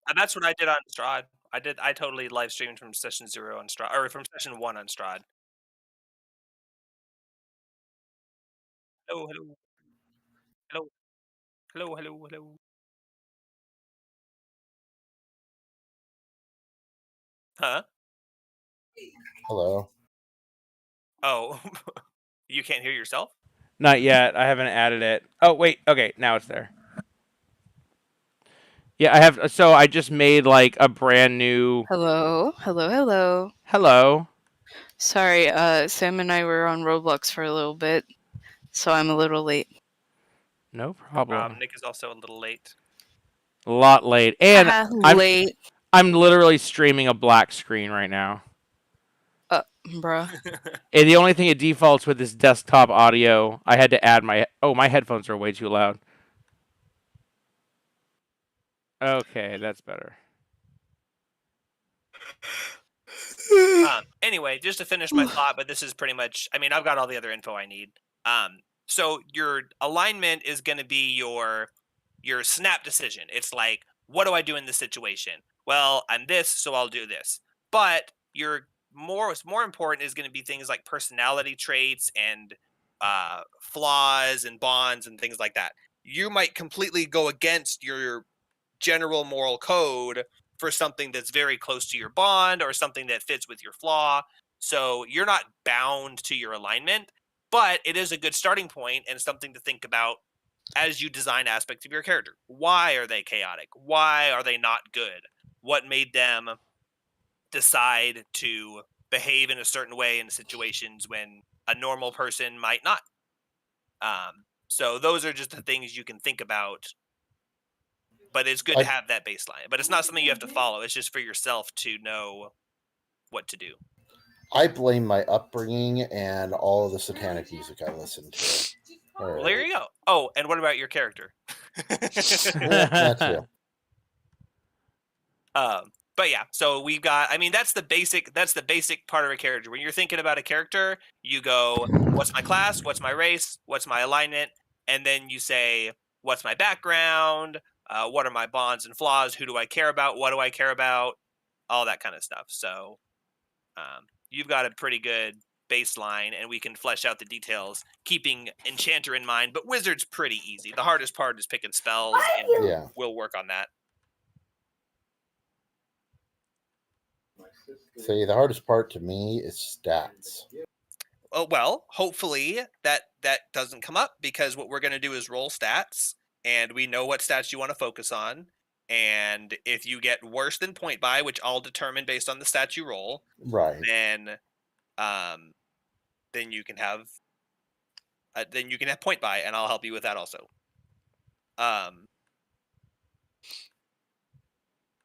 And that's what I did on Strahd. I totally live streamed from session 0 on Strahd or from session 1 on Strahd. Hello, hello, hello, hello, hello, hello. Huh? Hello. Oh, you can't hear yourself? Not yet. I haven't added it. Oh wait. Okay, now it's there. Yeah, I have. So I just made like a brand new. Hello, hello, hello. Hello. Sorry, Sam and I were on Roblox for a little bit, so I'm a little late. No problem. Nick is also a little late. A lot late, and Haha, I'm late, I'm literally streaming a black screen right now. bruh. And the only thing it defaults with is desktop audio. I had to add my. Oh, my headphones are way too loud. Okay, that's better. Anyway, just to finish my thought, but this is pretty much. I mean, I've got all the other info I need. So your alignment is going to be your snap decision. It's like, what do I do in this situation? Well, I'm this, so I'll do this. But your what's more important is going to be things like personality traits and flaws and bonds and things like that. You might completely go against your general moral code for something that's very close to your bond or something that fits with your flaw. So you're not bound to your alignment, but it is a good starting point and something to think about as you design aspects of your character. Why are they chaotic? Why are they not good? What made them decide to behave in a certain way in situations when a normal person might not? So those are just the things you can think about, but it's good to have that baseline. But it's not something you have to follow. It's just for yourself to know what to do. I blame my upbringing and all of the satanic music I listened to. Well, there you go. Oh, and what about your character? That too. But yeah, so we've got. I mean, that's the basic part of a character. When you're thinking about a character, you go, "What's my class? What's my race? What's my alignment?" And then you say, "What's my background? What are my bonds and flaws? Who do I care about? What do I care about? All that kind of stuff." So you've got a pretty good baseline, and we can flesh out the details, keeping Enchanter in mind. But Wizard's pretty easy. The hardest part is picking spells, and we'll work on that. See, the hardest part to me is stats. Oh, well, hopefully that doesn't come up, because what we're going to do is roll stats, and we know what stats you want to focus on. And if you get worse than point by, which I'll determine based on the stats you roll, right? Then you can have point by, and I'll help you with that also.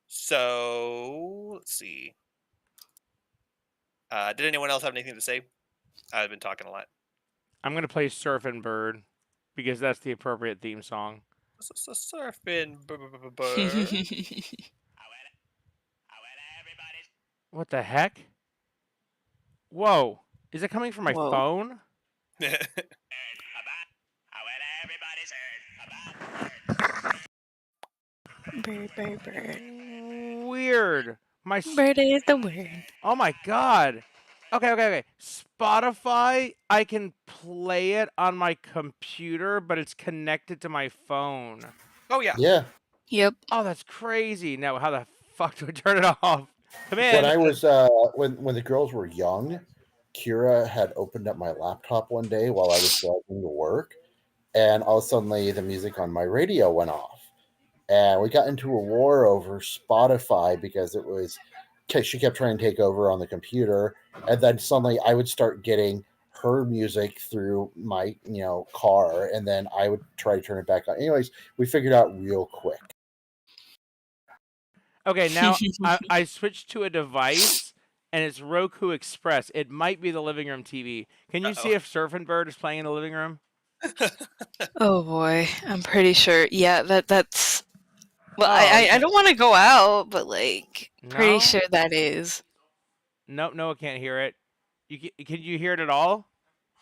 So let's see. Did anyone else have anything to say? I've been talking a lot. I'm gonna play Surfin' Bird because that's the appropriate theme song. Surfing Bird. What the heck? Whoa! Is it coming from my phone? Bird, bird, bird. Weird. Bird is the word. Oh my god. Okay. Spotify, I can play it on my computer, but it's connected to my phone. Oh yeah. Yeah. Yep. Oh, that's crazy. Now, how the fuck do I turn it off? Come in. When I was when the girls were young, Kira had opened up my laptop one day while I was driving to work, and all of a sudden the music on my radio went off, and we got into a war over Spotify because it was. She kept trying to take over on the computer, and then suddenly I would start getting her music through my car, and then I would try to turn it back on. Anyways, we figured out real quick. Okay, now I switched to a device, and it's Roku Express. It might be the living room TV. Can you see if Surfin' Bird is playing in the living room? Oh boy, I'm pretty sure. Yeah, that's. Well, I don't want to go out, but like, pretty sure that is. Nope, Noah can't hear it. Can you hear it at all?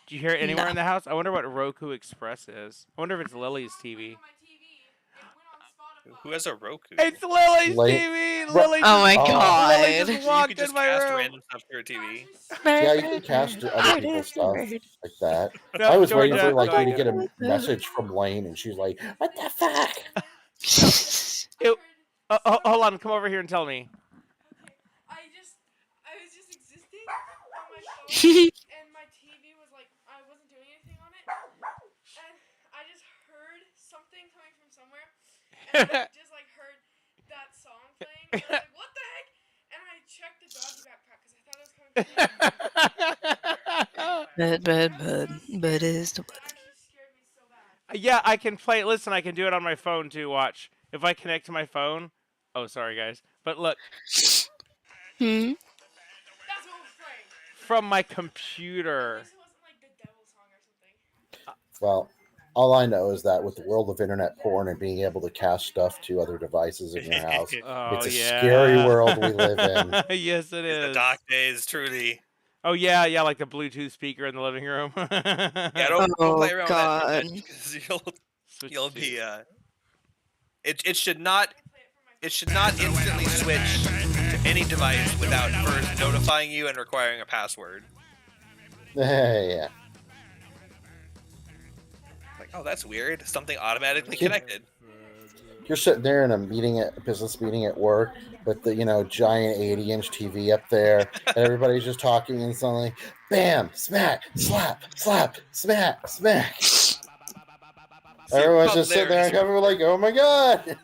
Do you hear it anywhere in the house? I wonder what Roku Express is. I wonder if it's Lily's TV. Who has a Roku? It's Lily's Late- TV. Bro- Lily Oh my just, god. Lily just So you walked could in just my cast room. random stuff to her TV. Yeah, you can cast other people's stuff like that. No, I was waiting Georgia, for like go you to ahead. get a message from Lane, and she's like, "What the fuck?" Hold on, come over here and tell me. I was just existing on my phone, and my TV was like, I wasn't doing anything on it, and I just heard something coming from somewhere, and I just like heard that song playing, and I was like, what the heck? And I checked the doggy backpack because I thought it was coming from me. Bud is the It actually scared me so bad. Yeah, I can play. Listen, I can do it on my phone too. Watch. If I connect to my phone. Oh, sorry, guys. But look, Hmm? That's what was playing. from my At computer. least it wasn't like the devil song or something. Well, all I know is that with the world of internet porn and being able to cast stuff to other devices in your house, Oh, it's a yeah. scary world we live in. Yes, it The is. dark days, truly. Oh, yeah, like the Bluetooth speaker in the living room. Yeah, don't play around with that God. shit, because Switch you'll to- be it should not I play it from my phone. instantly switch to any device without first notifying you and requiring a password. Yeah. Like, oh, that's weird. Something automatically Kid- connected. You're sitting there in a meeting a business meeting at work with the giant 80-inch TV up there, and everybody's just talking, and suddenly, bam, smack, slap, slap, smack, smack. Everyone's just sitting there and covered like, oh my god.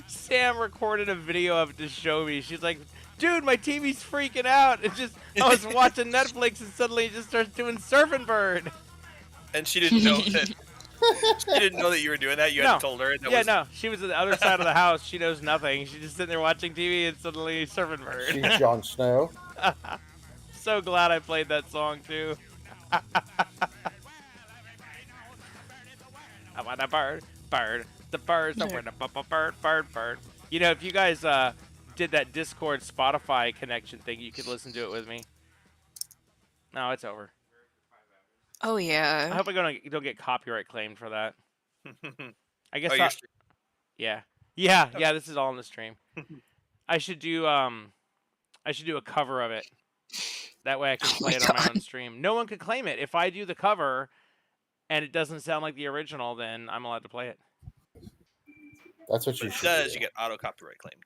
Sam recorded a video of it to show me. She's like, dude, my TV's freaking out. I was watching Netflix and suddenly it just starts doing Surfing Bird. And she didn't know that. She didn't know that you were doing that. You No. hadn't told her. That Yeah, was, no, she was at the other side of the house. She knows nothing. She's just sitting there watching TV and suddenly Surfing Bird. She's Jon Snow. So glad I played that song too. I want a bird, the birds are winning, bird. You know, if you guys did that Discord Spotify connection thing, you could listen to it with me. No, it's over. Oh I yeah. hope I don't get copyright claimed for that. I guess. Oh, I'll- yeah. This is all on the stream. I should do a cover of it. That way I can Oh play my it on my God. own stream. No one could claim it. If I do the cover and it doesn't sound like the original, then I'm allowed to play it. That's what But you it should does. do. You get auto copyright claimed.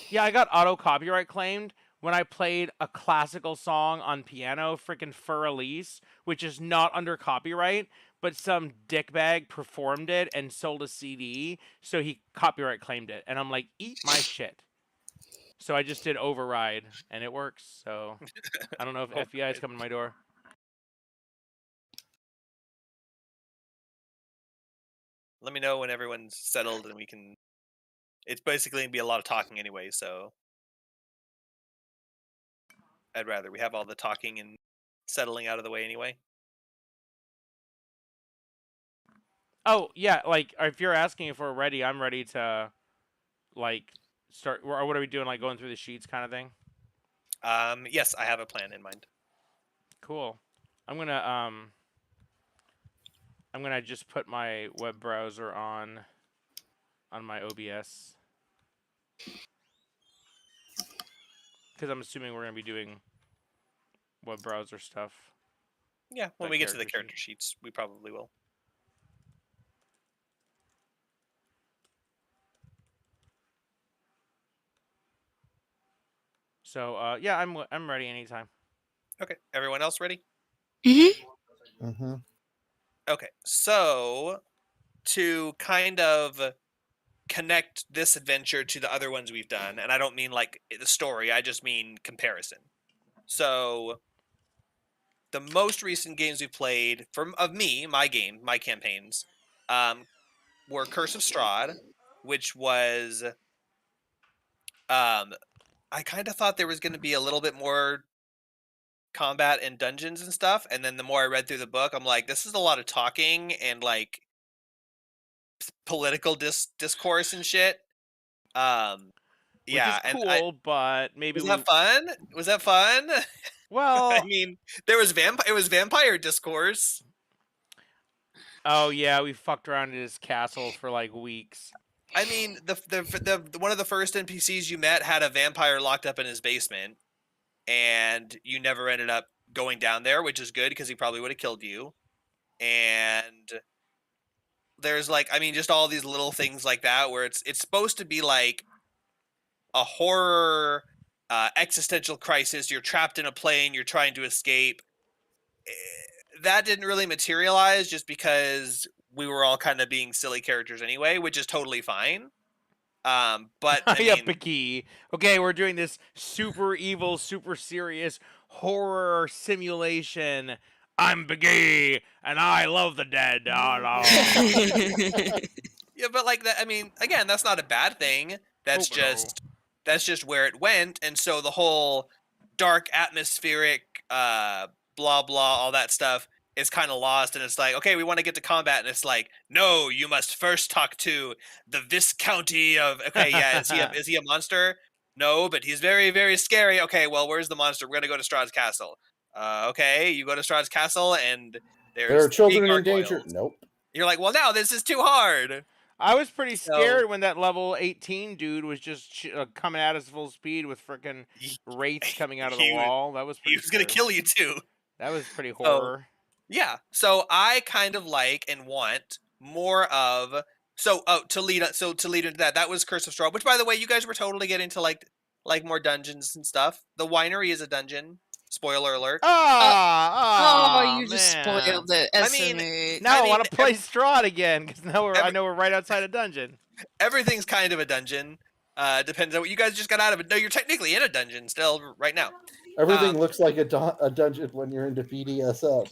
Yeah, I got auto copyright claimed when I played a classical song on piano, freaking Fur Elise, which is not under copyright, but some dickbag performed it and sold a CD, so he copyright claimed it. And I'm like, eat my shit. So I just did override, and it works. So I don't know if FBI is coming to my door. Let me know when everyone's settled and we can. It's basically gonna be a lot of talking anyway, so I'd rather we have all the talking and settling out of the way anyway. Oh, yeah, like, if you're asking if we're ready, I'm ready to, like, start, or what are we doing, like, going through the sheets kind of thing? Yes, I have a plan in mind. Cool. I'm gonna just put my web browser on my OBS. Because I'm assuming we're gonna be doing web browser stuff. Yeah, when That we get to the character character sheets, we probably will. So yeah, I'm ready anytime. Okay, everyone else ready? Mm-hmm. Mm-hmm. Okay, so to kind of connect this adventure to the other ones we've done, and I don't mean like the story, I just mean comparison. So the most recent games we've played my campaigns, were Curse of Strahd, which was I kind of thought there was going to be a little bit more combat and dungeons and stuff, and then the more I read through the book, I'm like, this is a lot of talking and like political discourse and shit. Which Yeah, is and cool, but maybe was that fun? Was that fun? I Well, mean, there was it was vampire discourse. oh yeah, we fucked around in his castle for like weeks. I mean, the one of the first NPCs you met had a vampire locked up in his basement, and you never ended up going down there, which is good because he probably would have killed you. And there's like, I mean, just all these little things like that where it's supposed to be like a horror existential crisis. You're trapped in a plane, you're trying to escape. That didn't really materialize just because we were all kind of being silly characters anyway, which is totally fine. But I Yeah, mean, Picky. Okay, we're doing this super evil, super serious horror simulation. I'm Biggie, and I love the dead. Ah, la, la. yeah, but like that, I mean, again, that's not a bad thing. That's Oh, no. just where it went, and so the whole dark atmospheric blah blah all that stuff is kind of lost, and it's like, okay, we want to get to combat, and it's like, no, you must first talk to the Viscounty of, okay, yeah, is he a monster? No, but he's very, very scary. Okay, well, where's the monster? We're gonna go to Strahd's castle. Okay, you go to Strahd's castle, and There are there's children three in danger. gargoyles. Nope. You're like, well, now this is too hard. I was pretty So- scared when that level 18 dude was just coming at us full speed with freaking He- wraiths coming out of he the was- wall. That was He pretty was gonna scary. kill you too. That was pretty horror. Yeah. So I kind of like and want more of to lead into that was Curse of Strahd, which by the way, you guys were totally getting to like more dungeons and stuff. The winery is a dungeon. Spoiler alert. Oh, you just man. spoiled it. I mean, SMH. Now I mean, want to play Strahd again because now I know we're right outside a dungeon. Everything's kind of a dungeon. Depends on what you guys just got out of it. No, you're technically in a dungeon still right now. Everything looks like a dungeon when you're into BDSM.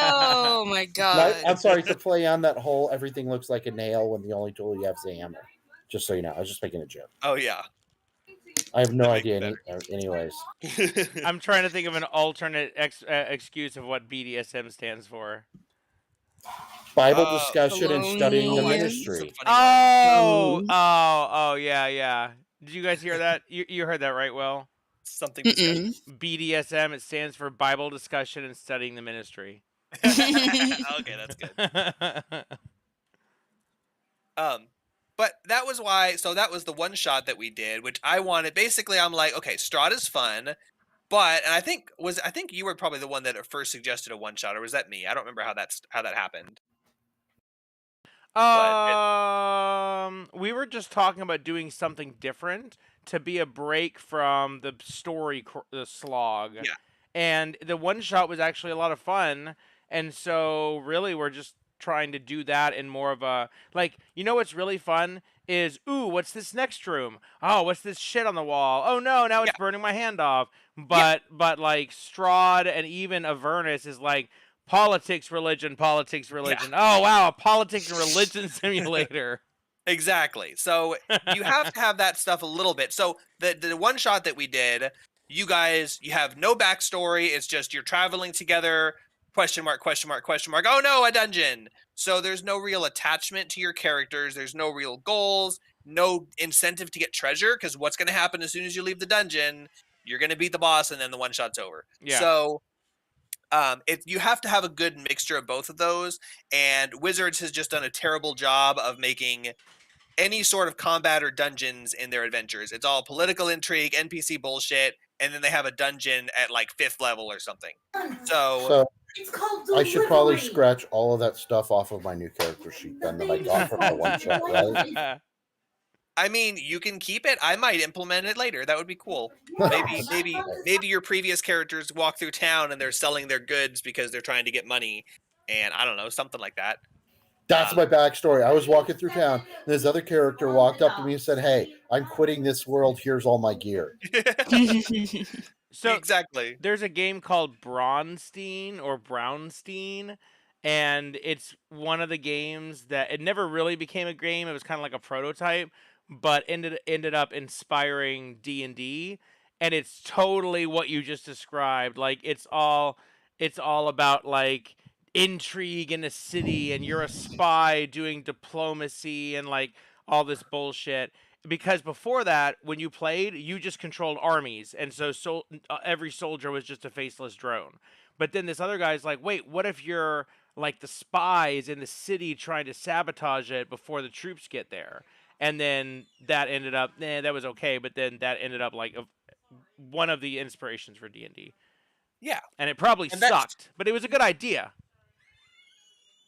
Oh my god. I'm sorry to play on that whole everything looks like a nail when the only tool you have is a hammer. Just so you know, I was just making a joke. Oh yeah. I have no That makes idea. Anyways, I'm trying to think of an alternate excuse of what BDSM stands for. Bible discussion and studying the Alone. ministry. Oh, yeah. Did you guys hear that? You heard that right, Will? Something. Mm-mm. BDSM, it stands for Bible discussion and studying the ministry. Okay, that's good. But that was why. So that was the one shot that we did, which I wanted. Basically, I'm like, okay, Strahd is fun, but and I think you were probably the one that first suggested a one shot, or was that me? I don't remember how that happened. We were just talking about doing something different to be a break from the story, the slog. Yeah. And the one shot was actually a lot of fun, and so really we're just trying to do that in more of a like, you know what's really fun is, ooh, what's this next room? Oh, what's this shit on the wall? Oh no, now it's burning my hand off. But like Strahd and even Avernus is like politics, religion. Oh wow, a politics and religion simulator. Exactly. So you have to have that stuff a little bit. So the one shot that we did, you have no backstory. It's just you're traveling together. Question mark. Oh no, a dungeon. So there's no real attachment to your characters. There's no real goals. No incentive to get treasure, because what's going to happen as soon as you leave the dungeon? You're going to beat the boss, and then the one shot's over. Yeah. So you have to have a good mixture of both of those. And Wizards has just done a terrible job of making any sort of combat or dungeons in their adventures. It's all political intrigue, NPC bullshit, and then they have a dungeon at like 5th level or something. So I should probably scratch all of that stuff off of my new character sheet then that I got from the one shot, right? I mean, you can keep it. I might implement it later. That would be cool. Maybe your previous characters walk through town and they're selling their goods because they're trying to get money, and I don't know, something like that. That's my backstory. I was walking through town, and this other character walked up to me and said, "Hey, I'm quitting this world. Here's all my gear." So exactly. There's a game called Braunstein, and it's one of the games that it never really became a game. It was kind of like a prototype, but ended up inspiring D&D, and it's totally what you just described. Like it's all about like intrigue in a city and you're a spy doing diplomacy and like all this bullshit. Because before that, when you played, you just controlled armies, and so every soldier was just a faceless drone. But then this other guy's like, wait, what if you're like the spies in the city trying to sabotage it before the troops get there? And then that ended up, that was okay, but then that ended up like one of the inspirations for D&D. Yeah. And it probably And that's- sucked, but it was a good idea.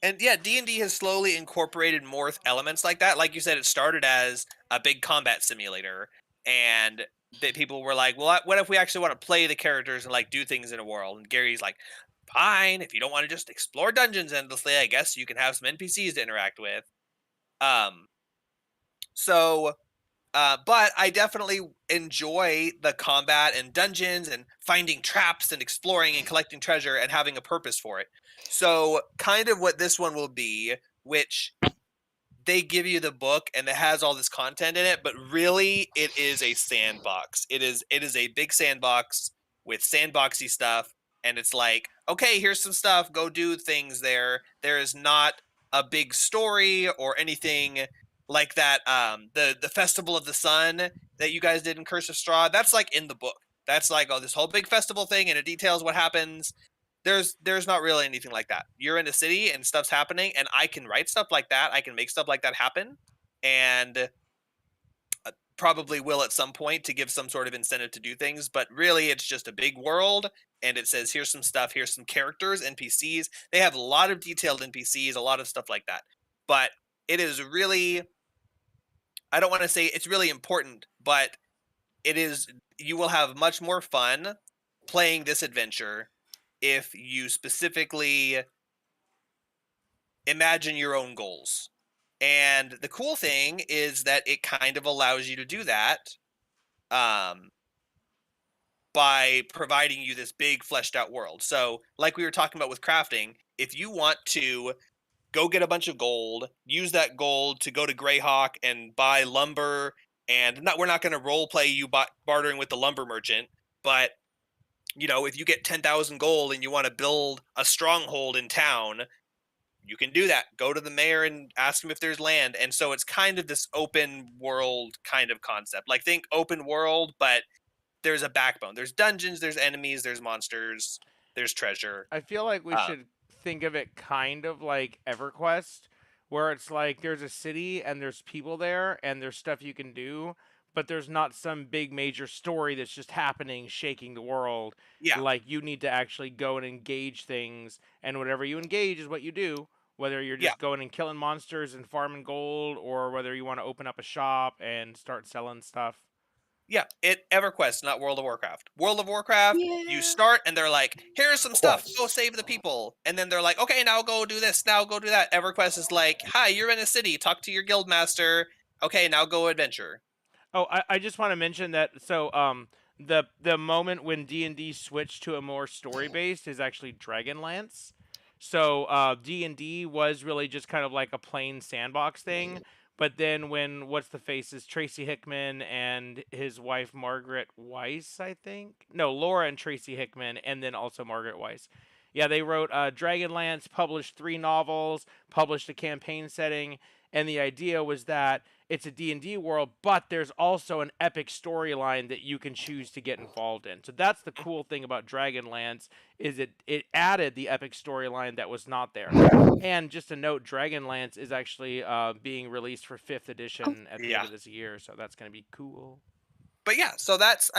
And yeah, D&D has slowly incorporated more elements like that. Like you said, it started as a big combat simulator, and that people were like, well, what if we actually want to play the characters and like do things in a world? And Gary's like, fine, if you don't want to just explore dungeons endlessly, I guess you can have some NPCs to interact with. But I definitely enjoy the combat and dungeons and finding traps and exploring and collecting treasure and having a purpose for it. So kind of what this one will be, which they give you the book and it has all this content in it, but really it is a sandbox. It is a big sandbox with sandboxy stuff, and it's like, okay, here's some stuff, go do things there. There is not a big story or anything like that. The Festival of the Sun that you guys did in Curse of Straw, that's like in the book. That's like, oh, this whole big festival thing, and it details what happens. There's not really anything like that. You're in a city and stuff's happening, and I can write stuff like that. I can make stuff like that happen, and probably will at some point to give some sort of incentive to do things. But really, it's just a big world, and it says here's some stuff, here's some characters, NPCs. They have a lot of detailed NPCs, a lot of stuff like that. But it is really, I don't want to say it's really important, but it is. You will have much more fun playing this adventure if you specifically imagine your own goals. And the cool thing is that it kind of allows you to do that by providing you this big fleshed out world. So like we were talking about with crafting, if you want to go get a bunch of gold, use that gold to go to Greyhawk and buy lumber, and we're not going to role play you bartering with the lumber merchant, but you know, if you get 10,000 gold and you want to build a stronghold in town, you can do that. Go to the mayor and ask him if there's land. And so it's kind of this open world kind of concept. Like think open world, but there's a backbone. There's dungeons, there's enemies, there's monsters, there's treasure. I feel like we should think of it kind of like EverQuest, where it's like there's a city and there's people there and there's stuff you can do, but there's not some big major story that's just happening, shaking the world. Yeah. Like you need to actually go and engage things, and whatever you engage is what you do. Whether you're just going and killing monsters and farming gold, or whether you want to open up a shop and start selling stuff. Yeah, EverQuest, not World of Warcraft. World of Warcraft, you start and they're like, here's some stuff, go save the people. And then they're like, okay, now go do this, now go do that. EverQuest is like, hi, you're in a city, talk to your guild master. Okay, now go adventure. Oh, I just want to mention that, so the moment when D&D switched to a more story-based is actually Dragonlance. So D&D was really just kind of like a plain sandbox thing, but then when What's-the-Face's Tracy Hickman and his wife Margaret Weiss, I think? No, Laura and Tracy Hickman, and then also Margaret Weiss. Yeah, they wrote Dragonlance, published 3 novels, published a campaign setting, and the idea was that it's a D&D world, but there's also an epic storyline that you can choose to get involved in. So that's the cool thing about Dragonlance, is it added the epic storyline that was not there. And just a note, Dragonlance is actually being released for 5th edition at the end of this year, so that's going to be cool. But yeah, so that's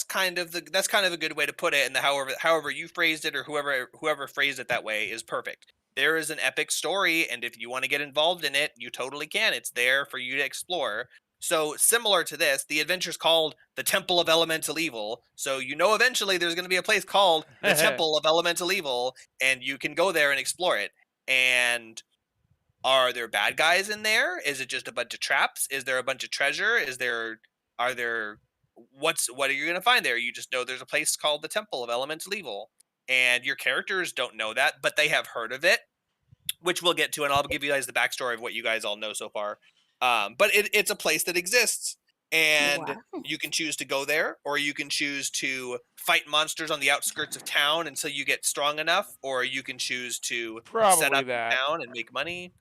kind of a good way to put it, and however you phrased it, or whoever phrased it that way is perfect. There is an epic story, and if you want to get involved in it, you totally can. It's there for you to explore. So similar to this, the adventure's called the Temple of Elemental Evil. So you know eventually there's going to be a place called the Temple of Elemental Evil, and you can go there and explore it. And are there bad guys in there? Is it just a bunch of traps? Is there a bunch of treasure? What are you going to find there? You just know there's a place called the Temple of Elemental Evil. And your characters don't know that, but they have heard of it, which we'll get to, and I'll give you guys the backstory of what you guys all know so far. But it's a place that exists, and Wow. you can choose to go there, or you can choose to fight monsters on the outskirts of town until you get strong enough, or you can choose to set Probably up in that. town and make money.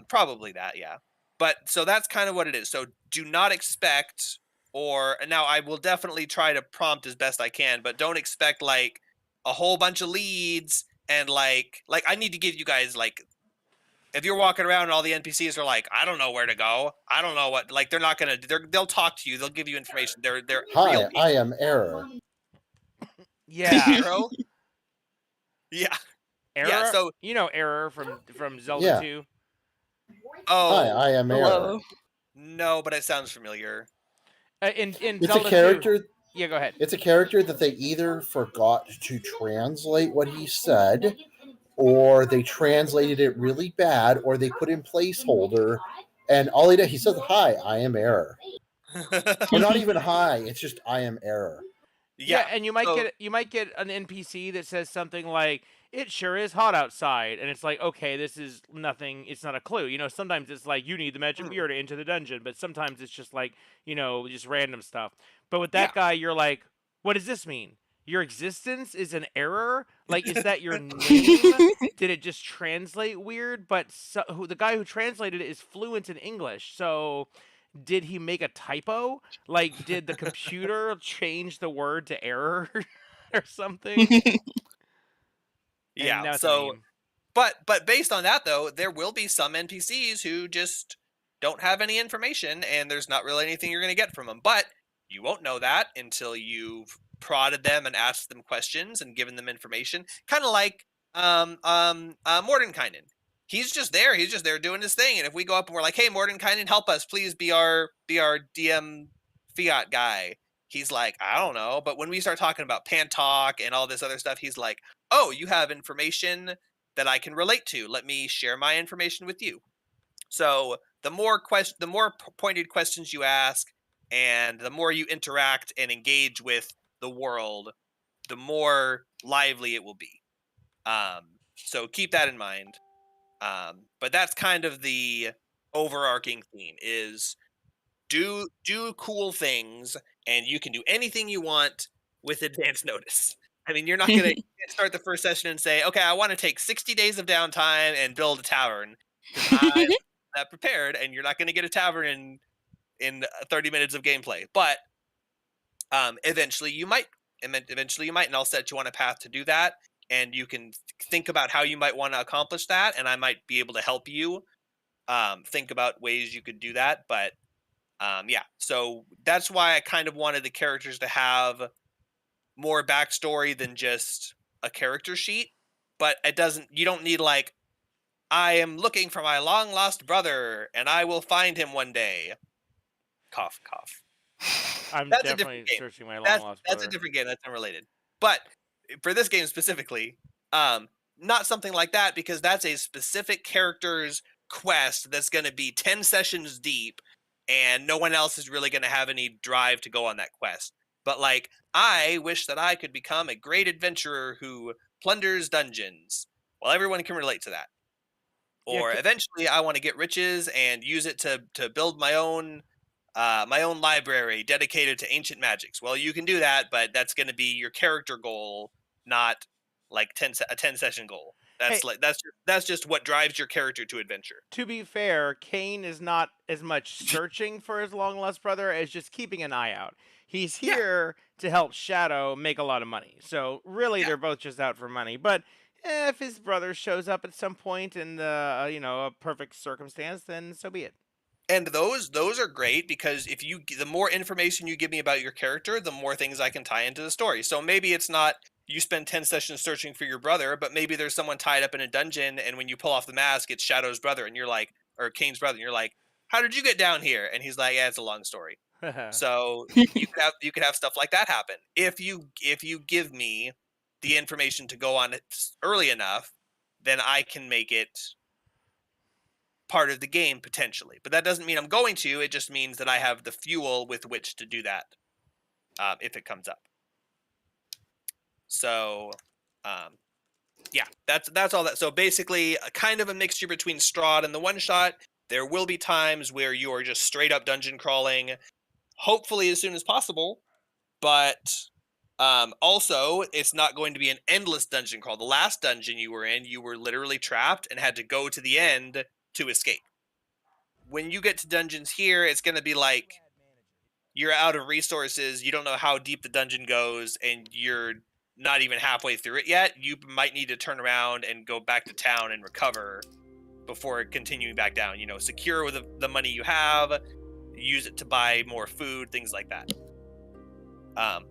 Probably that, yeah. But so that's kind of what it is. So do not expect, or and now I will definitely try to prompt as best I can, but don't expect like a whole bunch of leads and like I need to give you guys like if you're walking around and all the NPCs are like, I don't know where to go. I don't know what like they're not gonna they'll talk to you, they'll give you information. They're real Hi, people. I am Error. Yeah. Arrow? Yeah. Error. Yeah, so You know Error from Zelda Yeah. 2. Hi, oh I am Error. Hello. no, but it sounds familiar. In It's Zelda a character. 2. Yeah, go ahead. It's a character that they either forgot to translate what he said, or they translated it really bad, or they put in placeholder, and all he did, he says, "Hi, I am Error," or not even "Hi," it's just "I am Error." Yeah, and you might so- get an NPC that says something like, "It sure is hot outside," and it's like, okay, this is nothing. It's not a clue. You know, sometimes it's like you need the magic mirror to enter the dungeon, but sometimes it's just like just random stuff. But with that guy, you're like, what does this mean? Your existence is an error? Like, is that your name? Did it just translate weird? But the guy who translated it is fluent in English, so did he make a typo? Like, did the computer change the word to error or something? And yeah. now it's a So meme. but based on that though, there will be some NPCs who just don't have any information and there's not really anything you're going to get from them. But you won't know that until you've prodded them and asked them questions and given them information. Kind of like Mordenkainen. He's just there. He's just there doing his thing. And if we go up and we're like, "Hey, Mordenkainen, help us, please be our DM Fiat guy," he's like, "I don't know." But when we start talking about Pantalk and all this other stuff, he's like, "Oh, you have information that I can relate to. Let me share my information with you." So the more pointed questions you ask, and the more you interact and engage with the world, the more lively it will be. So keep that in mind. But that's kind of the overarching theme: is do cool things, and you can do anything you want with advance notice. I mean, you're not gonna start the first session and say, "Okay, I want to take 60 days of downtime and build a tavern," because I'm not prepared, and you're not going to get a tavern in 30 minutes of gameplay. But eventually you might, and I'll set you on a path to do that, and you can think about how you might want to accomplish that, and I might be able to help you think about ways you could do that. But yeah, so that's why I kind of wanted the characters to have more backstory than just a character sheet. But you don't need like, "I am looking for my long lost brother and I will find him one day." Cough, cough. I'm That's a definitely different game. searching my long That's lost a brother. different game. That's unrelated. But for this game specifically, not something like that, because that's a specific character's quest that's going to be 10 sessions deep, and no one else is really going to have any drive to go on that quest. But like, I wish that I could become a great adventurer who plunders dungeons. Well, everyone can relate to that. Yeah, Or eventually, I want to get riches and use it to build my own library dedicated to ancient magics. Well, you can do that, but that's going to be your character goal, not like a 10 session goal. That's Hey. like that's just what drives your character to adventure. To be fair, Kane is not as much searching for his long lost brother as just keeping an eye out. He's Yeah. here to help Shadow make a lot of money. So really, Yeah. they're both just out for money. But if his brother shows up at some point in the a perfect circumstance, then so be it. And those are great, because if the more information you give me about your character, the more things I can tie into the story. So maybe it's not you spend 10 sessions searching for your brother, but maybe there's someone tied up in a dungeon, and when you pull off the mask, it's Shadow's brother, and you're like, or Kane's brother, and you're like, "How did you get down here?" And he's like, "Yeah, it's a long story." So you could have stuff like that happen if you give me the information to go on it early enough. Then I can make it part of the game potentially. But that doesn't mean I'm going to. It just means that I have the fuel with which to do that if it comes up. So yeah, that's all that. So basically, a kind of a mixture between Strahd and the one shot. There will be times where you are just straight up dungeon crawling, hopefully as soon as possible, but also it's not going to be an endless dungeon crawl. The last dungeon you were in, you were literally trapped and had to go to the end to escape. When you get to dungeons here, it's going to be like you're out of resources, you don't know how deep the dungeon goes, and you're not even halfway through it yet. You might need to turn around and go back to town and recover before continuing back down. You know, secure with the money you have, use it to buy more food, things like that.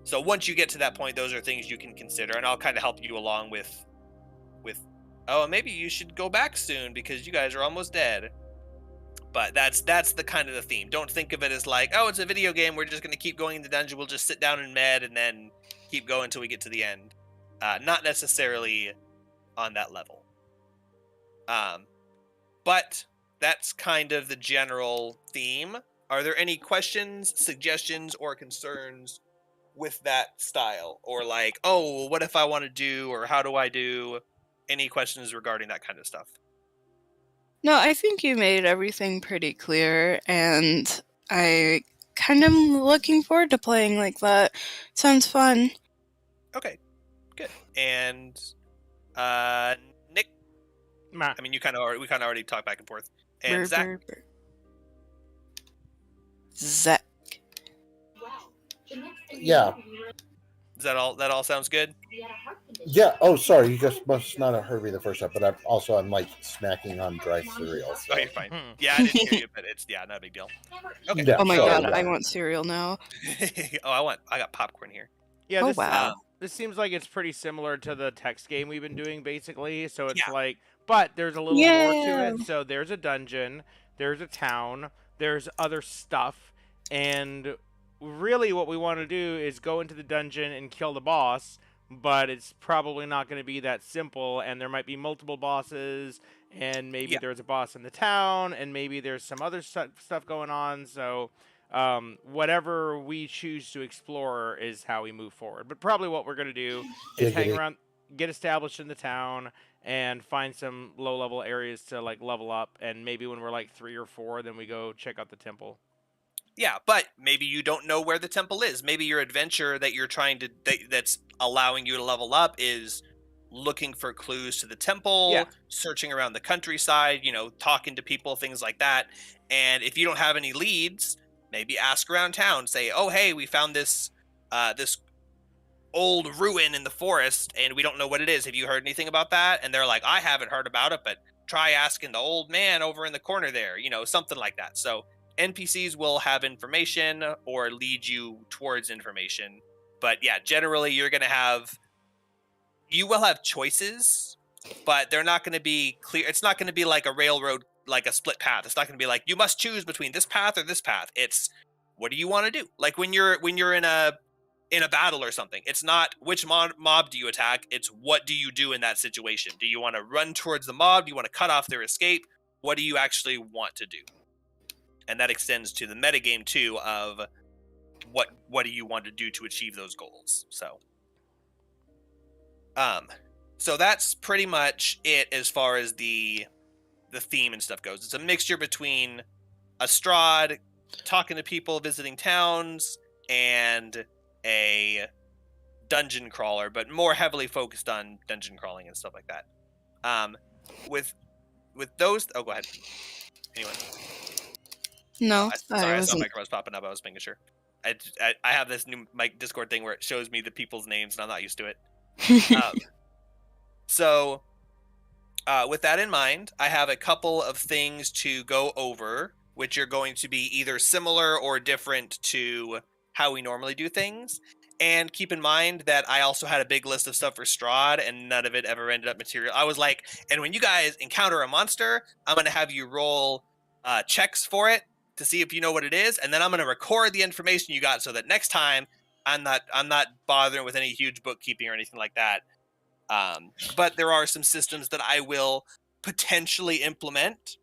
So once you get to that point, those are things you can consider, and I'll kind of help you along with oh, maybe you should go back soon because you guys are almost dead. But that's the kind of the theme. Don't think of it as like, oh, it's a video game, we're just going to keep going in the dungeon, we'll just sit down and med and then keep going until we get to the end. Not necessarily on that level. But that's kind of the general theme. Are there any questions, suggestions, or concerns with that style? Or like, oh, what if I want to do, or how do I do? Any questions regarding that kind of stuff? No, I think you made everything pretty clear, and I kind of am looking forward to playing like that. Sounds fun. Okay, good. And Nick, Meh. I mean, we kind of already talked back and forth. And Brr, Zach, brr, brr. Zach. Yeah. does that all sounds good? Yeah. Oh, sorry. You just must not have heard me the first time, but I'm like snacking on dry cereal. So. Oh, you're fine. Hmm. Yeah, I didn't hear you, but it's not a big deal. Okay. Yeah, Oh my sorry, god, yeah. I want cereal now. I got popcorn here. Yeah, Oh, this, wow. this seems like it's pretty similar to the text game we've been doing, basically. So it's Yeah. like, but there's a little more to Yeah. it. So there's a dungeon, there's a town, there's other stuff, and really what we want to do is go into the dungeon and kill the boss, but it's probably not going to be that simple, and there might be multiple bosses, and maybe Yeah. there's a boss in the town, and maybe there's some other stuff going on, so whatever we choose to explore is how we move forward. But probably what we're going to do is hang Giggity. around, get established in the town, and find some low-level areas to like level up, and maybe when we're like 3 or 4, then we go check out the temple. Yeah, but maybe you don't know where the temple is. Maybe your adventure that you're trying to that's allowing you to level up is looking for clues to the temple, Yeah. searching around the countryside, you know, talking to people, things like that. And if you don't have any leads, maybe ask around town. Say, "Oh, hey, we found this this old ruin in the forest, and we don't know what it is. Have you heard anything about that?" And they're like, "I haven't heard about it, but try asking the old man over in the corner there." You know, something like that. So NPCs will have information or lead you towards information. But yeah, generally you will have choices, but they're not going to be clear. It's not going to be like a railroad, like a split path. It's not going to be like you must choose between this path or this path. It's what do you want to do? Like when you're in a battle or something, it's not which mob do you attack, it's what do you do in that situation. Do you want to run towards the mob? Do you want to cut off their escape? What do you actually want to do? And that extends to the metagame too of what do you want to do to achieve those goals. So that's pretty much it as far as the theme and stuff goes. It's a mixture between a Strahd, talking to people, visiting towns, and a dungeon crawler, but more heavily focused on dungeon crawling and stuff like that. With those, oh, go ahead. Anyone? No, Sorry, I saw wasn't. microphones popping up. I was making sure. I have this new Discord thing where it shows me the people's names, and I'm not used to it. So, with that in mind, I have a couple of things to go over, which are going to be either similar or different to how we normally do things. And keep in mind that I also had a big list of stuff for Strahd, and none of it ever ended up material. I was like, and when you guys encounter a monster, I'm going to have you roll checks for it to see if you know what it is, and then I'm going to record the information you got so that next time I'm not bothering with any huge bookkeeping or anything like that. But there are some systems that I will potentially implement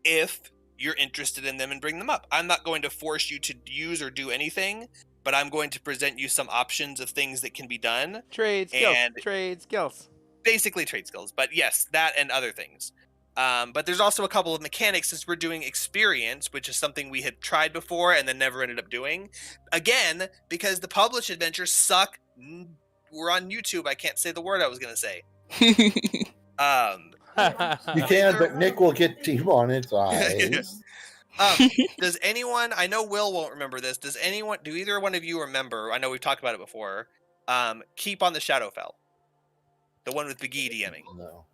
if you're interested in them and bring them up. I'm not going to force you to use or do anything, but I'm going to present you some options of things that can be done. Trade skills. And- Trade skills. Basically trade skills, but yes, that and other things. But there's also a couple of mechanics since we're doing experience, which is something we had tried before and then never ended up doing. Again, because the published adventures suck. We're on YouTube. I can't say the word I was going to say. You can, but Nick will get demonetized. Does anyone, I know Will won't remember this, do either one of you remember, I know we've talked about it before, Keep on the Shadowfell? The one with Big E DMing. No.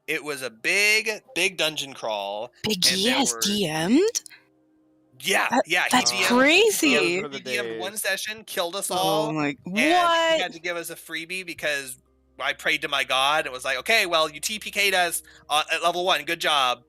It was a big dungeon crawl. Big and E there has were- DM'd? Yeah, That's he DM'd, crazy. Those were the He DM'd one days. session, killed us Oh all, my, and he what? had to give us a freebie because I prayed to my god and was like, okay, well, you TPK'd us at level 1, good job.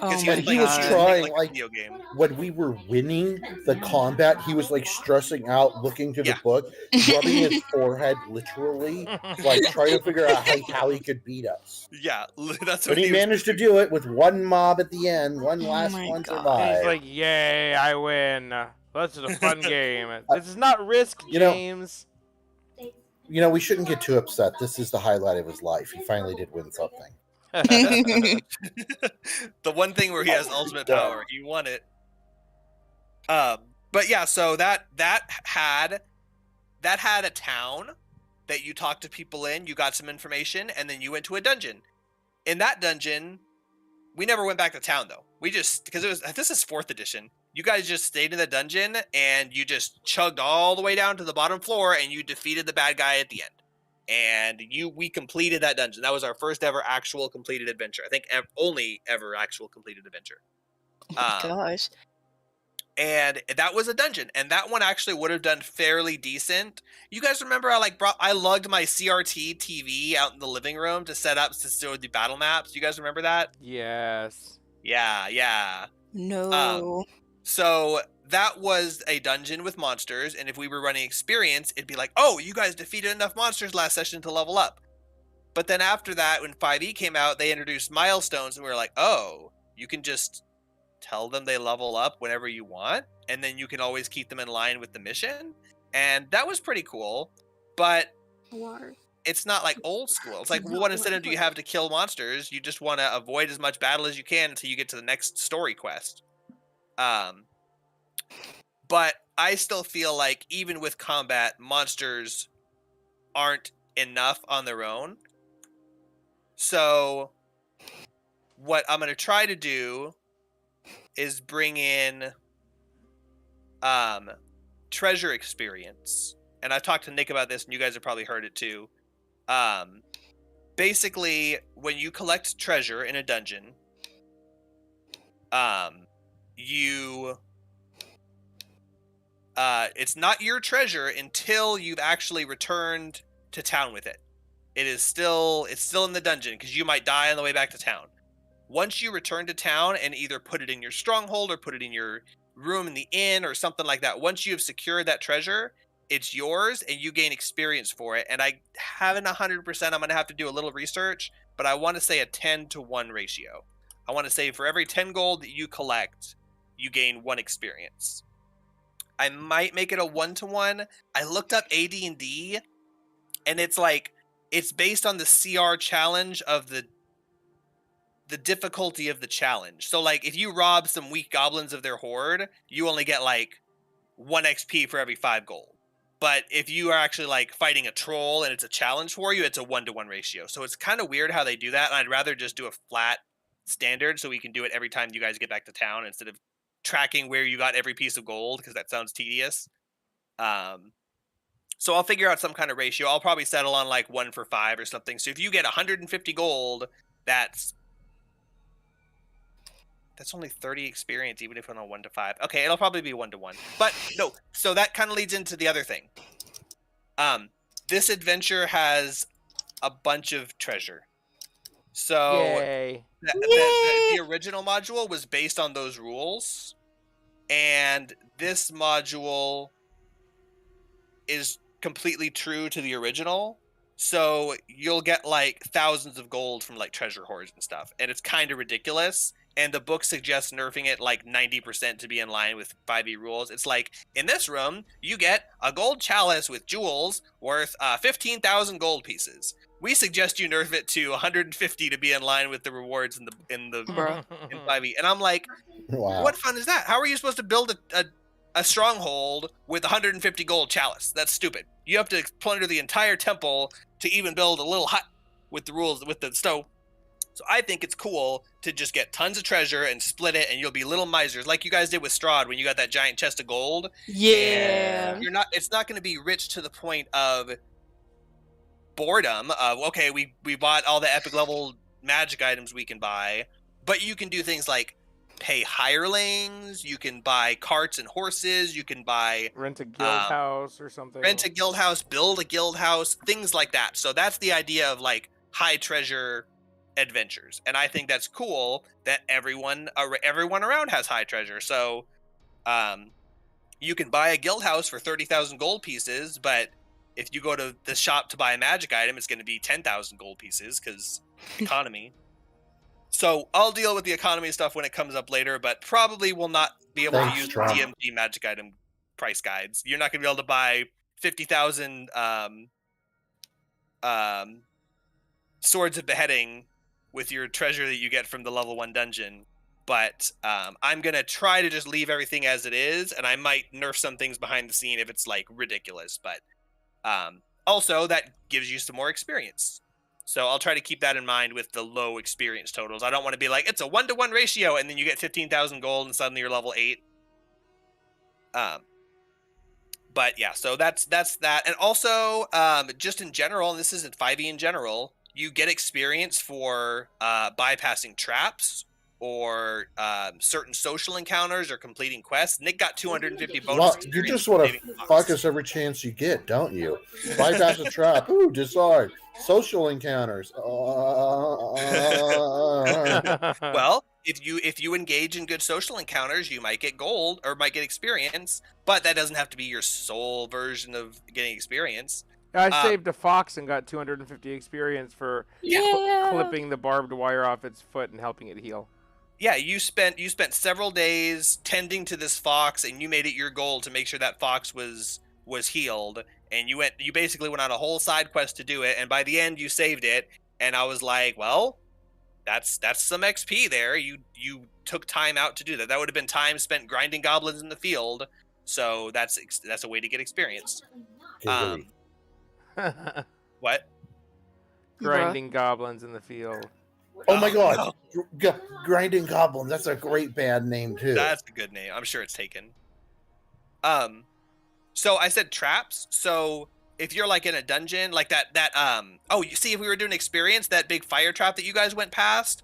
Oh Because my And he was god. trying, a like- video game. When we were winning the combat, he was like stressing out, looking to the Yeah. book, rubbing his forehead literally, like trying to figure out how he could beat us. Yeah, that's But what he he was. managed to do it with one mob at the end. One Oh last my one God. survived. He's like, yay, I win. This is a fun game. This is not Risk, You know- James. You know, we shouldn't get too upset. This is the highlight of his life. He finally did win something. The one thing where he has ultimate power, he won it. But yeah, so that had a town that you talked to people in, you got some information, and then you went to a dungeon. In that dungeon, we never went back to town though. We just, because this is 4th edition. You guys just stayed in the dungeon and you just chugged all the way down to the bottom floor and you defeated the bad guy at the end. And we completed that dungeon. That was our first ever actual completed adventure. I think only ever actual completed adventure. Oh my gosh. And that was a dungeon, and that one actually would have done fairly decent. You guys remember I lugged my CRT TV out in the living room to set up to show the battle maps. You guys remember that? Yes. Yeah. No. So that was a dungeon with monsters, and if we were running experience, it'd be like, oh, you guys defeated enough monsters last session to level up. But then after that, when 5e came out, they introduced milestones, and we were like, oh, you can just tell them they level up whenever you want, and then you can always keep them in line with the mission. And that was pretty cool, but it's not like old school. It's like, what incentive do you have to kill monsters? You just want to avoid as much battle as you can until you get to the next story quest. But I still feel like even with combat, monsters aren't enough on their own. So what I'm going to try to do is bring in treasure experience. And I've talked to Nick about this, and you guys have probably heard it too. Basically, when you collect treasure in a dungeon, it's not your treasure until you've actually returned to town with it. It's still in the dungeon because you might die on the way back to town. Once you return to town and either put it in your stronghold or put it in your room in the inn or something like that, once you have secured that treasure, it's yours and you gain experience for it. And I haven't 100%, I'm going to have to do a little research, but I want to say a 10-to-1 ratio. I want to say for every 10 gold that you collect, you gain 1 experience. I might make it a 1-to-1. I looked up AD&D, and it's like, it's based on the CR challenge of the difficulty of the challenge. So like if you rob some weak goblins of their horde, you only get like 1 XP for every 5 gold. But if you are actually like fighting a troll and it's a challenge for you, it's a 1-to-1 ratio. So it's kind of weird how they do that. And I'd rather just do a flat standard so we can do it every time you guys get back to town instead of tracking where you got every piece of gold, because that sounds tedious. So I'll figure out some kind of ratio. I'll probably settle on like 1 for 5 or something. So if you get 150 gold, that's only 30 experience, even if on a 1 to 5. Okay, it'll probably be 1-to-1. But no, so that kind of leads into the other thing. This adventure has a bunch of treasure. So Yay. the original module was based on those rules, and this module is completely true to the original. So you'll get like thousands of gold from like treasure hoards and stuff, and it's kind of ridiculous. And the book suggests nerfing it like 90% to be in line with 5e rules. It's like, in this room, you get a gold chalice with jewels worth 15,000 gold pieces. we suggest you nerf it to 150 to be in line with the rewards in Bruh. 5e. And I'm like, Wow. what fun is that? How are you supposed to build a stronghold with 150 gold chalice? That's stupid. You have to plunder the entire temple to even build a little hut with the rules with the stove. So I think it's cool to just get tons of treasure and split it, and you'll be little misers like you guys did with Strahd when you got that giant chest of gold. Yeah. You're not. It's not going to be rich to the point of boredom of, okay, we bought all the epic level magic items we can buy, but you can do things like pay hirelings, you can buy carts and horses, you can buy Rent a guild house or something. rent a guild house, build a guild house, things like that. So that's the idea of like high treasure adventures, and I think that's cool that everyone around has high treasure. So you can buy a guild house for 30,000 gold pieces, but if you go to the shop to buy a magic item, it's going to be 10,000 gold pieces because economy. So I'll deal with the economy stuff when it comes up later, but probably will not be able Thanks, to use Trump. DMG magic item price guides. You're not going to be able to buy 50,000 swords of beheading with your treasure that you get from the level 1 dungeon. But I'm going to try to just leave everything as it is, and I might nerf some things behind the scene if it's like ridiculous. But also, that gives you some more experience. So I'll try to keep that in mind with the low experience totals. I don't want to be like, it's a 1-to-1 ratio, and then you get 15,000 gold and suddenly you're level 8. But yeah, so that's that. And also, just in general, and this isn't 5e in general, you get experience for bypassing traps or certain social encounters or completing quests. Nick got 250 bonus Well, you experience just for want to saving Fox. fuck us every chance you get, don't you? Bypass a trap. Ooh, disarm. Social encounters. Well, if you engage in good social encounters, you might get gold or might get experience, but that doesn't have to be your sole version of getting experience. I saved a fox and got 250 experience for clipping the barbed wire off its foot and helping it heal. Yeah, you spent several days tending to this fox, and you made it your goal to make sure that fox was healed. And you basically went on a whole side quest to do it, and by the end you saved it. And I was like, well, that's some XP there. You took time out to do that. That would have been time spent grinding goblins in the field. So that's a way to get experience. What? Grinding goblins in the field. Oh my god. Grinding Goblins. That's a great band name, too. That's a good name. I'm sure it's taken. So I said traps. So if you're like in a dungeon, like that you see, if we were doing experience, that big fire trap that you guys went past,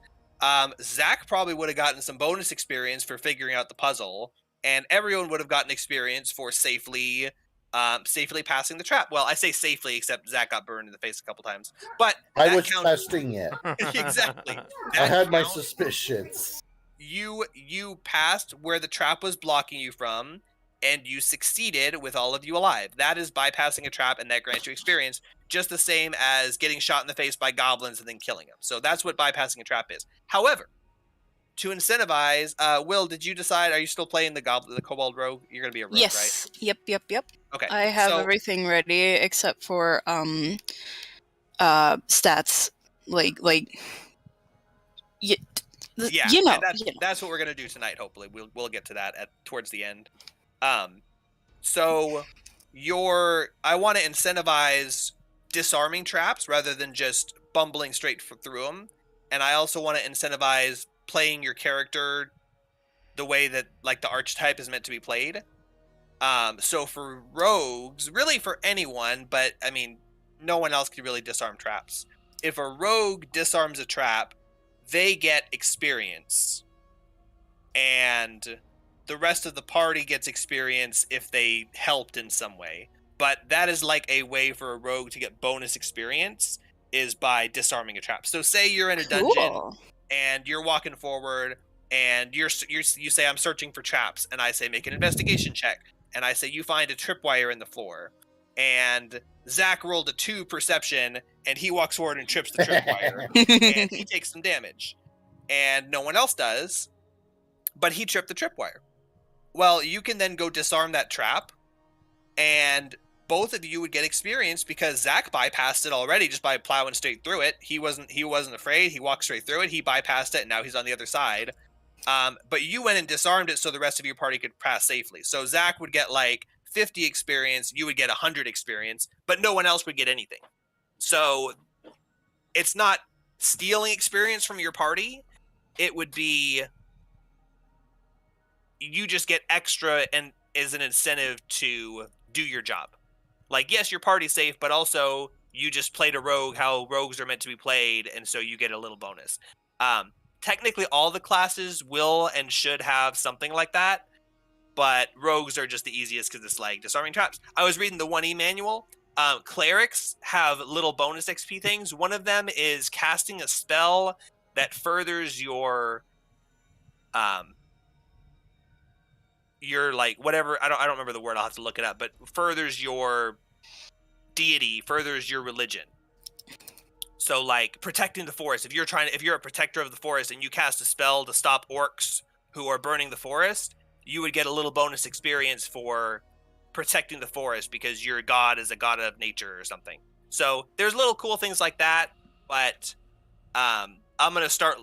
Zach probably would have gotten some bonus experience for figuring out the puzzle, and everyone would have gotten experience for safely passing the trap. Well, I say safely, except Zach got burned in the face a couple times. But I that was counts. testing it. Exactly. I That had my counts. suspicions. You passed where the trap was blocking you from, and you succeeded with all of you alive. That is bypassing a trap, and that grants you experience, just the same as getting shot in the face by goblins and then killing them. So that's what bypassing a trap is. However, to incentivize, Will, did you decide? Are you still playing the Kobold Rogue? You're gonna be a rogue, Yes. right? Yep. Okay. I have so, everything ready except for stats like Yeah, you know. and that's what we're gonna do tonight. Hopefully, we'll get to that towards the end. So I want to incentivize disarming traps rather than just bumbling straight through them, and I also want to incentivize playing your character the way that like the archetype is meant to be played. So for rogues, really for anyone, but I mean, no one else can really disarm traps. If a rogue disarms a trap, they get experience, and the rest of the party gets experience if they helped in some way. But that is like a way for a rogue to get bonus experience is by disarming a trap. So say you're in a dungeon Cool. and you're walking forward and you say, I'm searching for traps, and I say make an investigation check, and I say you find a tripwire in the floor, and Zach rolled a 2 perception, and he walks forward and trips the tripwire, and he takes some damage, and no one else does, but he tripped the tripwire. Well, you can then go disarm that trap, and both of you would get experience because Zach bypassed it already just by plowing straight through it. He wasn't afraid. He walked straight through it. He bypassed it, and now he's on the other side. But you went and disarmed it so the rest of your party could pass safely. So Zach would get like 50 experience, you would get 100 experience, but no one else would get anything. So it's not stealing experience from your party. It would be you just get extra and as an incentive to do your job. Like, yes, your party's safe, but also you just played a rogue how rogues are meant to be played, and so you get a little bonus. Technically, all the classes will and should have something like that, but rogues are just the easiest because it's like disarming traps. I was reading the 1E manual. Clerics have little bonus XP things. One of them is casting a spell that furthers your like whatever, I don't remember the word, I'll have to look it up, but furthers your deity, furthers your religion. So like protecting the forest, if you're a protector of the forest and you cast a spell to stop orcs who are burning the forest, you would get a little bonus experience for protecting the forest because your god is a god of nature or something. So there's little cool things like that, but I'm gonna start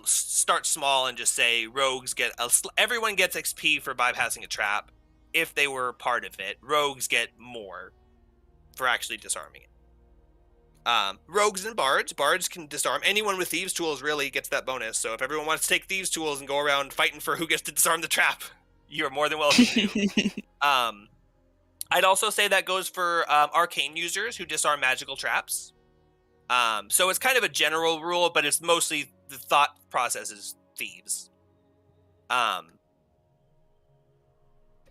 small and just say rogues get everyone gets XP for bypassing a trap if they were part of it. Rogues get more for actually disarming it. Rogues and bards can disarm. Anyone with thieves tools really gets that bonus. So if everyone wants to take thieves tools and go around fighting for who gets to disarm the trap, you're more than welcome to. I'd also say that goes for arcane users who disarm magical traps. So it's kind of a general rule, but it's mostly the thought process is thieves.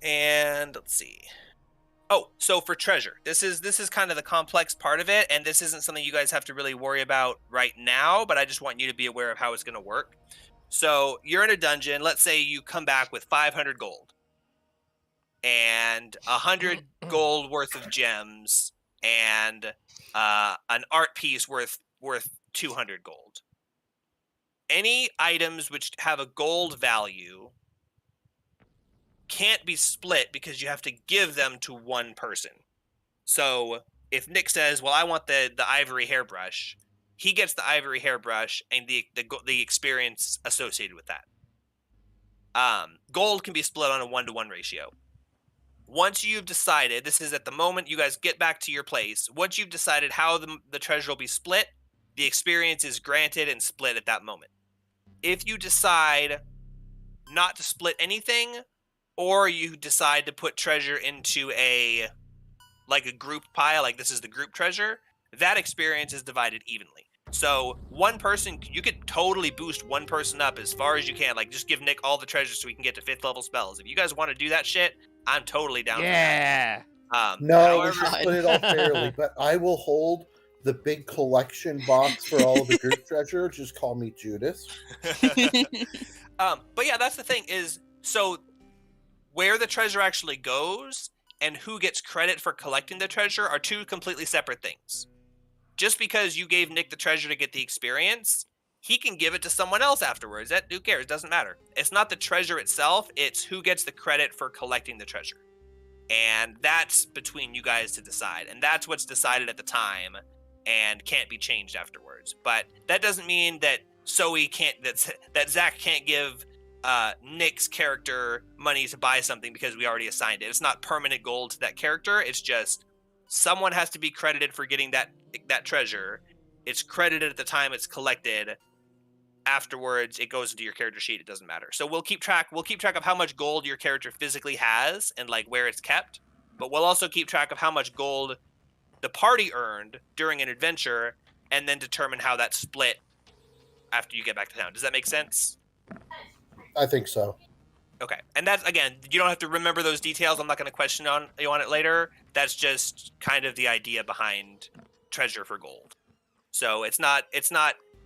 And let's see. Oh, so for treasure, this is kind of the complex part of it, and this isn't something you guys have to really worry about right now, but I just want you to be aware of how it's going to work. So you're in a dungeon. Let's say you come back with 500 gold and 100 gold worth of gems and an art piece worth 200 gold. Any items which have a gold value can't be split because you have to give them to one person. So if Nick says, well, I want the ivory hairbrush, he gets the ivory hairbrush and the experience associated with that. Gold can be split on a 1-to-1 ratio. Once you've decided, this is at the moment you guys get back to your place, once you've decided how the treasure will be split, the experience is granted and split at that moment. If you decide not to split anything, or you decide to put treasure into a group pile, like this is the group treasure, that experience is divided evenly. So one person, you could totally boost one person up as far as you can. Like just give Nick all the treasures so we can get to 5th level spells. If you guys want to do that shit, I'm totally down for that. No, we should split it all fairly, but I will hold the big collection box for all of the group treasure. Just call me Judas. But yeah, that's the thing is, so where the treasure actually goes and who gets credit for collecting the treasure are two completely separate things. Just because you gave Nick the treasure to get the experience, he can give it to someone else afterwards. That who cares? Doesn't matter. It's not the treasure itself, it's who gets the credit for collecting the treasure. And that's between you guys to decide. And that's what's decided at the time and can't be changed afterwards. But that doesn't mean that that Zach can't give Nick's character money to buy something because we already assigned it. It's not permanent gold to that character. It's just someone has to be credited for getting that treasure. It's credited at the time it's collected. Afterwards, it goes into your character sheet. It doesn't matter. So we'll keep track of how much gold your character physically has and like where it's kept. But we'll also keep track of how much gold the party earned during an adventure, and then determine how that's split after you get back to town. Does that make sense? I think so. Okay. And that's, again, you don't have to remember those details. I'm not going to question you on it later. That's just kind of the idea behind treasure for gold. So it's not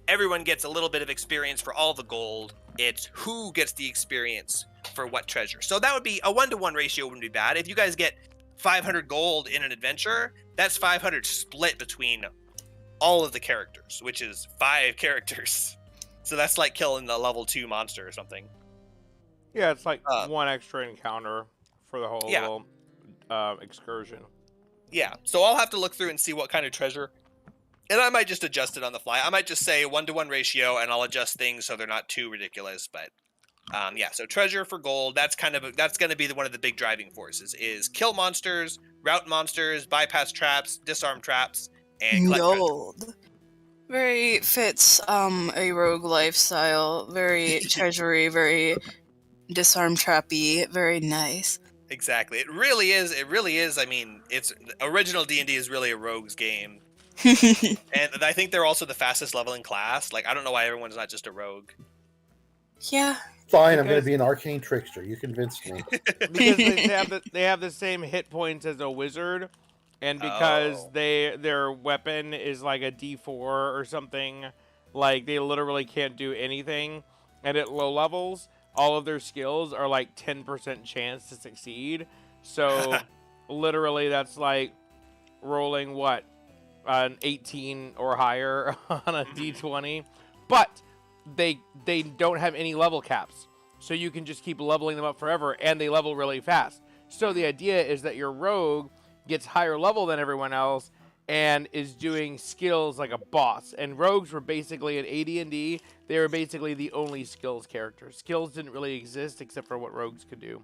everyone gets a little bit of experience for all the gold. It's who gets the experience for what treasure. So that would be a 1-to-1 ratio wouldn't be bad. If you guys get 500 gold in an adventure, that's 500 split between all of the characters, which is 5 characters. So that's like killing the level 2 monster or something. Yeah, it's like one extra encounter for the whole little excursion. Yeah, so I'll have to look through and see what kind of treasure, and I might just adjust it on the fly. I might just say 1-to-1 ratio, and I'll adjust things so they're not too ridiculous. But yeah, so treasure for gold. That's going to be one of the big driving forces: is kill monsters, route monsters, bypass traps, disarm traps, and collect treasure. Gold. Very fits a rogue lifestyle. Very treasury, very disarm trappy, very nice. Exactly. It really is. It really is. I mean, it's original D&D is really a rogues game, and I think they're also the fastest leveling class. Like, I don't know why everyone's not just a rogue. Yeah. Fine, I'm going Because- to be an arcane trickster. You convinced me. Because they have the same hit points as a wizard, and because Oh. their weapon is like a D4 or something, like they literally can't do anything. And at low levels, all of their skills are like 10% chance to succeed. So literally, that's like rolling what, an 18 or higher on a D20, but they don't have any level caps, so you can just keep leveling them up forever, and they level really fast. So the idea is that your rogue gets higher level than everyone else and is doing skills like a boss. And rogues were basically in AD&D, they were basically the only skills characters. Skills didn't really exist except for what rogues could do.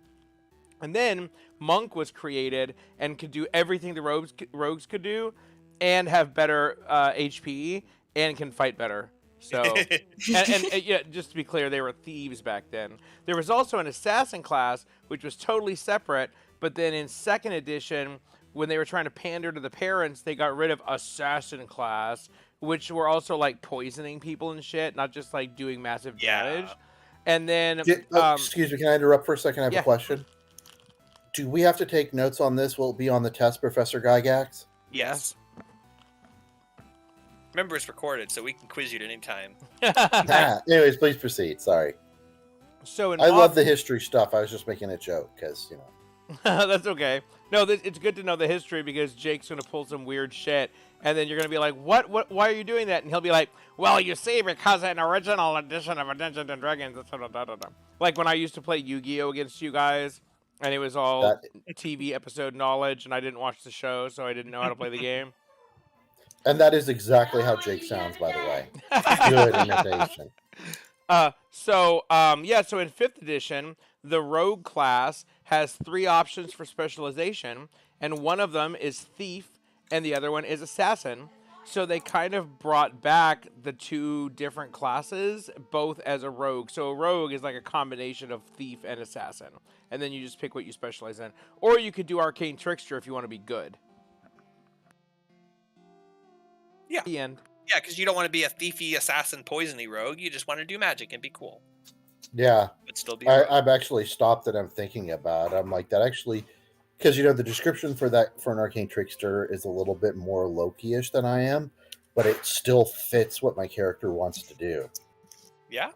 And then Monk was created and could do everything the rogues could do, and have better HP and can fight better. So, and yeah, just to be clear, they were thieves back then. There was also an assassin class, which was totally separate. But then in second edition, when they were trying to pander to the parents, they got rid of assassin class, which were also like poisoning people and shit, not just like doing massive damage. And then, Excuse me, can I interrupt for a second? I have yeah. a question. Do we have to take notes on this? Will it be on the test, Professor Gygax? Yes. Remember, it's recorded, so we can quiz you at any time. Anyways, please proceed. Sorry. So in I love the history stuff. I was just making a joke because, you know. That's okay. No, it's good to know the history, because Jake's going to pull some weird shit, and then you're going to be like, what, why are you doing that? And he'll be like, well, you see, because an original edition of Dungeons & Dragons, like when I used to play Yu-Gi-Oh! Against you guys, and it was all TV episode knowledge, and I didn't watch the show, so I didn't know how to play the game. And that is exactly how Jake sounds, by the way. Good imitation. So in 5th edition, the rogue class has 3 options for specialization, and one of them is thief, and the other one is assassin. So they kind of brought back the 2 different classes, both as a rogue. So a rogue is like a combination of thief and assassin, and then you just pick what you specialize in. Or you could do arcane trickster if you want to be good. Yeah. The end. Yeah, because you don't want to be a thiefy, assassin, poisony rogue. You just want to do magic and be cool. Yeah. But still be a rogue. I've actually stopped and I'm thinking about it. I'm like, that actually, because, you know, the description for an arcane trickster is a little bit more Loki-ish than I am, but it still fits what my character wants to do. Yeah,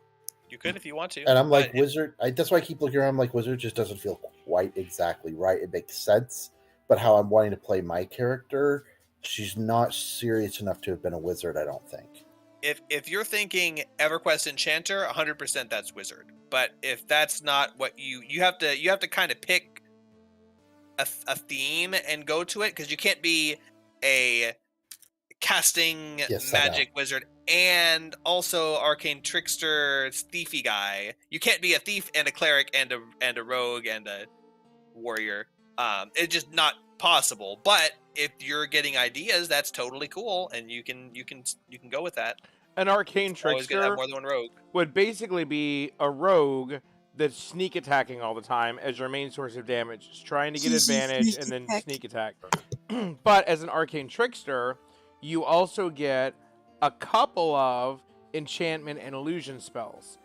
you could if you want to. And I'm like, but wizard, that's why I keep looking around. I'm like, wizard just doesn't feel quite exactly right. It makes sense, but how I'm wanting to play my character, she's not serious enough to have been a wizard, I don't think. If you're thinking EverQuest Enchanter, 100% that's wizard. But if that's not what you have to kind of pick a theme and go to it, because you can't be a casting magic wizard and also arcane trickster thiefy guy. You can't be a thief and a cleric and a rogue and a warrior. It's just not possible. But if you're getting ideas, that's totally cool, and you can go with that. An arcane Always gonna have trickster more than one rogue. would basically be a rogue that's sneak attacking all the time as your main source of damage. Just trying to get advantage and then sneak attack. But as an arcane trickster, you also get a couple of enchantment and illusion spells.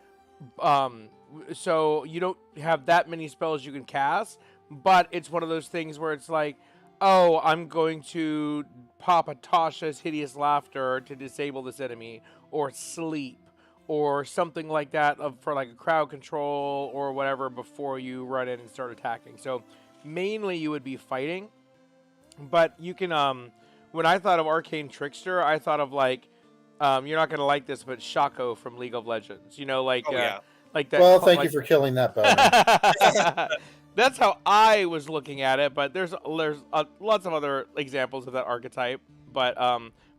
So you don't have that many spells you can cast, but it's one of those things where it's like, oh, I'm going to pop a Tasha's Hideous Laughter to disable this enemy, or sleep, or something like that for like a crowd control or whatever before you run in and start attacking. So mainly you would be fighting, but you can, when I thought of Arcane Trickster, I thought of like, you're not going to like this, but Shaco from League of Legends, you know, like, like that. Well, thank you for killing that bone. That's how I was looking at it, but there's lots of other examples of that archetype. But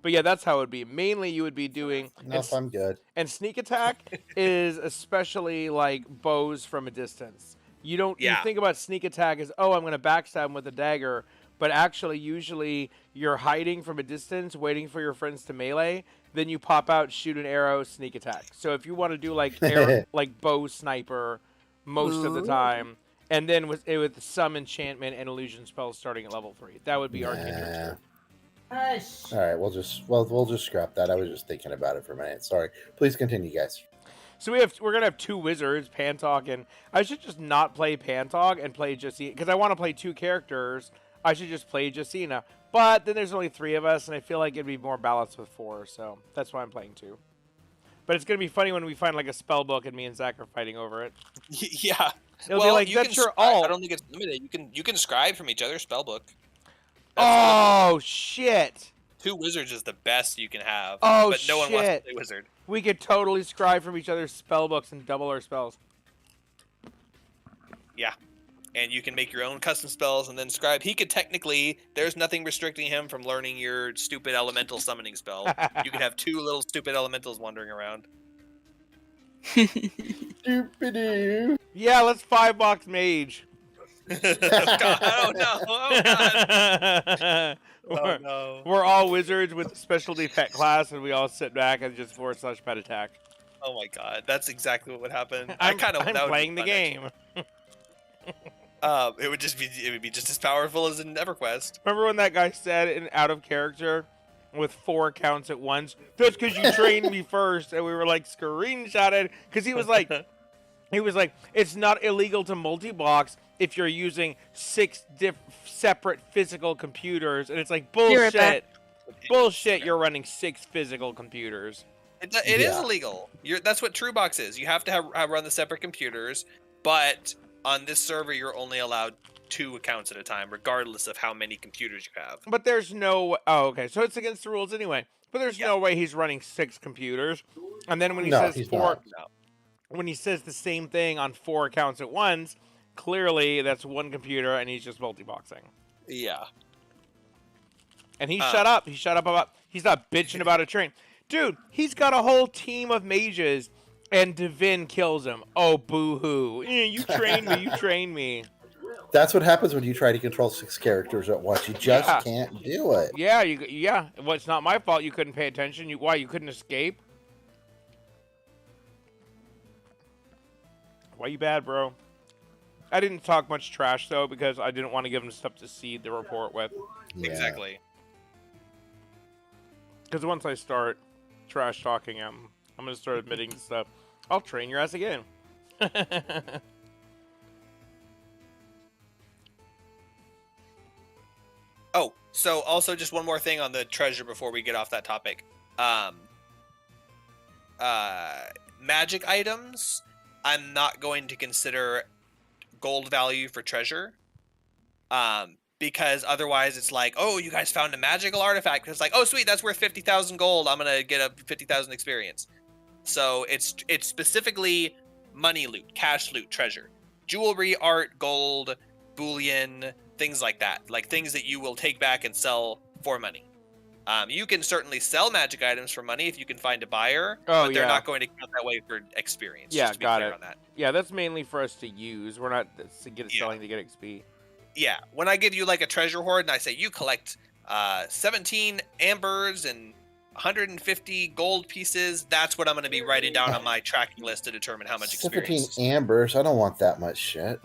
yeah, that's how it would be. Mainly, you would be doing No, I'm good. and sneak attack is especially like bows from a distance. You Yeah. think about sneak attack as, oh, I'm going to backstab him with a dagger, but actually usually you're hiding from a distance, waiting for your friends to melee, then you pop out, shoot an arrow, sneak attack. So if you want to do like like bow sniper most of the Ooh. time, and then with some enchantment and illusion spells starting at level 3, that would be Arcane Trickster. All right, we'll just scrap that. I was just thinking about it for a minute. Sorry. Please continue, guys. So we're gonna have 2 wizards, Pantog, and I should just not play Pantog and play Jacina because I want to play 2 characters. I should just play Jacina, but then there's only 3 of us, and I feel like it'd be more balanced with 4, so that's why I'm playing 2. But it's gonna be funny when we find like a spell book and me and Zach are fighting over it. Yeah. It'll be like, you that's can your scribe. alt. I don't think it's limited. You can scribe from each other's spellbook. Oh shit! 2 wizards is the best you can have. Oh, but no one wants to shit. play wizard. We could totally scribe from each other's spell books and double our spells. Yeah. And you can make your own custom spells and then scribe. He could technically, there's nothing restricting him from learning your stupid elemental summoning spell. You could have 2 little stupid elementals wandering around. Doopy-doo. Yeah, let's 5-box mage. God, oh no! Oh god! we're, Oh no! we're all wizards with a specialty pet class, and we all sit back and just /pet attack. Oh my god! That's exactly what would happen. I'm that would be playing the fun, game. It would be just as powerful as in EverQuest. Remember when that guy said in out of character with 4 accounts at once? That's because you trained me first, and we were like screenshotted because he was like, it's not illegal to multi-box if you're using 6 separate physical computers, and it's like right back. bullshit. You're running 6 physical computers. It is Yeah. illegal. That's what TrueBox is. You have to have run the separate computers, but on this server, you're only allowed 2 accounts at a time, regardless of how many computers you have. But there's no. Oh, okay. So it's against the rules anyway. But there's Yeah. no way he's running 6 computers. And then when he No, says he's 4, not. No. when he says the same thing on 4 accounts at once, clearly that's 1 computer and he's just multi-boxing. Yeah. And he shut up. He shut up about. He's not bitching about a train, dude. He's got a whole team of mages, and Divin kills him. Oh, boo-hoo! You trained me. You trained me. That's what happens when you try to control 6 characters at once. You just Yeah. can't do it. Yeah, yeah. Well, it's not my fault. You couldn't pay attention. Why? You couldn't escape. Why you bad, bro? I didn't talk much trash though because I didn't want to give him stuff to seed the report with. Yeah. Exactly. Because once I start trash talking him, I'm gonna start admitting stuff. I'll train your ass again. Oh, so also just one more thing on the treasure before we get off that topic. Magic items, I'm not going to consider gold value for treasure. Because otherwise it's like, oh, you guys found a magical artifact. It's like, oh, sweet, that's worth 50,000 gold. I'm gonna get a 50,000 experience. So it's specifically money loot, cash loot, treasure, jewelry, art, gold, bullion, things like that. Like things that you will take back and sell for money. You can certainly sell magic items for money if you can find a buyer, Oh, but they're yeah. not going to count that way for experience. Yeah, just to be got clear it. on that. Yeah, that's mainly for us to use. We're not to get it Yeah. selling to get XP. Yeah, when I give you like a treasure hoard and I say you collect 17 ambers and 150 gold pieces, that's what I'm going to be writing down on my tracking list to determine how much 17 experience. ambers. I don't want that much shit.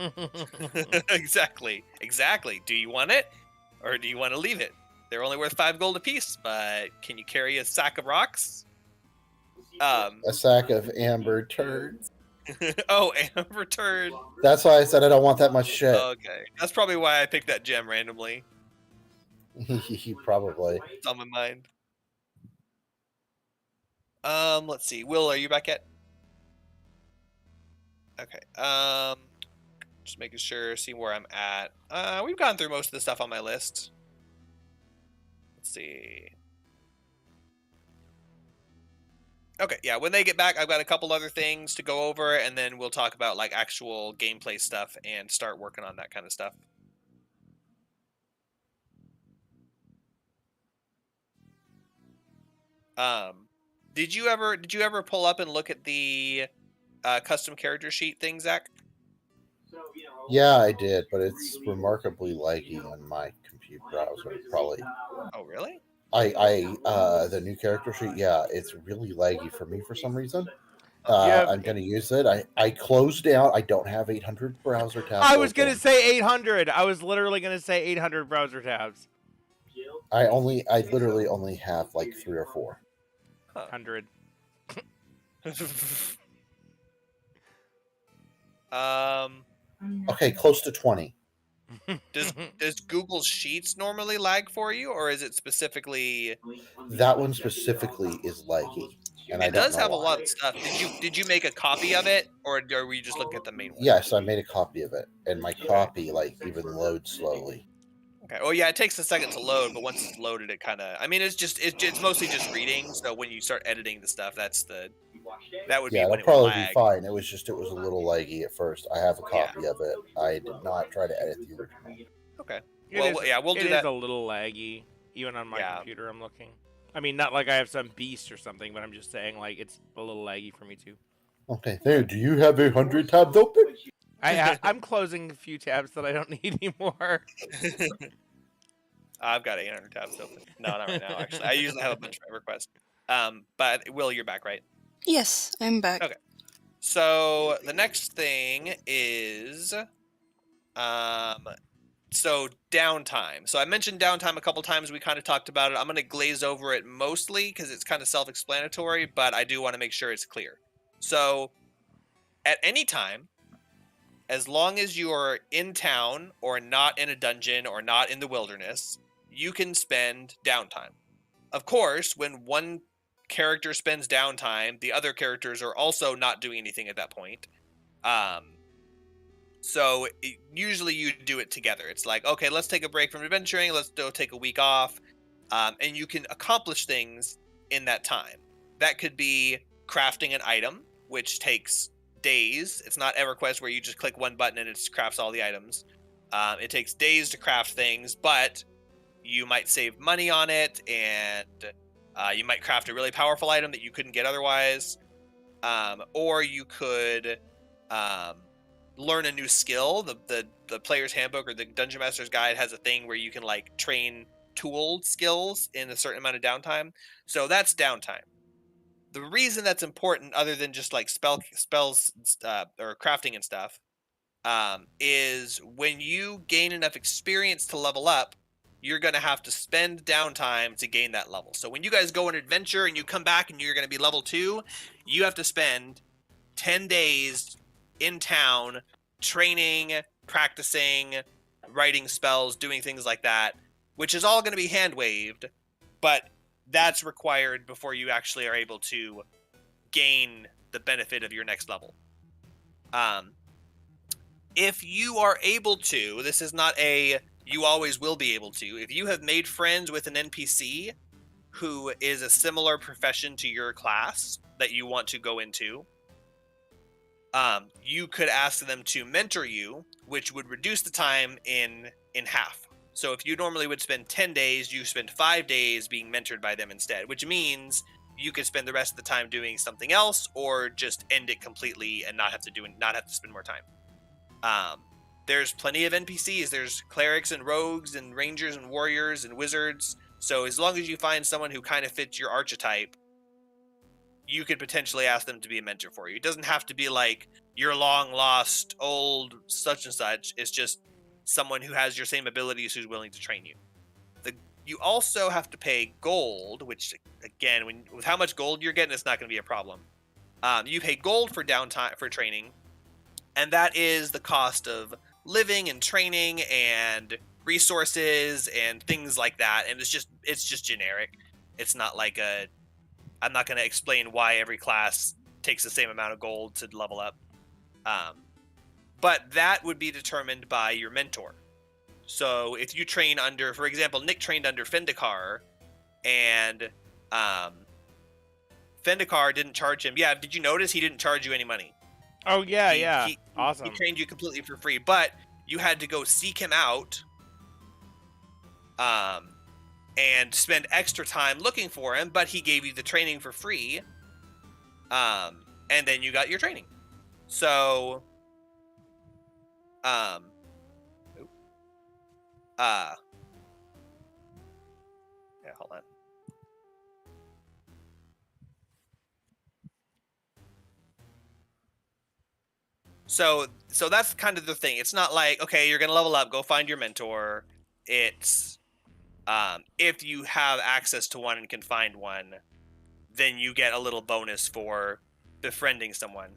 Exactly. Do you want it or do you want to leave it? They're only worth 5 gold apiece, but can you carry a sack of rocks? A sack of amber turds. Oh, amber turd. That's why I said I don't want that much shit. Okay, that's probably why I picked that gem randomly. Probably. It's on my mind. Let's see. Will, are you back yet? Okay. Just making sure, see where I'm at. We've gone through most of the stuff on my list. Let's see. Okay, yeah. When they get back, I've got a couple other things to go over, and then we'll talk about like actual gameplay stuff and start working on that kind of stuff. Did you ever pull up and look at the custom character sheet thing, Zach? Yeah, I did, but it's remarkably laggy on my computer browser. Probably. Oh, really? The new character sheet. Yeah, it's really laggy for me for some reason. Yeah. I'm gonna use it. I closed down. I don't have 800 browser tabs. I was gonna open. say 800. I was literally gonna say 800 browser tabs. I literally only have like 3 or 4. 100. Okay, close to 20. Does Google Sheets normally lag for you, or is it specifically? That one specifically is laggy, and I It don't does know have a why. lot of stuff. Did you make a copy of it, or were you just looking at the main one? Yes, I made a copy of it, and my copy like even loads slowly. Okay. Well, yeah, it takes a second to load, but once it's loaded, it kind of. I mean, it's mostly just reading. So when you start editing the stuff, that would be Yeah, when it'll it would probably lag. be fine. It was a little laggy at first. I have a copy of it. I did not try to edit the original. Okay. It Well, is- yeah, we'll do It that. is a little laggy, even on my Yeah. computer. I'm looking. I mean, not like I have some beast or something, but I'm just saying like it's a little laggy for me too. Okay, there. Do you have 100 tabs open? I'm closing a few tabs that I don't need anymore. I've got 800 tabs open. No, not right now. Actually, I usually have a bunch of requests. But Will, you're back, right? Yes, I'm back. Okay. So the next thing is, so downtime. So I mentioned downtime a couple times. We kind of talked about it. I'm going to glaze over it mostly because it's kind of self-explanatory, but I do want to make sure it's clear. So at any time, as long as you are in town or not in a dungeon or not in the wilderness, you can spend downtime. Of course, when one character spends downtime, the other characters are also not doing anything at that point. Usually you do it together. It's like, okay, let's take a break from adventuring. Let's go take a week off. And you can accomplish things in that time. That could be crafting an item, which takes days. It's not EverQuest where you just click one button and it crafts all the items. It takes days to craft things, but you might save money on it, and you might craft a really powerful item that you couldn't get otherwise. Or you could learn a new skill. The player's handbook or the Dungeon Master's Guide has a thing where you can like train tool skills in a certain amount of downtime. So that's downtime. The reason that's important, other than just like spells or crafting and stuff, is when you gain enough experience to level up, you're going to have to spend downtime to gain that level. So when you guys go on an adventure and you come back and you're going to be level 2, you have to spend 10 days in town training, practicing, writing spells, doing things like that, which is all going to be hand-waved, but that's required before you actually are able to gain the benefit of your next level. If you are able to, this is not a you always will be able to, if you have made friends with an NPC who is a similar profession to your class that you want to go into, you could ask them to mentor you, which would reduce the time in half. So if you normally would spend 10 days, you spend 5 days being mentored by them instead, which means you could spend the rest of the time doing something else, or just end it completely and not have to spend more time. There's plenty of NPCs. There's clerics and rogues and rangers and warriors and wizards. So as long as you find someone who kind of fits your archetype, you could potentially ask them to be a mentor for you. It doesn't have to be like your long lost old such and such. It's just someone who has your same abilities who's willing to train you. You also have to pay gold, which again, with how much gold you're getting, it's not going to be a problem. You pay gold for downtime for training, and that is the cost of living and training and resources and things like that. And it's just generic. It's not like I'm not going to explain why every class takes the same amount of gold to level up. But that would be determined by your mentor. So if you train under, for example, Nick trained under Fendikar, and Fendikar didn't charge him. Yeah, did you notice he didn't charge you any money? Oh yeah, He- yeah. he- Awesome. He trained you completely for free, but you had to go seek him out, and spend extra time looking for him. But he gave you the training for free, and then you got your training. So, yeah, hold on. So that's kind of the thing. It's not like, okay, you're gonna level up, go find your mentor. It's if you have access to one and can find one, then you get a little bonus for befriending someone.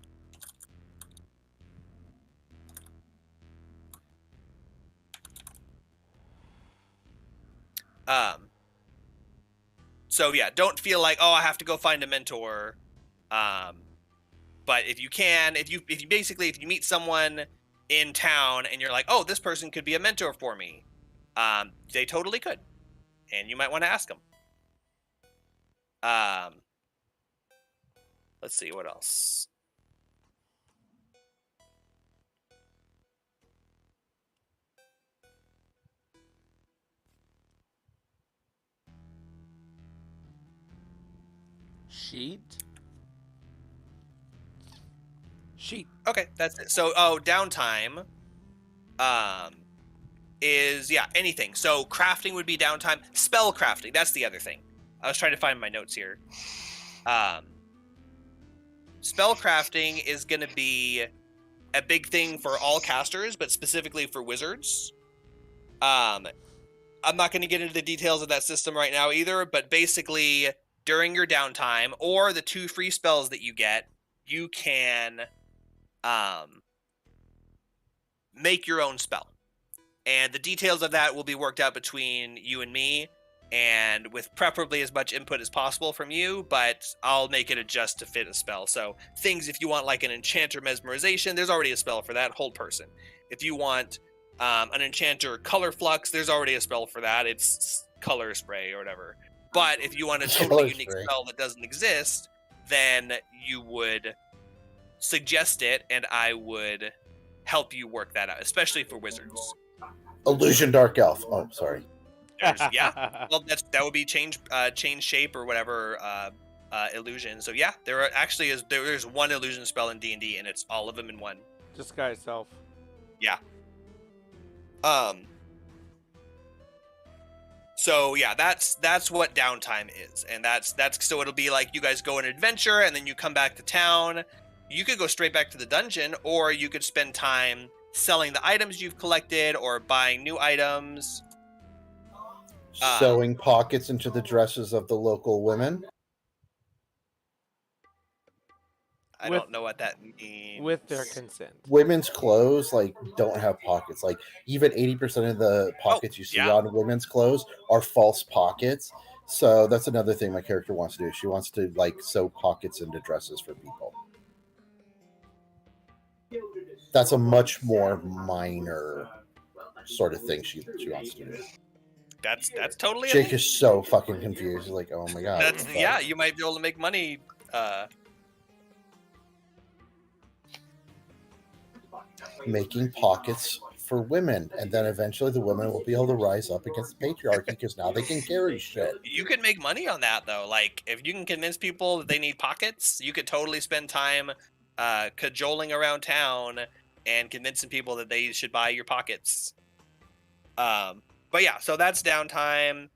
So yeah, don't feel like, oh, I have to go find a mentor. But if you can, if you meet someone in town and you're like, oh, this person could be a mentor for me, they totally could, and you might want to ask them. Let's see what else. Sheet. Okay, that's it. So, downtime is, yeah, anything. So crafting would be downtime. Spell crafting, that's the other thing. I was trying to find my notes here. Spell crafting is going to be a big thing for all casters, but specifically for wizards. I'm not going to get into the details of that system right now either, but basically during your downtime or the 2 free spells that you get, you can make your own spell. And the details of that will be worked out between you and me, and with preferably as much input as possible from you, but I'll make it adjust to fit a spell. So things, if you want like an enchanter mesmerization, there's already a spell for that, hold person. If you want an enchanter color flux, there's already a spell for that, it's color spray or whatever. But if you want a totally unique spell that doesn't exist, then you would suggest it, and I would help you work that out, especially for wizards. Illusion Dark Elf. Oh, sorry. Yeah, well, that would be change shape or whatever illusion. So yeah, there are actually there's one illusion spell in D&D, and it's all of them in one. Disguise self. Yeah. So yeah, that's what downtime is, and that's so it'll be like you guys go on an adventure, and then you come back to town. You could go straight back to the dungeon, or you could spend time selling the items you've collected or buying new items. Sewing pockets into the dresses of the local women. I don't know what that means. With their consent. Women's clothes like don't have pockets. Like even 80% of the pockets you see on women's clothes are false pockets. So that's another thing my character wants to do. She wants to like sew pockets into dresses for people. That's a much more minor sort of thing she wants to do. That's totally. Jake is so fucking confused. He's like, oh my god. Yeah, you might be able to make money. Making pockets for women, and then eventually the women will be able to rise up against the patriarchy because now they can carry shit. You could make money on that though. Like if you can convince people that they need pockets, you could totally spend time cajoling around town and convincing people that they should buy your pockets. But yeah, so that's downtime.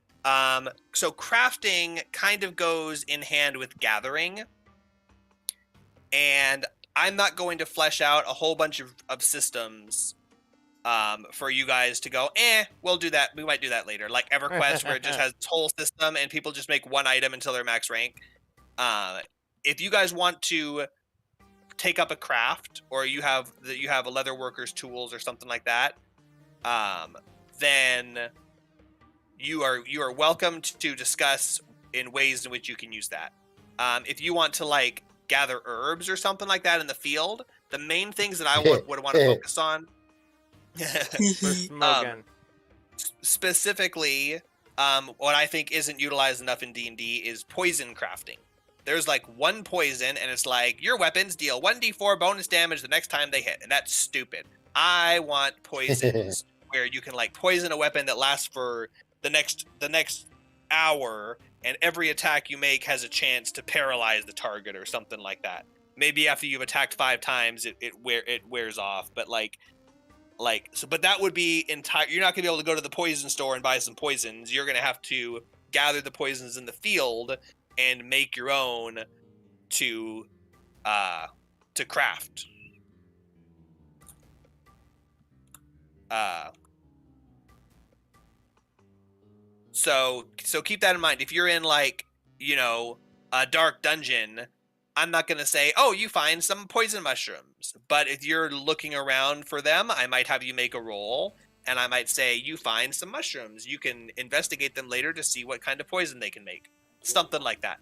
So crafting kind of goes in hand with gathering, and I'm not going to flesh out a whole bunch of systems for you guys to go, we'll do that. We might do that later. Like EverQuest, where it just has this whole system and people just make one item until they're max rank. If you guys want to take up a craft, or you have a leather worker's tools or something like that, then you are welcome to discuss in ways in which you can use that. If you want to like gather herbs or something like that in the field, the main things that I would want to focus on specifically, what I think isn't utilized enough in D&D is poison crafting. there's like one poison, and it's like your weapons deal 1d4 bonus damage the next time they hit, and that's stupid. I want poisons where you can like poison a weapon that lasts for the next hour, and every attack you make has a chance to paralyze the target or something like that. Maybe after you've attacked 5 times, it wears off, but but that would be entire. You're not gonna be able to go to the poison store and buy some poisons. You're gonna have to gather the poisons in the field and make your own to craft. So keep that in mind. If you're in like, a dark dungeon, I'm not going to say, oh, you find some poison mushrooms. But if you're looking around for them, I might have you make a roll, and I might say, you find some mushrooms. You can investigate them later to see what kind of poison they can make. Something like that.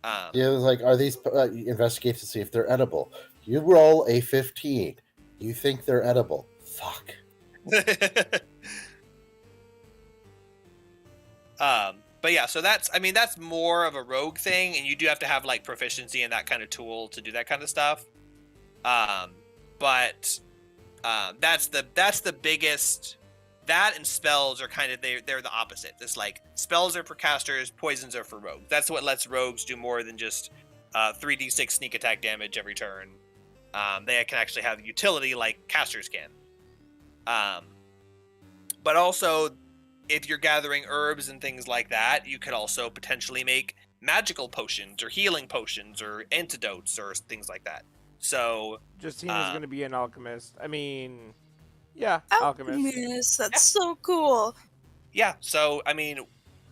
Yeah, it was like, are these investigate to see if they're edible? You roll a 15. You think they're edible. Fuck. But yeah, so that's more of a rogue thing, and you do have to have like proficiency in that kind of tool to do that kind of stuff. But that's the biggest. That and spells are kind of they're the opposite. It's like spells are for casters, poisons are for rogues. That's what lets rogues do more than just 3d6 sneak attack damage every turn. They can actually have utility like casters can. But also, if you're gathering herbs and things like that, you could also potentially make magical potions or healing potions or antidotes or things like that. So Justina's going to be an alchemist. I mean, yeah, alchemist. That's so cool. Yeah, so I mean,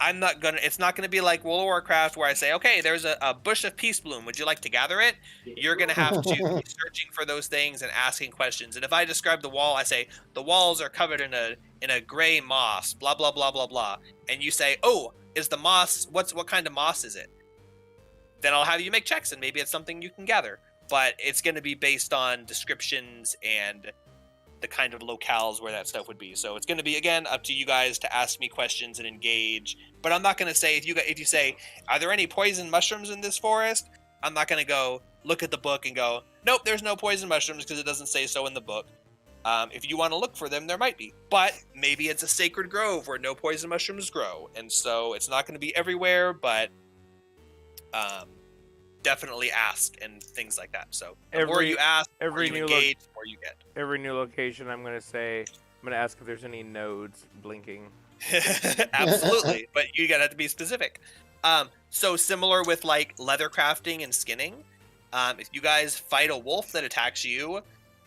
it's not gonna be like World of Warcraft where I say, okay, there's a bush of peace bloom, would you like to gather it? You're gonna have to be searching for those things and asking questions. And if I describe the wall, I say the walls are covered in a gray moss, blah blah blah blah blah, and you say, oh, is the moss what kind of moss is it? Then I'll have you make checks, and maybe it's something you can gather. But it's gonna be based on descriptions and the kind of locales where that stuff would be. So it's going to be, again, up to you guys to ask me questions and engage. But I'm not going to say, if you say, are there any poison mushrooms in this forest? I'm not going to go look at the book and go, nope, there's no poison mushrooms because it doesn't say so in the book. If you want to look for them, there might be. But maybe it's a sacred grove where no poison mushrooms grow. And so it's not going to be everywhere, but definitely ask and things like that. So the more you ask, the more you engage, the more you get. Every new location, I'm going to ask if there's any nodes blinking. Absolutely, but you gotta have to be specific. So similar with like leather crafting and skinning. If you guys fight a wolf that attacks you,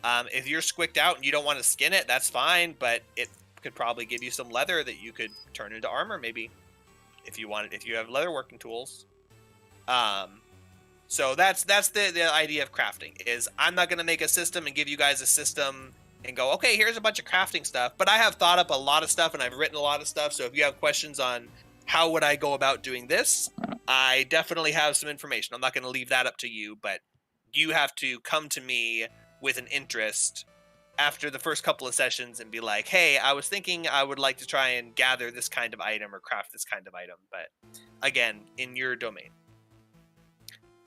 if you're squicked out and you don't want to skin it, that's fine, but it could probably give you some leather that you could turn into armor, maybe, if you have leather working tools. So that's the idea of crafting, is I'm not going to make a system and give you guys a system and go, okay, here's a bunch of crafting stuff, but I have thought up a lot of stuff and I've written a lot of stuff. So if you have questions on how would I go about doing this, I definitely have some information. I'm not going to leave that up to you, but you have to come to me with an interest after the first couple of sessions and be like, hey, I was thinking I would like to try and gather this kind of item or craft this kind of item, but again, in your domain.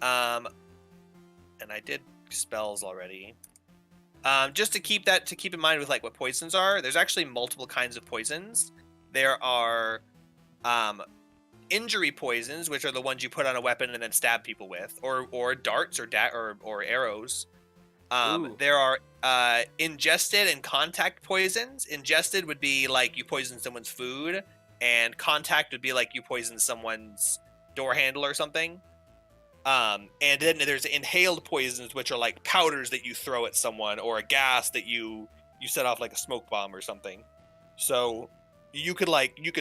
And I did spells already. Just to keep in mind with like what poisons are, there's actually multiple kinds of poisons. There are injury poisons, which are the ones you put on a weapon and then stab people with, or darts or arrows. There are ingested and contact poisons. Ingested would be like you poison someone's food, and contact would be like you poison someone's door handle or something. And then there's inhaled poisons, which are like powders that you throw at someone, or a gas that you set off like a smoke bomb or something. So you could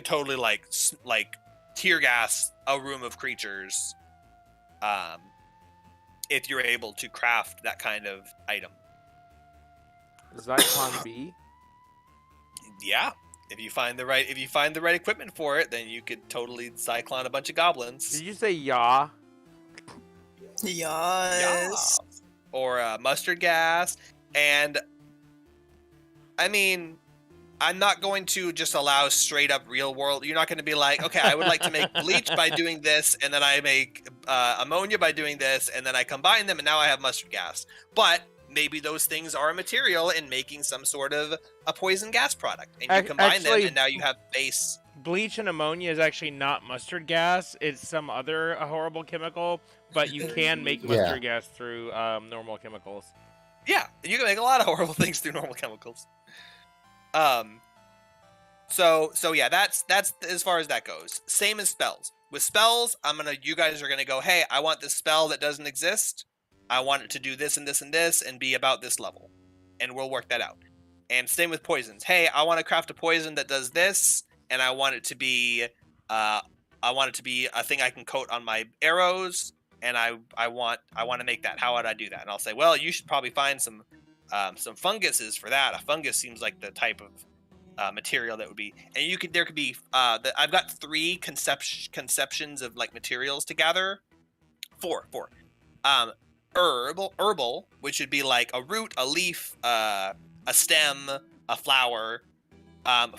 totally like tear gas a room of creatures, if you're able to craft that kind of item. Zyklon B? Yeah. If you find the right equipment for it, then you could totally Zyklon a bunch of goblins. Did you say ya? Yes. Or mustard gas. And I mean, I'm not going to just allow straight up real world. You're not going to be like, okay, I would like to make bleach by doing this, and then I make ammonia by doing this, and then I combine them, and now I have mustard gas. But maybe those things are a material in making some sort of a poison gas product, and you combine them, actually- and now you have base. Bleach and ammonia is actually not mustard gas. It's some other horrible chemical, but you can make Yeah. mustard gas through normal chemicals. Yeah, you can make a lot of horrible things through normal chemicals. So yeah, that's as far as that goes. Same as spells. With spells, you guys are gonna go, hey, I want this spell that doesn't exist. I want it to do this and this and this and be about this level, and we'll work that out. And same with poisons. Hey, I want to craft a poison that does this, and I want it to be a thing I can coat on my arrows, and I want to make that. How would I do that? And I'll say, well, you should probably find some funguses for that. A fungus seems like the type of material that would be, and there could be I've got 3 conceptions of like materials to gather. 4. Herbal, which would be like a root, a leaf, a stem, a flower.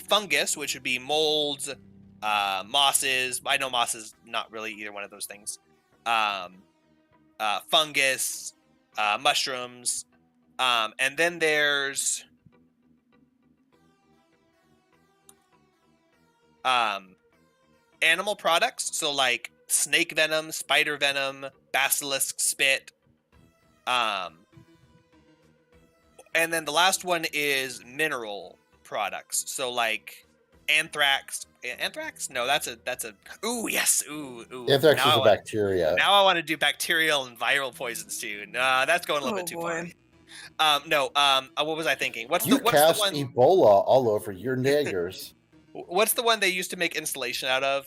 Fungus, which would be molds, mosses. I know moss is not really either one of those things. Fungus, mushrooms, and then there's animal products. So like snake venom, spider venom, basilisk spit. And then the last one is mineral products. So like anthrax. Anthrax? No, that's a. Ooh, yes. Ooh. Anthrax Now is a bacteria. Now I want to do bacterial and viral poisons too. Nah, that's going a little bit too far. No. What was I thinking? What's You the cast one? Ebola all over your niggers. What's the one they used to make insulation out of?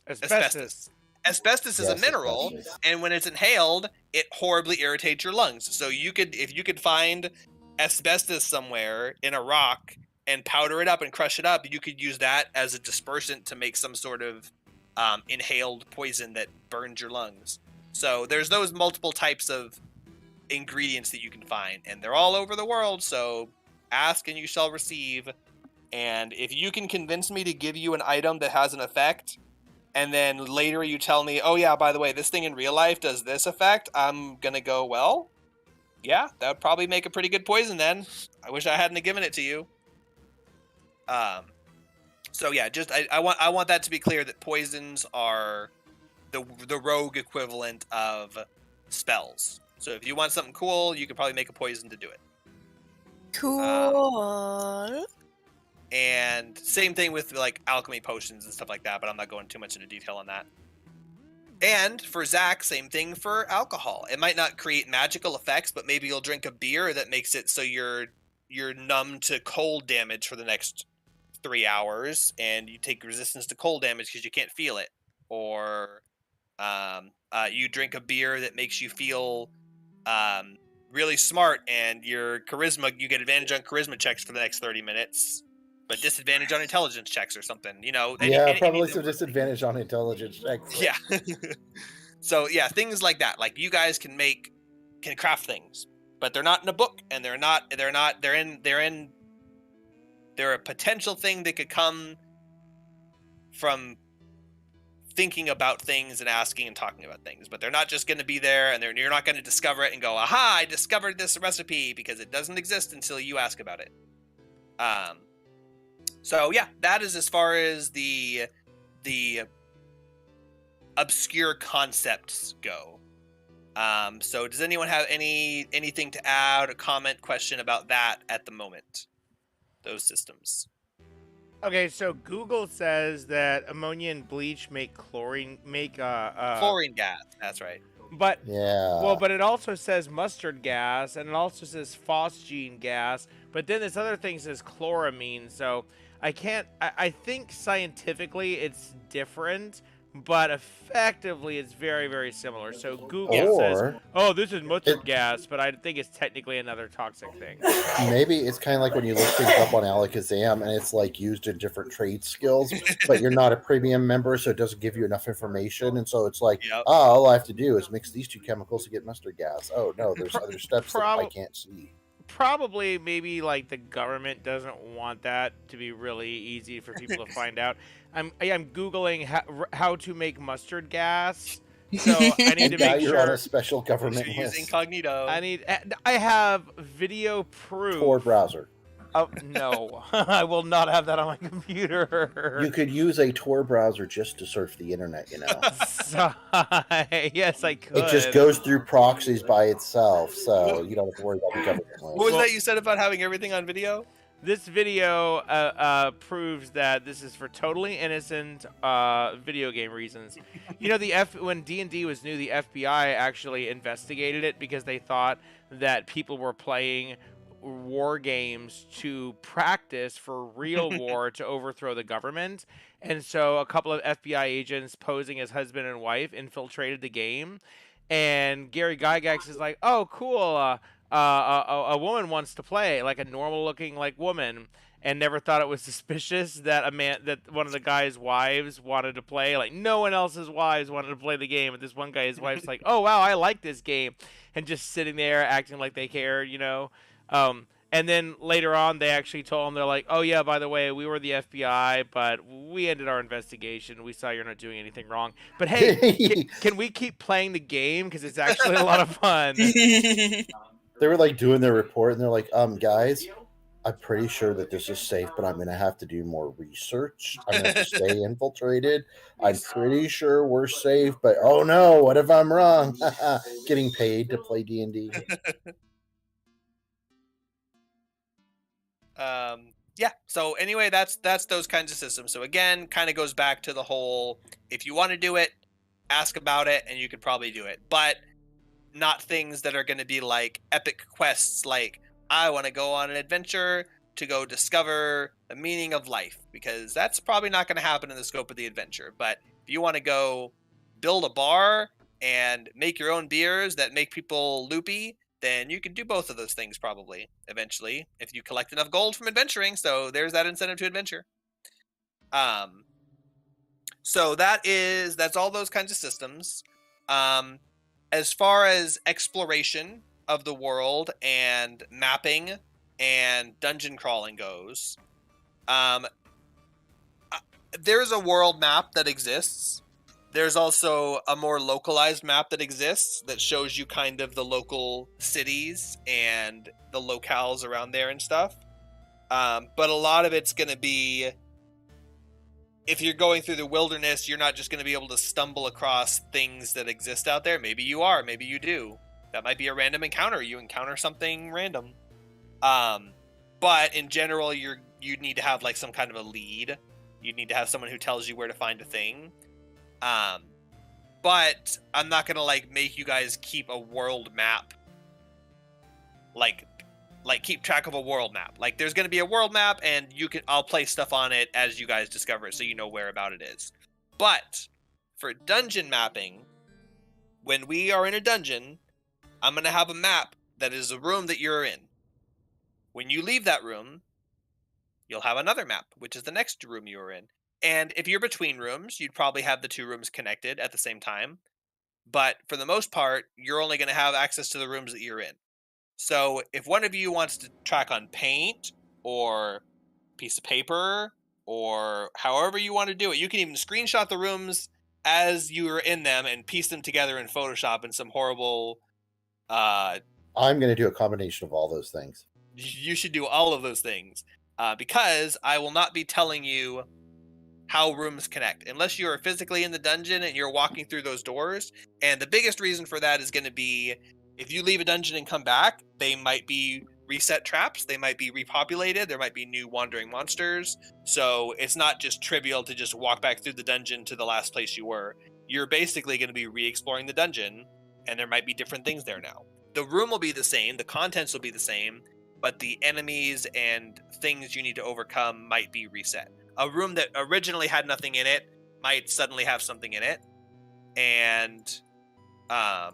Asbestos. Asbestos is a Yes, mineral, asbestos. and when it's inhaled, it horribly irritates your lungs. So if you could find asbestos somewhere in a rock and powder it up and crush it up, you could use that as a dispersant to make some sort of inhaled poison that burns your lungs. So there's those multiple types of ingredients that you can find, and they're all over the world. So ask and you shall receive. And if you can convince me to give you an item that has an effect, and then later you tell me, oh yeah, by the way, this thing in real life does this effect, I'm gonna go, well, yeah, that would probably make a pretty good poison then. I wish I hadn't have given it to you. So yeah, just I want that to be clear, that poisons are the rogue equivalent of spells. So if you want something cool, you could probably make a poison to do it. Cool. And same thing with like alchemy potions and stuff like that, but I'm not going too much into detail on that. And for Zach, same thing for alcohol. It might not create magical effects, but maybe you'll drink a beer that makes it so you're numb to cold damage for the next 3 hours, and you take resistance to cold damage because you can't feel it. Or you drink a beer that makes you feel really smart, and you get advantage on charisma checks for the next 30 minutes. But disadvantage on intelligence checks or something, Probably some disadvantage on intelligence checks. Yeah. So yeah, things like that. Like you guys can craft things, but they're not in a book, and they're a potential thing that could come from thinking about things and asking and talking about things, but they're not just going to be there, and you're not going to discover it and go, aha, I discovered this recipe, because it doesn't exist until you ask about it. So yeah, that is as far as the obscure concepts go. So does anyone have anything to add, a comment, question about that at the moment? Those systems. Okay, so Google says that ammonia and bleach make chlorine Chlorine gas. That's right. But Yeah. well, but it also says mustard gas, and it also says phosgene gas. But then this other thing says chloramine. So I think scientifically it's different, but effectively it's very, very similar. So Google says, "Oh, this is mustard gas," but I think it's technically another toxic thing. Maybe it's kind of like when you look things up on Alakazam, and it's like used in different trade skills, but you're not a premium member, so it doesn't give you enough information, and so it's like, Yep. all I have to do is mix these 2 chemicals to get mustard gas. Oh no, there's other steps that I can't see. Probably, maybe like the government doesn't want that to be really easy for people to find out. I'm googling how to make mustard gas, So I need And to now make you're on sure a special Make government sure you use list. incognito. I have video proof. Tor browser. Oh no, I will not have that on my computer. You could use a Tor browser just to surf the internet, you know. Yes, I could. It just goes through proxies by itself, so you don't have to worry about the government What was list. that you said about having everything on video? This video proves that this is for totally innocent video game reasons. You know, when D&D was new, the FBI actually investigated it because they thought that people were playing war games to practice for real war to overthrow the government. And so a couple of FBI agents posing as husband and wife infiltrated the game. And Gary Gygax is like, "Oh, cool. A woman wants to play, like a normal looking like woman," and never thought it was suspicious that one of the guy's wives wanted to play. Like no one else's wives wanted to play the game, but this one guy's wife's like, "Oh wow, I like this game," and just sitting there acting like they cared, you know. And then later on, they actually told him, they're like, "Oh yeah, by the way, we were the FBI, but we ended our investigation. We saw you're not doing anything wrong. But hey, can we keep playing the game? Because it's actually a lot of fun." They were like doing their report, and they're like, guys, I'm pretty sure that this is safe, but I'm going to have to do more research. I'm going to have to stay infiltrated. I'm pretty sure we're safe, but oh no, what if I'm wrong? Getting paid to play D&D. Yeah, so anyway, that's those kinds of systems. So again, kind of goes back to the whole, if you want to do it, ask about it and you could probably do it, but not things that are going to be like epic quests like I want to go on an adventure to go discover the meaning of life, because that's probably not going to happen in the scope of the adventure. But if you want to go build a bar and make your own beers that make people loopy, then you can do both of those things probably eventually if you collect enough gold from adventuring. So there's that incentive to adventure. So that's all those kinds of systems. As far as exploration of the world and mapping and dungeon crawling goes, there's a world map that exists. There's also a more localized map that exists that shows you kind of the local cities and the locales around there and stuff. But a lot of it's going to be, if you're going through the wilderness, you're not just going to be able to stumble across things that exist out there. Maybe you are, maybe you do. That might be a random encounter. You encounter something random. But in general, you need to have like some kind of a lead. You need to have someone who tells you where to find a thing. But I'm not gonna like make you guys keep a world map. Like keep track of a world map. Like there's gonna be a world map, and I'll place stuff on it as you guys discover it, so you know where about it is. But for dungeon mapping, when we are in a dungeon, I'm gonna have a map that is a room that you're in. When you leave that room, you'll have another map, which is the next room you are in. And if you're between rooms, you'd probably have the two rooms connected at the same time. But for the most part, you're only going to have access to the rooms that you're in. So if one of you wants to track on paint or piece of paper or however you want to do it, you can even screenshot the rooms as you are in them and piece them together in Photoshop in some horrible... I'm going to do a combination of all those things. You should do all of those things. Because I will not be telling you how rooms connect unless you are physically in the dungeon and you're walking through those doors. And the biggest reason for that is going to be, if you leave a dungeon and come back, they might be reset traps, they might be repopulated, there might be new wandering monsters. So it's not just trivial to just walk back through the dungeon to the last place you were. You're basically going to be re-exploring the dungeon, and there might be different things there now. The room will be the same, the contents will be the same, but the enemies and things you need to overcome might be reset. A room that originally had nothing in it might suddenly have something in it, and a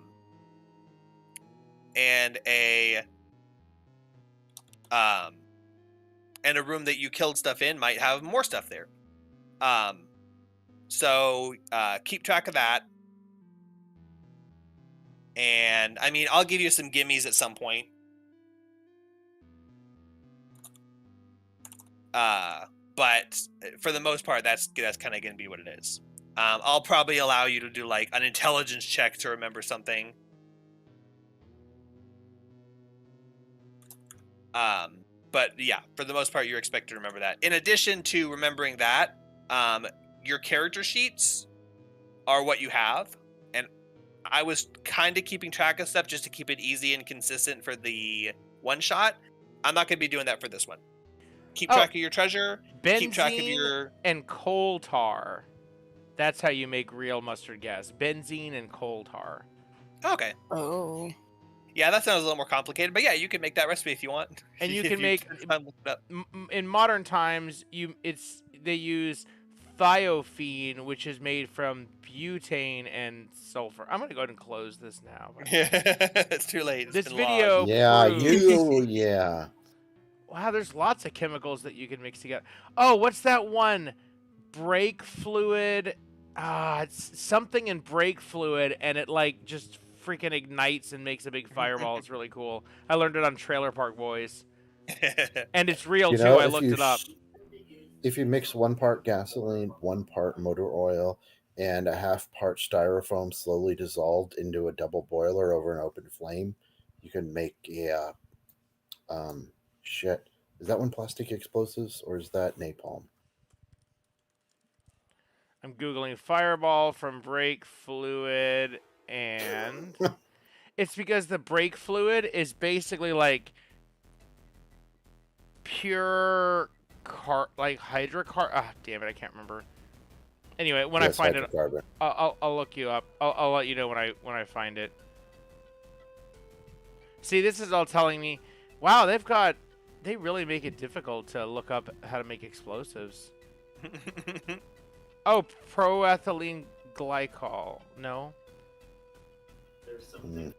room that you killed stuff in might have more stuff there. So keep track of that. And I mean, I'll give you some gimmies at some point. But for the most part, that's kind of going to be what it is. I'll probably allow you to do like an intelligence check to remember something. But yeah, for the most part, you're expected to remember that. In addition to remembering that, your character sheets are what you have. And I was kind of keeping track of stuff just to keep it easy and consistent for the one shot. I'm not going to be doing that for this one. Keep track of your treasure. Keep track of your... and coal tar. That's how you make real mustard gas. Benzene and coal tar. Okay. Oh. Yeah, that sounds a little more complicated, but yeah, you can make that recipe if you want. And you If can make spend time looking it up. in modern times they use thiophene, which is made from butane and sulfur. I'm gonna go ahead and close this now. It's too late. It's This been video- logged. Yeah, proves- yeah. Wow, there's lots of chemicals that you can mix together. Oh, what's that one? Brake fluid. It's something in brake fluid, and it like just freaking ignites and makes a big fireball. It's really cool. I learned it on Trailer Park Boys, and it's real You too. know, I if looked you it up. if you mix 1 part gasoline, 1 part motor oil, and a half part styrofoam slowly dissolved into a double boiler over an open flame, you can make a shit. Is that one plastic explosives or is that napalm? I'm googling fireball from brake fluid, and it's because the brake fluid is basically like pure hydrocarbon. Damn it, I can't remember. Anyway, when Yes, I find it, hydrocarbon. I'll look you up. I'll let you know when I find it. See, this is all telling me, wow, they really make it difficult to look up how to make explosives. Oh, proethylene glycol. No. Mm.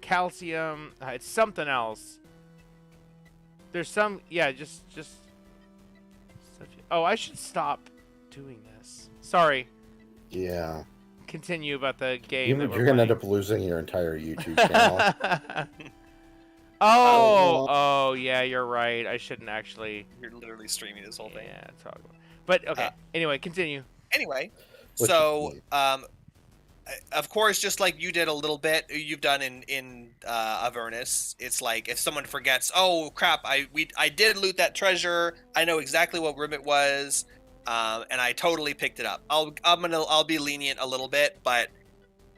Calcium. It's something else. There's some. Yeah, just. Oh, I should stop doing this. Sorry. Yeah. Continue about the game. You're gonna end up losing your entire YouTube channel. Oh, yeah, you're right. I shouldn't actually. You're literally streaming this whole thing. Yeah, talk about. But okay. Anyway, continue. Anyway, What's so your of course, just like you did a little bit, you've done in Avernus. It's like if someone forgets, oh crap, I did loot that treasure. I know exactly what room it was, and I totally picked it up. I'll be lenient a little bit, but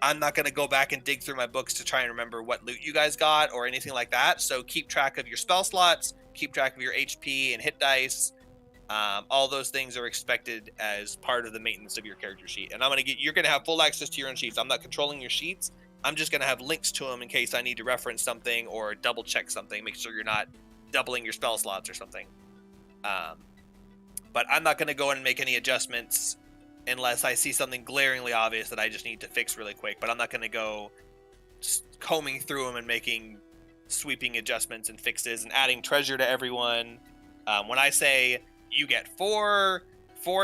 I'm not gonna go back and dig through my books to try and remember what loot you guys got or anything like that. So keep track of your spell slots, keep track of your HP and hit dice. All those things are expected as part of the maintenance of your character sheet. And you're gonna have full access to your own sheets. I'm not controlling your sheets. I'm just gonna have links to them in case I need to reference something or double check something. Make sure you're not doubling your spell slots or something. But I'm not gonna go in and make any adjustments unless I see something glaringly obvious that I just need to fix really quick. But I'm not gonna go combing through them and making sweeping adjustments and fixes and adding treasure to everyone. When I say you get four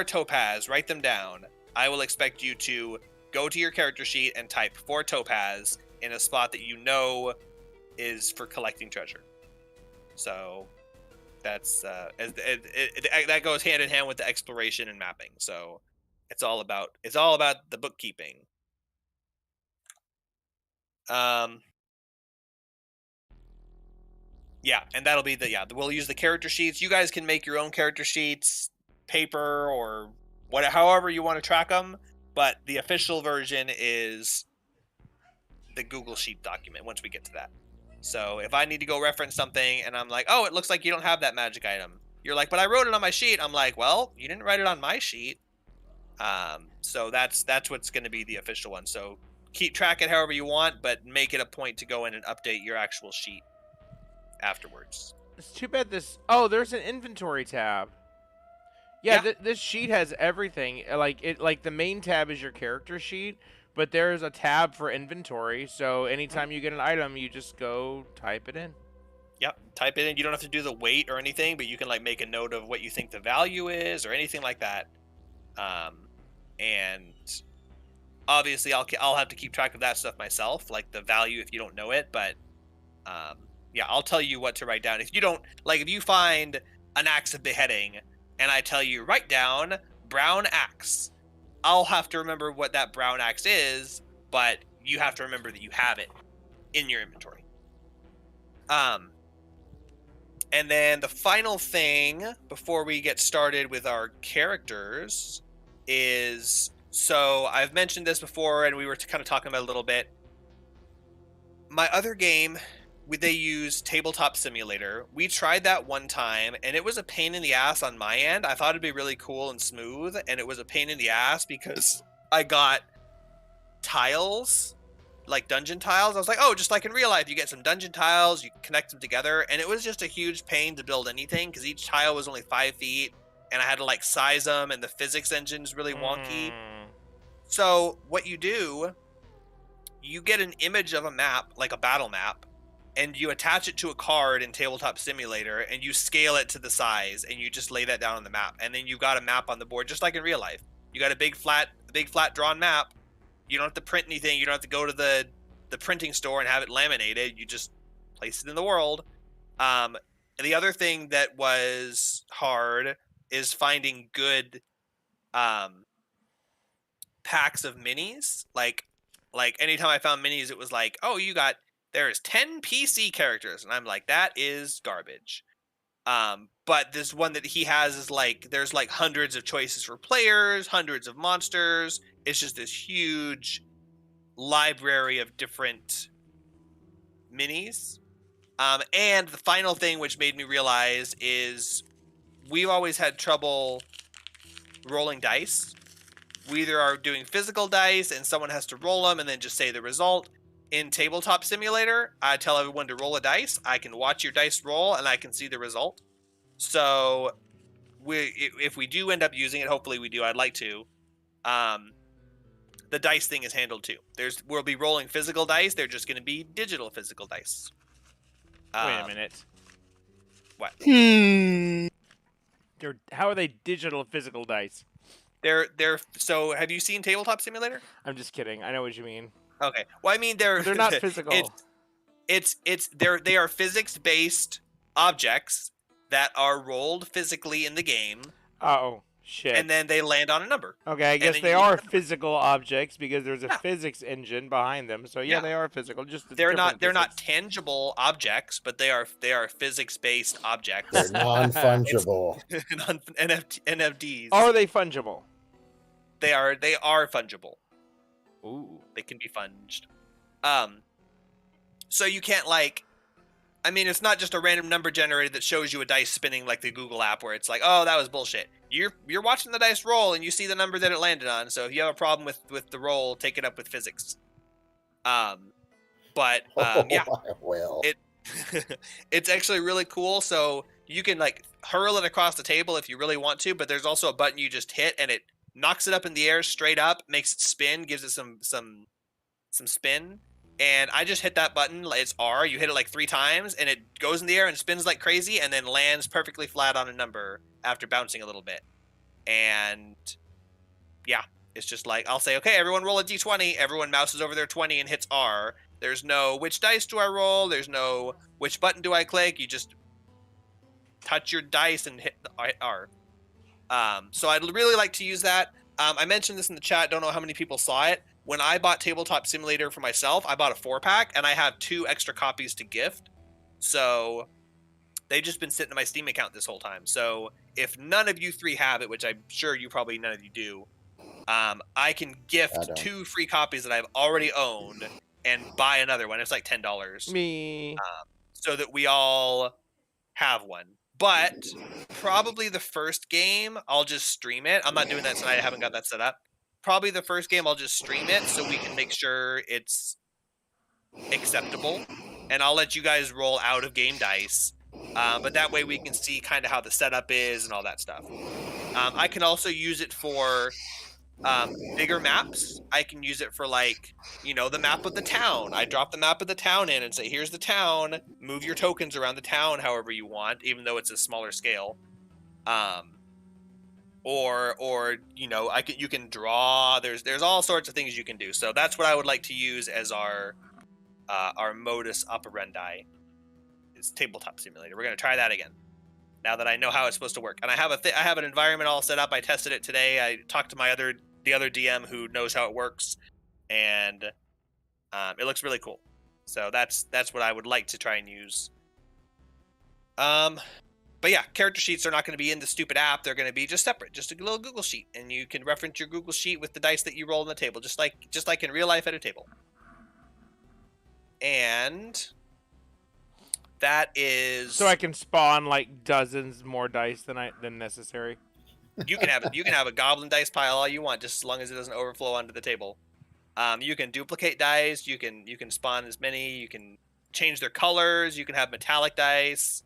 topaz, write them down. I will expect you to go to your character sheet and type 4 topaz in a spot that you know is for collecting treasure. So that's that goes hand in hand with the exploration and mapping. So it's all about the bookkeeping. Yeah, and that'll be we'll use the character sheets. You guys can make your own character sheets, paper or whatever, however you want to track them. But the official version is the Google Sheet document once we get to that. So if I need to go reference something and I'm like, oh, it looks like you don't have that magic item. You're like, but I wrote it on my sheet. I'm like, well, you didn't write it on my sheet. So that's what's going to be the official one. So keep track it however you want, but make it a point to go in and update your actual sheet afterwards. It's too bad this. Oh, there's an inventory tab. Yeah, this sheet has everything. Like the main tab is your character sheet, but there's a tab for inventory. So anytime you get an item, you just go type it in. Yep, type it in. You don't have to do the weight or anything, but you can like make a note of what you think the value is or anything like that. And obviously, I'll have to keep track of that stuff myself, like the value if you don't know it. But yeah, I'll tell you what to write down. If you don't if you find an axe of beheading and I tell you write down brown axe, I'll have to remember what that brown axe is, but you have to remember that you have it in your inventory. And then the final thing before we get started with our characters is, so I've mentioned this before and we were kind of talking about it a little bit. My other game, they use Tabletop Simulator. We tried that one time and it was a pain in the ass on my end. I thought it'd be really cool and smooth, and it was a pain in the ass because I got tiles, like dungeon tiles. I was like, oh, just like in real life, you get some dungeon tiles, you connect them together, and it was just a huge pain to build anything because each tile was only 5 feet, and I had to like size them, and the physics engine's really wonky. So what you do, you get an image of a map, like a battle map, and you attach it to a card in Tabletop Simulator, and you scale it to the size, and you just lay that down on the map, and then you've got a map on the board, just like in real life. You got a big flat drawn map. You don't have to print anything. You don't have to go to the printing store and have it laminated. You just place it in the world. And the other thing that was hard is finding good packs of minis. Like anytime I found minis, it was like, oh, there's 10 PC characters, and I'm like, that is garbage. But this one that he has is like, there's like hundreds of choices for players, hundreds of monsters. It's just this huge library of different minis. And the final thing which made me realize is we've always had trouble rolling dice. We either are doing physical dice and someone has to roll them and then just say the result. In Tabletop Simulator, I tell everyone to roll a dice. I can watch your dice roll and I can see the result. So if we do end up using it, hopefully we do, I'd like to, the dice thing is handled too. We'll be rolling physical dice. They're just going to be digital physical dice. Wait a minute. What? How are they digital physical dice? So have you seen Tabletop Simulator? I'm just kidding. I know what you mean. Okay. Well, I mean, they're not physical. They are physics-based objects that are rolled physically in the game. Oh, shit. And then they land on a number. Okay, I guess they are physical objects because there's a physics engine behind them. So yeah, they are physical. Just they're not tangible objects, but they are physics-based objects. They're non-fungible. NFTs. Are they fungible? They are fungible. Ooh. They can be funged. So you can't it's not just a random number generator that shows you a dice spinning like the Google app where it's like, oh, that was bullshit. You're watching the dice roll and you see the number that it landed on. So if you have a problem with the roll, take it up with physics. Yeah. Well, It's actually really cool. So you can hurl it across the table if you really want to, but there's also a button you just hit and it knocks it up in the air straight up, makes it spin, gives it some spin. And I just hit that button. It's R. You hit it 3 times, and it goes in the air and spins like crazy, and then lands perfectly flat on a number after bouncing a little bit. And yeah, it's just I'll say, okay, everyone roll a d20. Everyone mouses over their 20 and hits R. There's no which dice do I roll. There's no which button do I click. You just touch your dice and hit the R. So I'd really like to use that. I mentioned this in the chat. Don't know how many people saw it. When I bought Tabletop Simulator for myself, I bought a 4-pack, and I have 2 extra copies to gift. So they've just been sitting in my Steam account this whole time. So if none of you 3 have it, which I'm sure none of you do, I can gift 2 free copies that I've already owned and buy another one. It's like $10. Me. So that we all have one. But probably the first game, I'll just stream it. I'm not doing that tonight. I haven't got that set up. Probably the first game, I'll just stream it so we can make sure it's acceptable. And I'll let you guys roll out of game dice. But that way we can see kind of how the setup is and all that stuff. I can also use it for bigger maps. I can use it for the map of the town. I drop the map of the town in and say, here's the town. Move your tokens around the town however you want, even though it's a smaller scale. You can draw. There's all sorts of things you can do. So that's what I would like to use as our modus operandi. Is Tabletop Simulator. We're gonna try that again. Now that I know how it's supposed to work, and I have an environment all set up. I tested it today. I talked to my other the other DM who knows how it works, and it looks really cool. So that's what I would like to try and use. But yeah, character sheets are not going to be in the stupid app. They're going to be just separate, just a little Google sheet, and you can reference your Google sheet with the dice that you roll on the table, just like in real life at a table. And that is So I can spawn like dozens more dice than necessary. you can have a goblin dice pile all you want, just as long as it doesn't overflow onto the table. You can duplicate dice. You can spawn as many. You can change their colors. You can have metallic dice.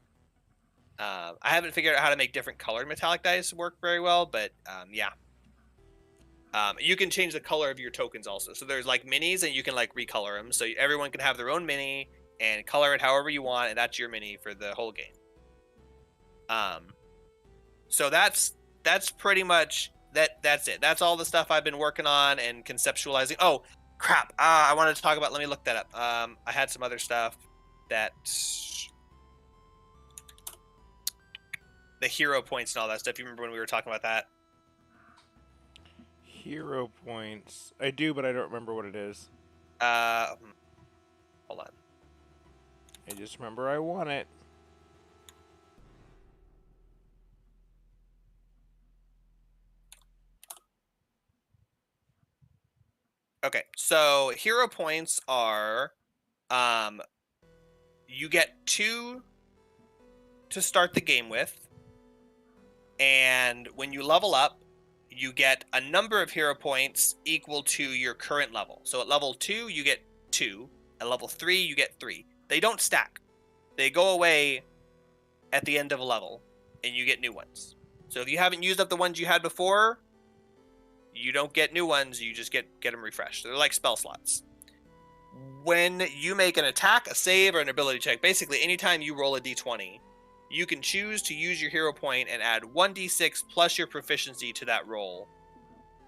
I haven't figured out how to make different colored metallic dice work very well, but yeah. You can change the color of your tokens also. So there's like minis, and you can like recolor them. So everyone can have their own mini and color it however you want, and that's your mini for the whole game. So that's pretty much that's it. That's all the stuff I've been working on and conceptualizing. Oh crap! I wanted to talk about. Let me look that up. I had some other stuff that the hero points and all that stuff. You remember when we were talking about that? Hero points. I do, but I don't remember what it is. Hold on. I just remember I want it. Okay, so hero points are, you get 2 to start the game with, and when you level up, you get a number of hero points equal to your current level. So at level 2, you get 2. At level 3, you get 3. They don't stack. They go away at the end of a level, and you get new ones. So if you haven't used up the ones you had before, you don't get new ones, you just get them refreshed. They're like spell slots. When you make an attack, a save, or an ability check, basically anytime you roll a d20, you can choose to use your hero point and add 1d6 plus your proficiency to that roll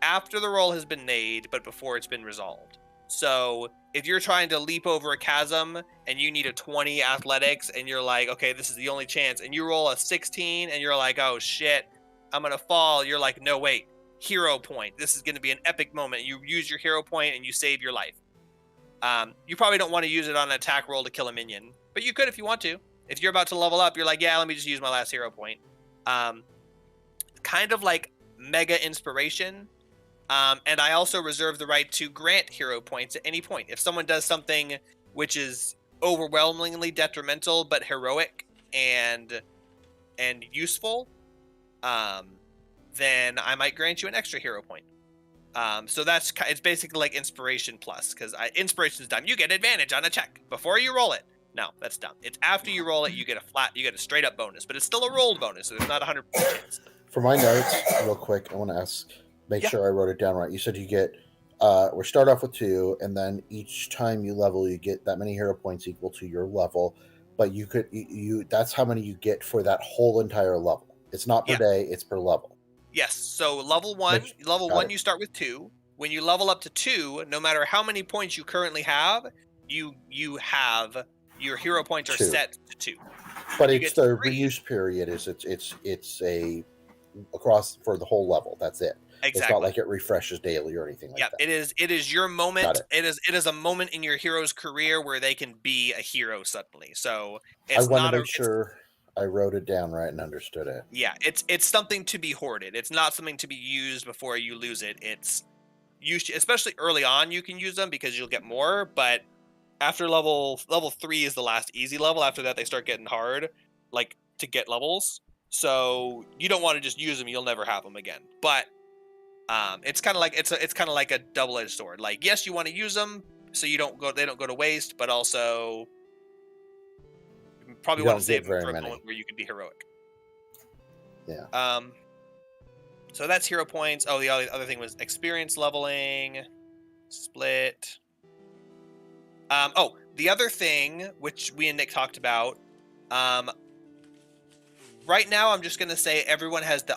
after the roll has been made, but before it's been resolved. So if you're trying to leap over a chasm and you need a 20 athletics and you're like, okay, this is the only chance, and you roll a 16 and you're like, oh shit, I'm gonna fall. You're like, no, wait, hero point. This is gonna be an epic moment. You use your hero point and you save your life. You probably don't want to use it on an attack roll to kill a minion, but you could if you want to. If you're about to level up, you're like, yeah, let me just use my last hero point. Kind of like mega inspiration. And I also reserve the right to grant hero points at any point. If someone does something which is overwhelmingly detrimental but heroic and useful, then I might grant you an extra hero point. So it's basically like inspiration plus, because inspiration is dumb. You get advantage on a check before you roll it. No, that's dumb. It's after you roll it, you get a straight up bonus, but it's still a rolled bonus, so there's not 100% chance. For my notes, real quick, I want to make sure I wrote it down right. You said you get, we start off with 2, and then each time you level, you get that many hero points equal to your level. But that's how many you get for that whole entire level. It's not per day; it's per level. Yes. So level 1, you start with 2. When you level up to 2, no matter how many points you currently have, you have your hero points are 2. Set to 2. But it's the reuse period. It's a across for the whole level. That's it. Exactly. It's not like it refreshes daily or anything like that. Yeah, it is your moment. It is a moment in your hero's career where they can be a hero suddenly. So it's I want to make sure I wrote it down right and understood it. Yeah, it's something to be hoarded. It's not something to be used before you lose it. It's used, especially early on, you can use them because you'll get more, but after level 3 is the last easy level. After that, they start getting hard, like to get levels. So you don't want to just use them; you'll never have them again. But it's kind of like a double-edged sword. Like, yes, you want to use them so they don't go to waste, but also you probably want to save them for a moment where you can be heroic. Yeah. So that's hero points. Oh, the other thing was experience leveling, split. The other thing, which we and Nick talked about, right now I'm just gonna say everyone has the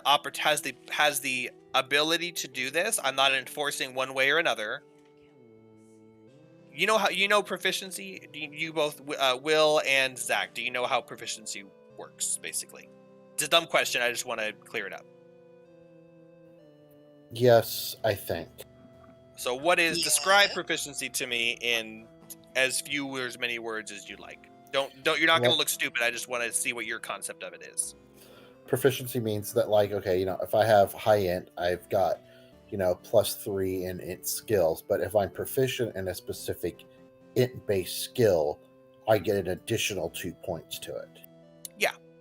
ability to do this. I'm not enforcing one way or another. You know proficiency. You both, Will and Zach. Do you know how proficiency works? Basically, it's a dumb question. I just want to clear it up. Yes, I think. So what is describe Yeah. proficiency to me in as few or as many words as you like. Don't you're not Well- gonna look stupid. I just want to see what your concept of it is. Proficiency means that, like, okay, if I have high int, I've got, +3 in int skills. But if I'm proficient in a specific int-based skill, I get an additional 2 points to it.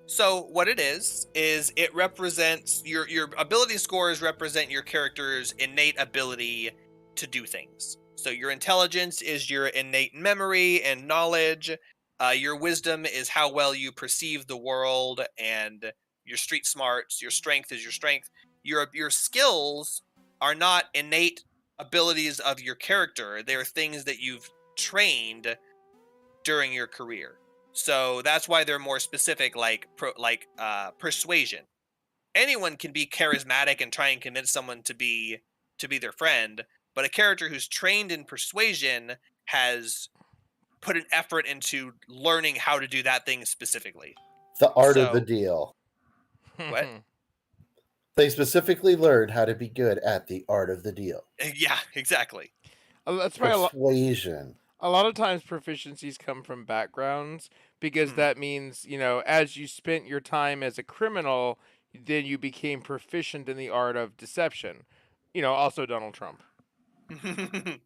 So what it is it represents your ability scores represent your character's innate ability to do things. So your intelligence is your innate memory and knowledge. Your wisdom is how well you perceive the world, and your street smarts. Your strength is your strength. Your skills are not innate abilities of your character. They are things that you've trained during your career. So that's why they're more specific, like persuasion. Anyone can be charismatic and try and convince someone to be their friend, but a character who's trained in persuasion has put an effort into learning how to do that thing specifically. The art of the So- deal. What? They specifically learned how to be good at the art of the deal. Yeah, exactly. That's why Persuasion. a lot of times proficiencies come from backgrounds because that means, as you spent your time as a criminal, then you became proficient in the art of deception. Also Donald Trump. Mhm.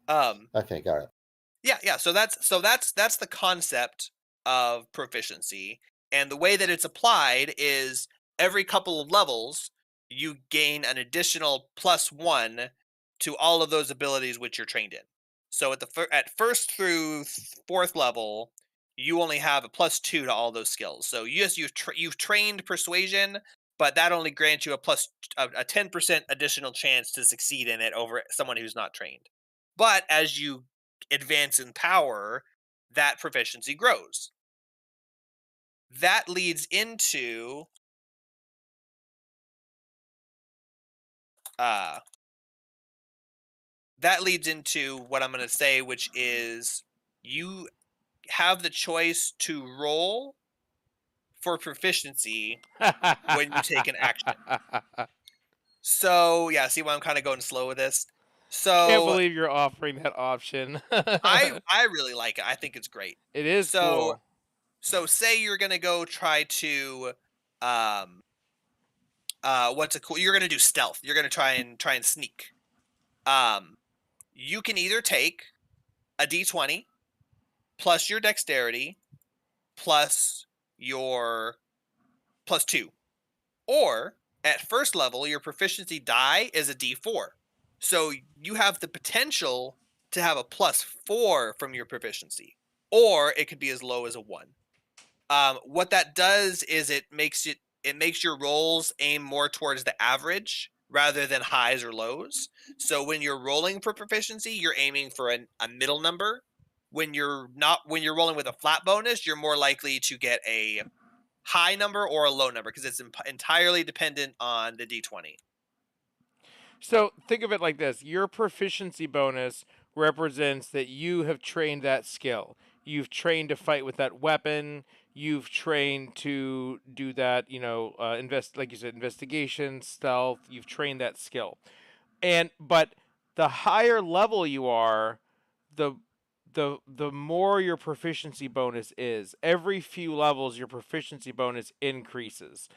um Okay, got it. Yeah. So that's the concept of proficiency, and the way that it's applied is every couple of levels you gain an additional +1 to all of those abilities which you're trained in. So at first through fourth level, you only have a +2 to all those skills. So yes, you've trained persuasion, but that only grants you a 10% additional chance to succeed in it over someone who's not trained. But as you advance in power, that proficiency grows. That leads into what I'm going to say, which is you have the choice to roll for proficiency when you take an action. So yeah, see why I'm kind of going slow with this. Can't So believe you're offering that option. I really like it. I think it's great. It is So cool. so say you're gonna go try to what's it cool? You're gonna do stealth. You're gonna try and sneak. You can either take a d20 plus your dexterity plus your +2, or at first level your proficiency die is a d4. So you have the potential to have a +4 from your proficiency, or it could be as low as a 1. What that does is it makes your rolls aim more towards the average rather than highs or lows. So when you're rolling for proficiency, you're aiming for a middle number. When you're rolling with a flat bonus, you're more likely to get a high number or a low number because it's entirely dependent on the d20. So think of it like this: your proficiency bonus represents that you have trained that skill. You've trained to fight with that weapon. You've trained to do that, like you said, investigation, stealth. You've trained that skill, but the higher level you are, the the more your proficiency bonus is. Every few levels, your proficiency bonus increases.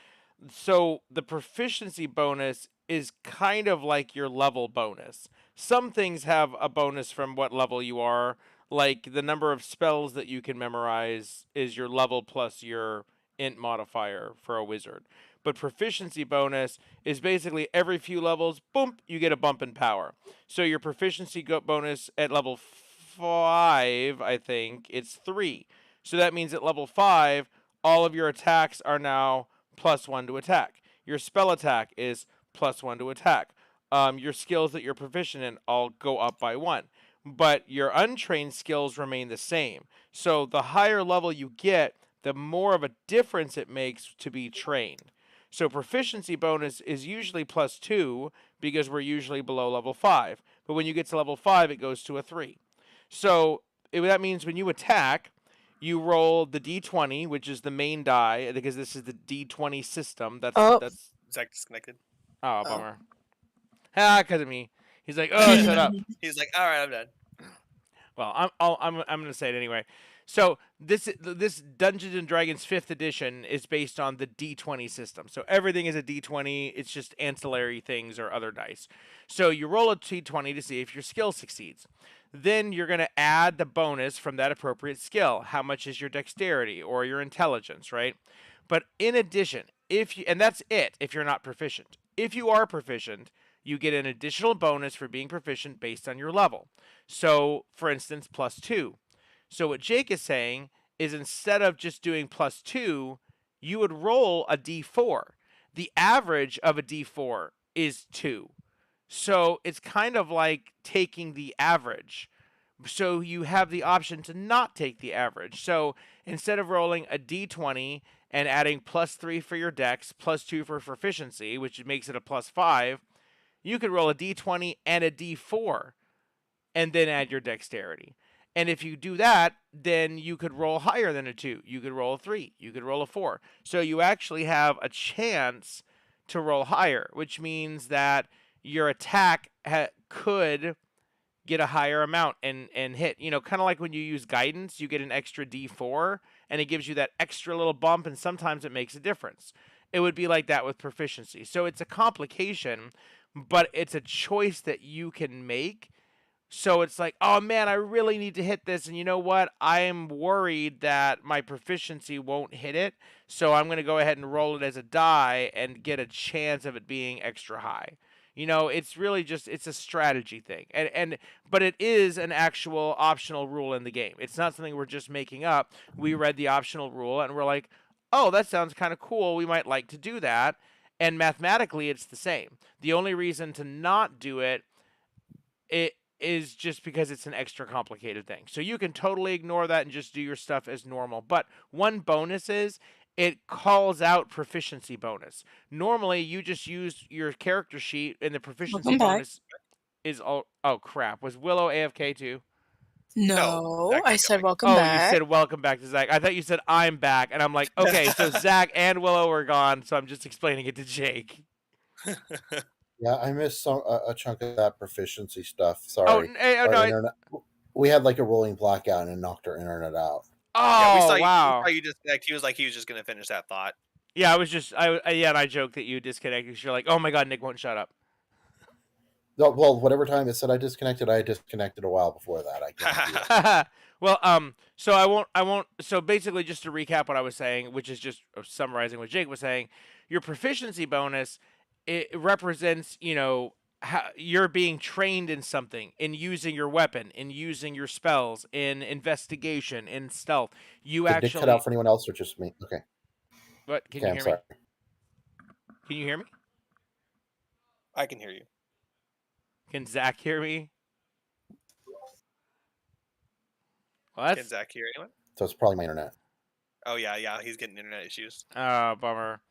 So the proficiency bonus is kind of like your level bonus. Some things have a bonus from what level you are, like the number of spells that you can memorize is your level plus your int modifier for a wizard. But proficiency bonus is basically every few levels, boom, you get a bump in power. So your proficiency bonus at level 5, I think, it's 3. So that means at level 5, all of your attacks are now +1 to attack. Your spell attack is +1 to attack. Your skills that you're proficient in all go up by 1. But your untrained skills remain the same. So the higher level you get, the more of a difference it makes to be trained. So proficiency bonus is usually +2 because we're usually below level 5. But when you get to level 5, it goes to a 3. So that means when you attack, you roll the d20, which is the main die, because this is the d20 system. Oh. That's Zach disconnected. Oh, Oh. bummer. Ah, because of me. He's like, oh, shut up. He's like, all right, I'm done. Well, I'm gonna say it anyway. So this Dungeons and Dragons 5th edition is based on the D20 system. So everything is a D20. It's just ancillary things or other dice. So you roll a D20 to see if your skill succeeds. Then you're gonna add the bonus from that appropriate skill. How much is your dexterity or your intelligence, right? But in addition, and that's it if you're not proficient. If you are proficient, you get an additional bonus for being proficient based on your level. So, for instance, +2. So what Jake is saying is instead of just doing +2, you would roll a d4. The average of a d4 is 2. So it's kind of like taking the average. So you have the option to not take the average. So instead of rolling a d20 and adding +3 for your dex, +2 for proficiency, which makes it a +5, you could roll a d20 and a d4 and then add your dexterity. And if you do that, then you could roll higher than a 2. You could roll a 3. You could roll a 4. So you actually have a chance to roll higher, which means that your attack could get a higher amount and hit. You know, kind of like when you use guidance, you get an extra d4, and it gives you that extra little bump, and sometimes it makes a difference. It would be like that with proficiency. So it's a complication, but it's a choice that you can make. So it's like, oh man, I really need to hit this. And you know what? I'm worried that my proficiency won't hit it. So I'm going to go ahead and roll it as a die and get a chance of it being extra high. You know, it's really just, it's a strategy thing. But it is an actual optional rule in the game. It's not something we're just making up. We read the optional rule and we're like, oh, that sounds kind of cool. We might like to do that. And mathematically, it's the same. The only reason to not do it is just because it's an extra complicated thing. So you can totally ignore that and just do your stuff as normal. But one bonus is it calls out proficiency bonus. Normally, you just use your character sheet and the proficiency Welcome back. bonus is all. Oh crap! Was Willow AFK too? No, Zach I kept said going. welcome Oh, back. you said welcome back to Zach. I thought you said I'm back, and I'm like, okay, so Zach and Willow are gone. So I'm just explaining it to Jake. Yeah, I missed a chunk of that proficiency stuff. Oh, Sorry. Our no. internet. We had like a rolling blackout and knocked our internet out. Yeah, we Oh saw wow. you disconnect. He was like, he was just gonna finish that thought. Yeah, I was just and I joked that you disconnected because you're like, oh my god, Nick won't shut up. No, well, whatever time it said I disconnected a while before that. I can't do it. Well, so I won't. So basically, just to recap what I was saying, which is just summarizing what Jake was saying, your proficiency bonus it represents, you know, how you're being trained in something, in using your weapon, in using your spells, in investigation, in stealth. You Did Nick actually. cut out for anyone else or just me? Okay. What? Can Okay, you I'm hear sorry. me? Can you hear me? I can hear you. Can Zach hear me? Well, Can that's Zach hear anyone? So it's probably my internet. Oh yeah, he's getting internet issues. bummer.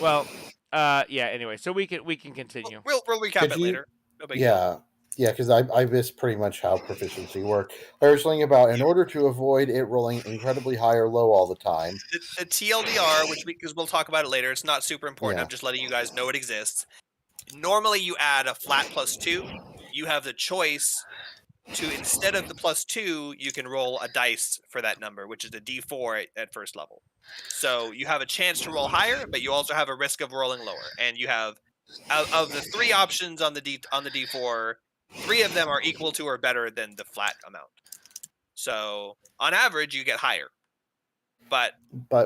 Well, yeah. Anyway, so we can continue. We'll recap Could it you- later. No big deal. Yeah, because I missed pretty much how proficiency worked. I was thinking about in order to avoid it rolling incredibly high or low all the time. The TLDR, because we'll talk about it later, it's not super important. Yeah. I'm just letting you guys know it exists. Normally, you add a flat +2. You have the choice to, instead of the +2, you can roll a dice for that number, which is a D4 at first level. So you have a chance to roll higher, but you also have a risk of rolling lower. And you have, of the 3 options on the D4, 3 of them are equal to or better than the flat amount. So on average, you get higher. But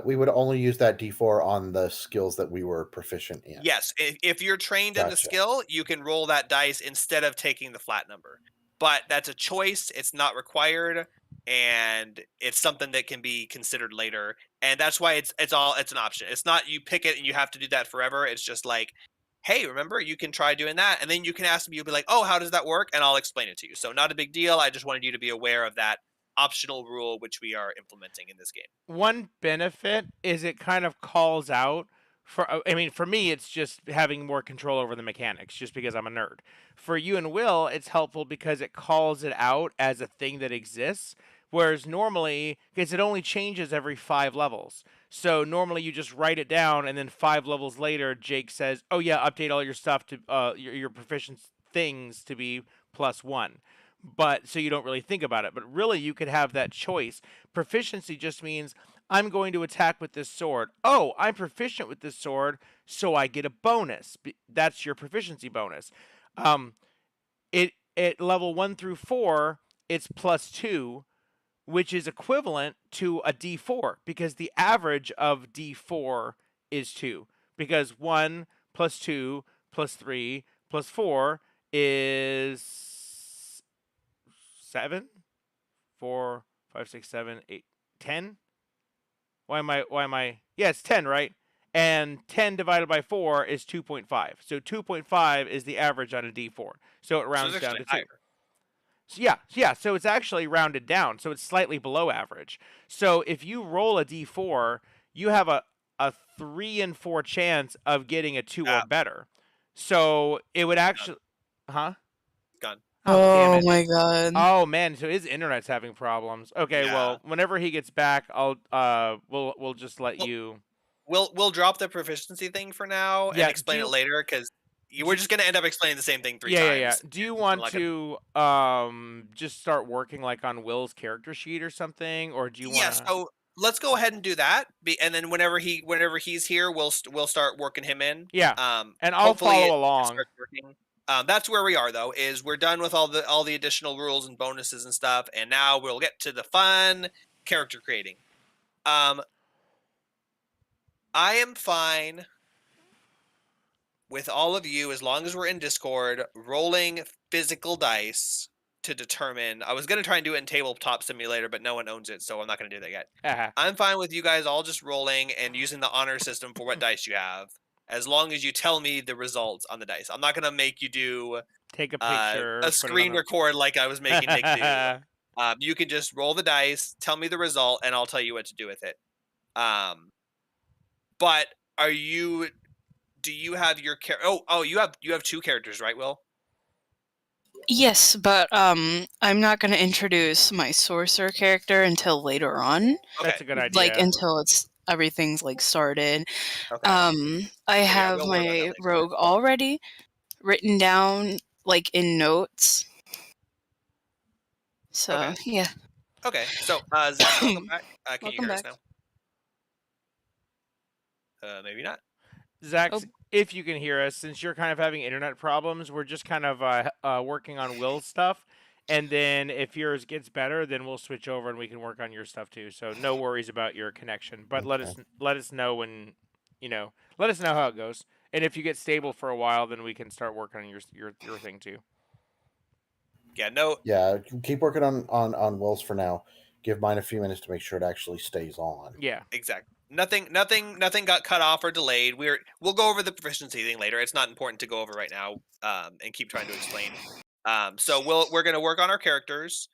we would only use that D4 on the skills that we were proficient in. yes, if you're trained in the Gotcha. skill, you can roll that dice instead of taking the flat number. But that's a choice. It's not required, and it's something that can be considered later. And that's why it's an option. It's not you pick it and you have to do that forever. It's just like, hey, remember, you can try doing that, and then you can ask me. You'll be like, oh, how does that work? And I'll explain it to you. So not a big deal. I just wanted you to be aware of that optional rule which we are implementing in this game. One benefit is it kind of calls out for me, it's just having more control over the mechanics, just because I'm a nerd. For you and Will, it's helpful because it calls it out as a thing that exists, Whereas normally, because it only changes every 5 levels. So normally you just write it down, and then 5 levels later, Jake says, "Oh yeah, update all your stuff to your proficient things to be +1." But so you don't really think about it. But really, you could have that choice. Proficiency just means I'm going to attack with this sword. Oh, I'm proficient with this sword, so I get a bonus. That's your proficiency bonus. It at level 1 through 4, it's +2, which is equivalent to a D4 because the average of D4 is 2. Because 1 plus 2 plus 3 plus 4 is 7? 4, 5, 6, 7, 8, 10? Why am I? Yeah, it's 10, right? And 10 divided by 4 is 2.5. So 2.5 is the average on a D4. So it rounds down to 2. Higher. So yeah. So it's actually rounded down. So it's slightly below average. So if you roll a D4, you have a 3 in 4 chance of getting a 2 or better. So it would actually, huh? Gone. Oh, damn Oh it. my god. Oh man, so his internet's having problems. Okay, Yeah. well, whenever he gets back, I'll we'll just let Well, you. We'll drop the proficiency thing for now Yeah, and explain it later because we're just gonna end up explaining the same thing 3 Yeah. times. Do you It's want like to just start working like on Will's character sheet or something, or do you Yeah, want to? so let's go ahead and do that. And then whenever he's here, we'll start working him in. Yeah, and I'll Hopefully follow it along. starts working. That's where we are though. Is we're done with all the additional rules and bonuses and stuff, and now we'll get to the fun character creating. I am fine with all of you as long as we're in Discord rolling physical dice to determine. I was going to try and do it in Tabletop Simulator, but no one owns it, so I'm not going to do that yet. I'm fine with you guys all just rolling and using the honor system for what dice you have, as long as you tell me the results on the dice. I'm not going to make you Take a picture, a screen record like I was making Nick do. You can just roll the dice, tell me the result, and I'll tell you what to do with it. But do you have your you have 2 characters, right, Will? Yes, but I'm not going to introduce my sorcerer character until later on. That's a good idea. Like until everything's like started. Okay. I have we'll worry about that my later. rogue already written down like in notes. So Okay. yeah. Okay, so Zach, welcome back. Can you Welcome hear us back. now? Maybe not. Zach, Oh. if you can hear us, since you're kind of having internet problems, we're just kind of working on Will's stuff, and then if yours gets better, then we'll switch over and we can work on your stuff too. So no worries about your connection, but let us know when, let us know how it goes, and if you get stable for a while, then we can start working on your thing too. Yeah, no. Yeah, keep working on Will's for now. Give mine a few minutes to make sure it actually stays on. Yeah, exactly. Nothing got cut off or delayed. We'll go over the proficiency thing later. It's not important to go over right now. And keep trying to explain. So we're gonna work on our characters.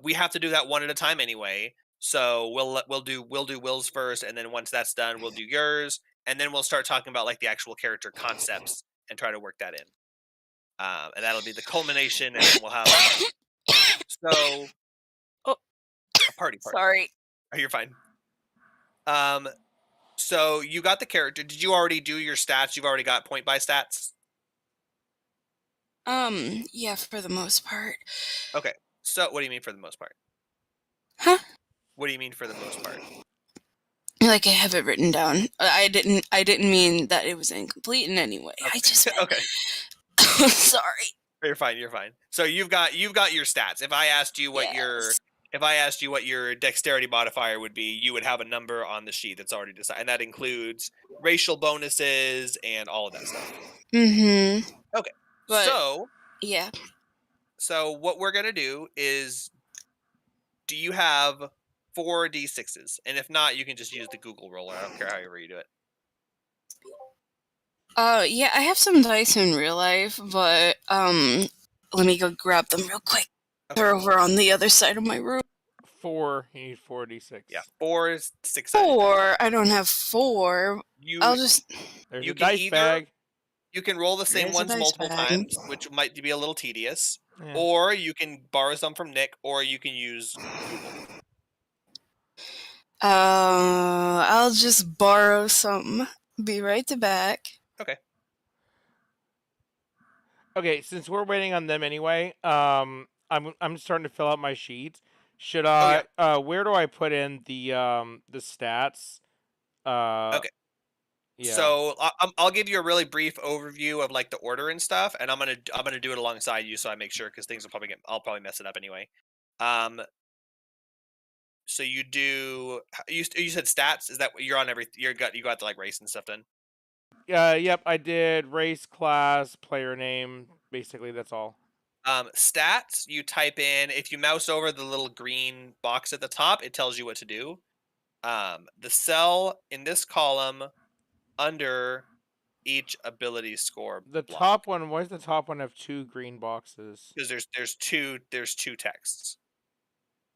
We have to do that one at a time anyway. So we'll do Will's first, and then once that's done, we'll do yours, and then we'll start talking about like the actual character concepts and try to work that in. And that'll be the culmination, and then we'll have a party. Sorry. Oh, you're fine. So you got the character. Did you already do your stats? You've already got point by stats? Yeah, for the most part. Okay. So what do you mean for the most part? Huh? What do you mean for the most part? Like I have it written down. I didn't mean that it was incomplete in any way. Okay. I just Okay. Sorry. You're fine. So you've got your stats. If I asked you what your dexterity modifier would be, you would have a number on the sheet that's already decided, and that includes racial bonuses and all of that stuff. Mm-hmm. Okay. But, so yeah. So what we're gonna do is, do you have 4 d6s? And if not, you can just use the Google roller. I don't care however you do it. Yeah, I have some dice in real life, but let me go grab them real quick. Okay. They're over on the other side of my room. 4. You need 4d6. Yeah, 4 is 6. 4. I don't have 4. I'll just. There's you a can dice bag. You can roll the same There's a ones dice multiple bag. times, which might be a little tedious. Yeah. or you can borrow some from Nick, or you can use Google. I'll just borrow some. Be right back. Okay, since we're waiting on them anyway, I'm starting to fill out my sheet. Should I? Where do I put in the stats? Okay. Yeah. So I'll give you a really brief overview of like the order and stuff, and I'm gonna do it alongside you, so I make sure because things will probably I'll probably mess it up anyway. So you do you said stats? Is that you're on every you got the like race and stuff done? Yep, I did race, class, player name. Basically, that's all. Stats. You type in if you mouse over the little green box at the top, it tells you what to do. The cell in this column under each ability score The block. top one. Why does the top one have 2 green boxes? Because there's two texts.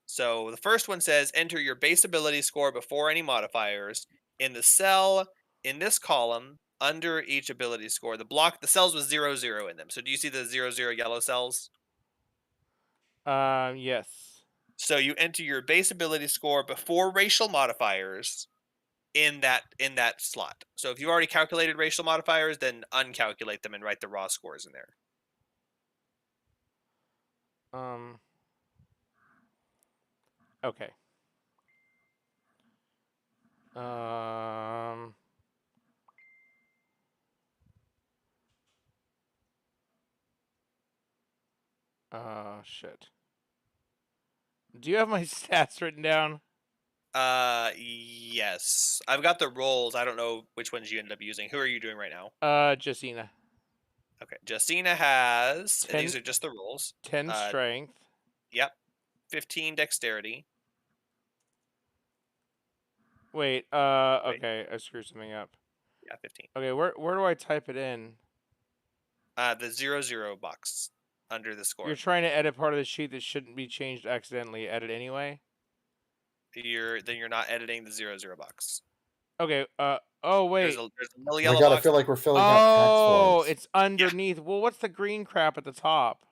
So the first one says enter your base ability score before any modifiers in the cell in this column under each ability score. The cells with 0, 0 in them. So do you see the 0, 0 yellow cells? Yes. So you enter your base ability score before racial modifiers in that slot. So if you already calculated racial modifiers, then uncalculate them and write the raw scores in there. Okay. Shit. Do you have my stats written down? Yes. I've got the rolls. I don't know which ones you ended up using. Who are you doing right now? Justina. Okay. Justina has, and these 10 are just the rolls. 10 strength. Yep. 15 dexterity. Wait, okay, I screwed something up. Yeah, 15. Okay, where do I type it in? The 0, 0 box under the score. You're trying to edit part of the sheet that shouldn't be changed accidentally. Edit anyway? Then you're not editing the 0, 0 box. Okay, oh wait. There's a little Oh yellow my god, box. I feel like we're filling out tax Oh, forms. it's underneath. Well, what's the green crap at the top?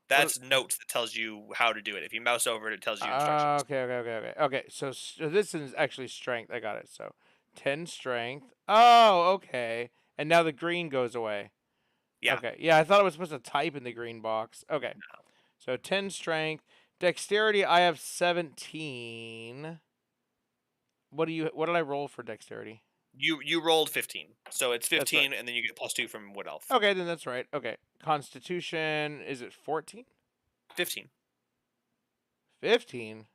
That's notes that tells you how to do it. If you mouse over it, it tells you instructions. Okay. So this is actually strength. I got it. So 10 strength. Oh, okay. And now the green goes away. Yeah. Okay. Yeah, I thought I was supposed to type in the green box. Okay. No. So 10 strength. Dexterity, I have 17. What did I roll for dexterity? You rolled 15. So it's That's 15 and then you get +2 from Wood Elf. Okay, then that's right. Okay. Constitution, is it 14? 15. 15?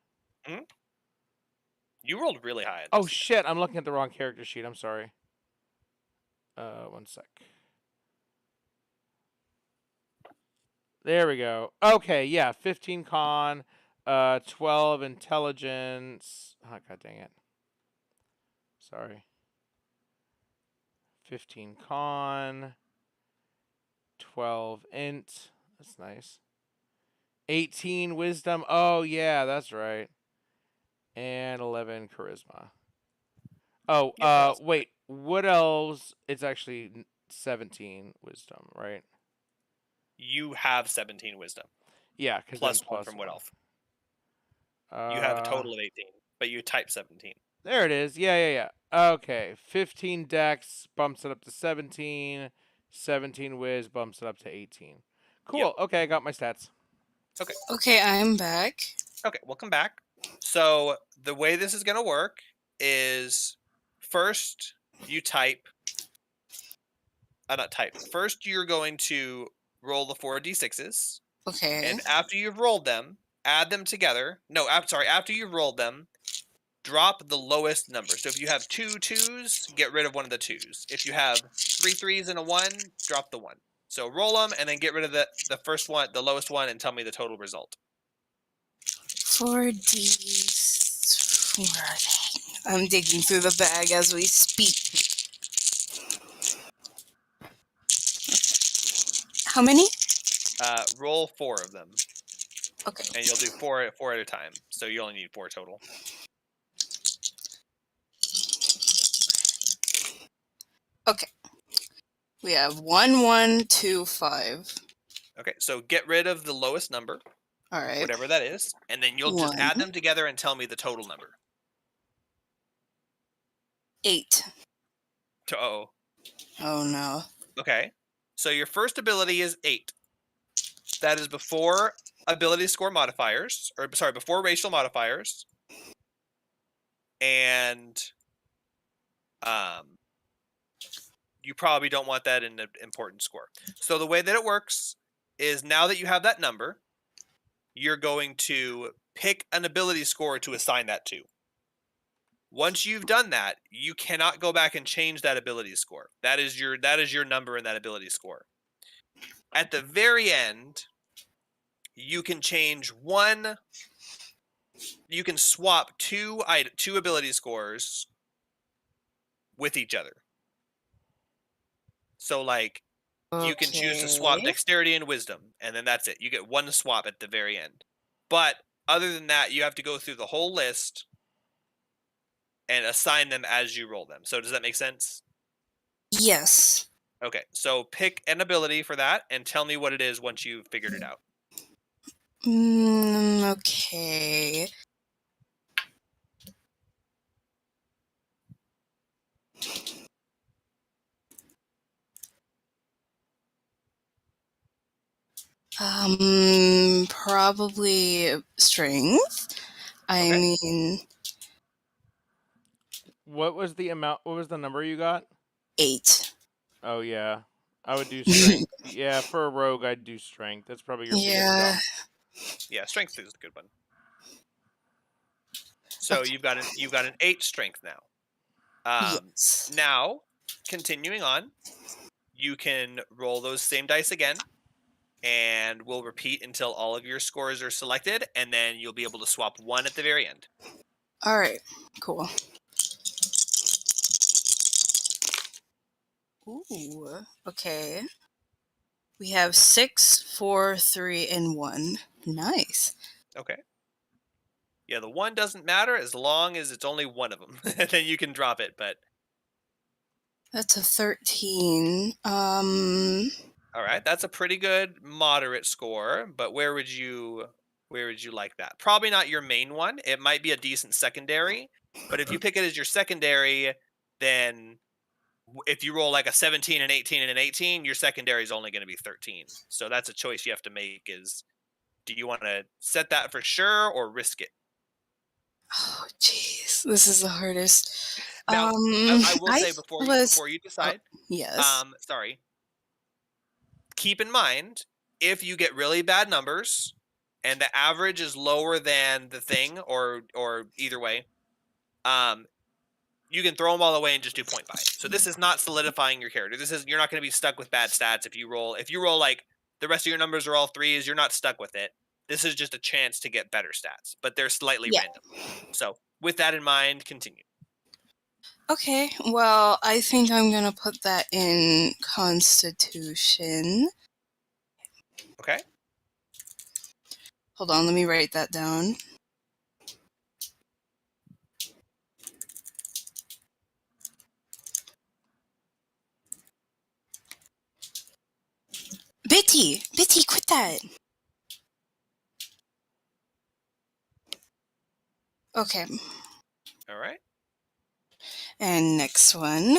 You rolled really high. Oh shit, I'm looking at the wrong character sheet. I'm sorry. One sec. There we go. Okay, yeah, 15 con, 12 intelligence. Oh, god dang it. Sorry. 15 con, 12 int. That's nice. 18 wisdom. Oh, yeah, that's right. And 11 charisma. Oh, wait. Wood Elves, it's actually 17 wisdom, right? You have 17 wisdom. Yeah, because +1 from Wood Elf. You have a total of 18, but you type 17. There it is. Yeah. Okay, 15 dex bumps it up to 17. 17 whiz bumps it up to 18. Cool. Yep. Okay, I got my stats. Okay. Okay, I am back. Okay, welcome back. So the way this is going to work is first you type. Not type. First, you're going to roll the 4d6s. Okay. And after you've rolled them, add them together. No, after you've rolled them, drop the lowest number. So if you have 2 2s, get rid of one of the 2s. If you have 3 3s and a 1, drop the 1. So roll them and then get rid of the first one, the lowest one, and tell me the total result. 4Ds. Where are they? I'm digging through the bag as we speak. How many? Roll 4 of them. Okay. And you'll do 4 at a time. So you only need 4 total. Okay. We have 1 1 2 5. Okay, so get rid of the lowest number, All right. whatever that is, and then you'll just add 1, them together and tell me the total number. 8. Oh, Oh no. okay. So your first ability is 8. That is before ability score modifiers, or sorry, before racial modifiers, and you probably don't want that in an important score. So the way that it works is now that you have that number, you're going to pick an ability score to assign that to. Once you've done that, you cannot go back and change that ability score. That is your number in that ability score. At the very end, you can change one. You can swap two ability scores with each other. So like you can choose to swap Okay. dexterity and wisdom, and then that's it. You get one swap at the very end. But other than that, you have to go through the whole list and assign them as you roll them. So does that make sense? Yes. Okay, so pick an ability for that and tell me what it is once you've figured it out. Okay. Probably strength. I Okay. mean, What was the amount? What was the number you got? 8. Oh yeah, I would do strength. Yeah, for a rogue, I'd do strength. That's probably your biggest Yeah. jump. Yeah, strength is a good one. So Okay. you've got an 8 strength now. Yes. Now, continuing on, you can roll those same dice again, and we'll repeat until all of your scores are selected, and then you'll be able to swap one at the very end. All right. Cool. Ooh. Okay. We have 6, 4, 3, and 1. Nice. Okay. Yeah, the 1 doesn't matter as long as it's only one of them. Then you can drop it, but That's a 13. all right, that's a pretty good moderate score, but where would you like that? Probably not your main one. It might be a decent secondary, but if you pick it as your secondary, then if you roll like a 17, an 18, and an 18, your secondary is only going to be 13. So that's a choice you have to make is, do you want to set that for sure or risk it? Oh, jeez. This is the hardest. Now, I will I say before was. you decide, Yes. sorry, keep in mind, if you get really bad numbers and the average is lower than the thing, or either way, you can throw them all away and just do point buy. So this is not solidifying your character. You're not going to be stuck with bad stats if you roll like the rest of your numbers are all 3s, you're not stuck with it. This is just a chance to get better stats, but they're slightly Yeah. random. So with that in mind, continue. Okay. Well, I think I'm gonna put that in Constitution. Okay. Hold on. Let me write that down. Bitty, quit that. Okay. All right. And next one.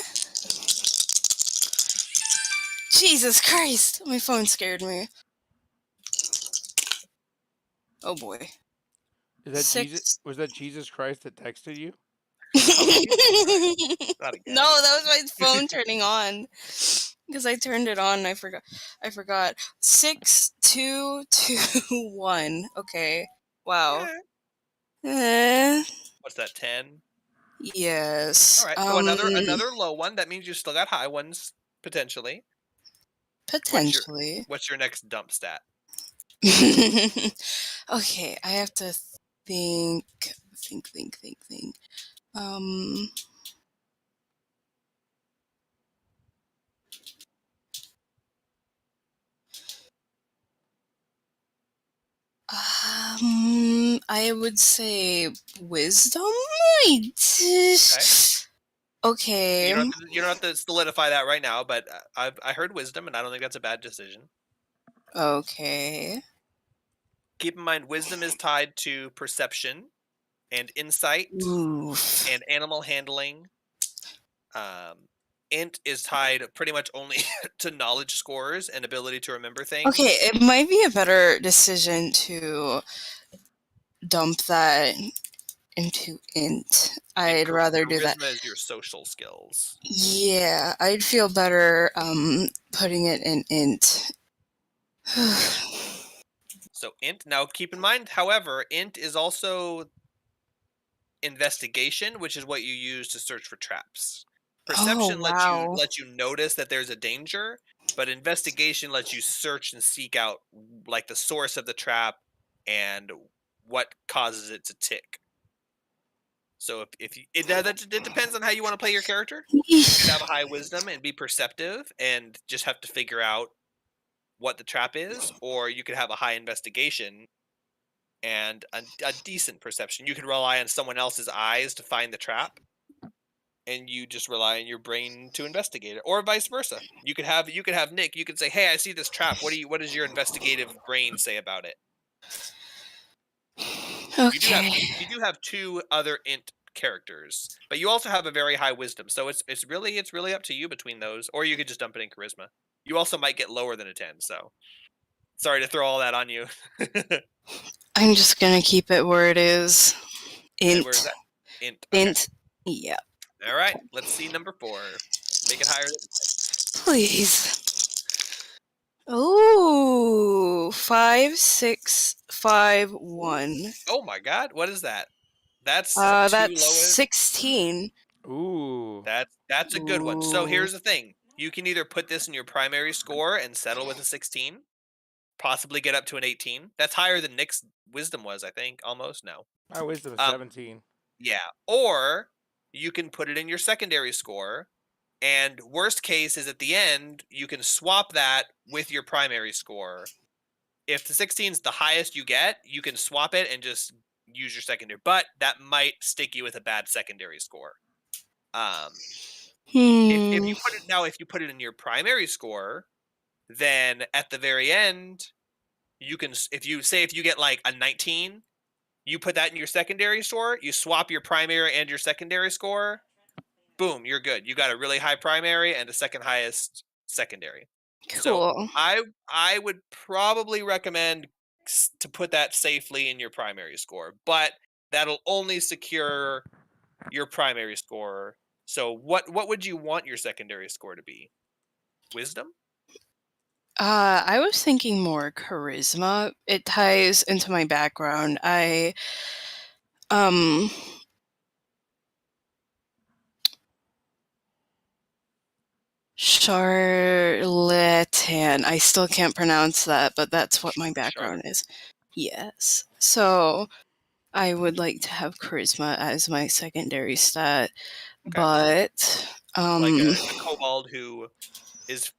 Jesus Christ! My phone scared me. Oh boy. Is that 6. Jesus? Was that Jesus Christ that texted you? Not again. No, that was my phone turning on. Because I turned it on and I forgot. 6, 2, 2, 1. Okay. Wow. Yeah. What's that, 10? Yes. All right. So another low one. That means you still got high ones potentially. Potentially. What's your next dump stat? Okay, I have to think. I would say wisdom. Okay. You don't have to solidify that right now, but I heard wisdom, and I don't think that's a bad decision. Okay. Keep in mind, wisdom is tied to perception and insight Oof. and animal handling. Int is tied pretty much only to knowledge scores and ability to remember things. Okay, it might be a better decision to dump that into int. And I'd rather do that. charisma is your social skills. Yeah, I'd feel better putting it in int. So int. Now keep in mind, however, int is also investigation, which is what you use to search for traps. Perception wow. lets you notice that there's a danger, but investigation lets you search and seek out like the source of the trap and what causes it to tick. So if you, it depends on how you want to play your character. You could have a high wisdom and be perceptive and just have to figure out what the trap is, or you could have a high investigation and a decent perception. You could rely on someone else's eyes to find the trap, and you just rely on your brain to investigate it, or vice versa. You could have Nick. You could say, "Hey, I see this trap. What does your investigative brain say about it?" Okay. You do have two other int characters, but you also have a very high wisdom. So it's really up to you between those, or you could just dump it in charisma. You also might get lower than a 10. So sorry to throw all that on you. I'm just gonna keep it where it is. And Int. where is that? Int. Okay. Int. Yeah. All right. Let's see number 4. Make it higher than Please. Ooh, 5, 6, 5, 1. Oh my God! What is that? That's That's too low. 16. Ooh. That's a good one. So Ooh. here's the thing: you can either put this in your primary score and settle with a 16, possibly get up to an 18. That's higher than Nick's wisdom was, I think, almost. No. My wisdom is Um, 17. Yeah. Or you can put it in your secondary score, and worst case is at the end you can swap that with your primary score. If the 16 is the highest you get, you can swap it and just use your secondary, but that might stick you with a bad secondary score. If you put it in your primary score, then at the very end, you can, if you get like a 19, you put that in your secondary score, you swap your primary and your secondary score, boom, you're good. You got a really high primary and a second highest secondary. Cool. So I would probably recommend to put that safely in your primary score, but that'll only secure your primary score. So what would you want your secondary score to be? Wisdom? I was thinking more charisma. It ties into my background. Charlatan. I still can't pronounce that, but that's what my background is. Yes. So I would like to have charisma as my secondary stat, Okay. but Like a kobold who is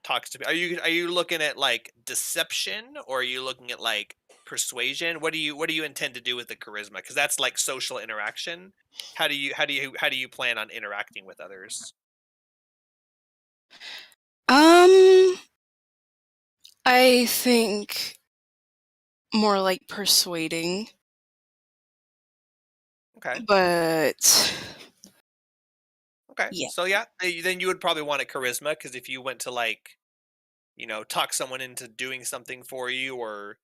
talks to me. Are you looking at like deception, or are you looking at like persuasion? What do you intend to do with the charisma? Because that's like social interaction. How do you plan on interacting with others? I think more like persuading, Okay. but Okay. yeah. So yeah, then you would probably want a charisma, because if you went to like, talk someone into doing something for you or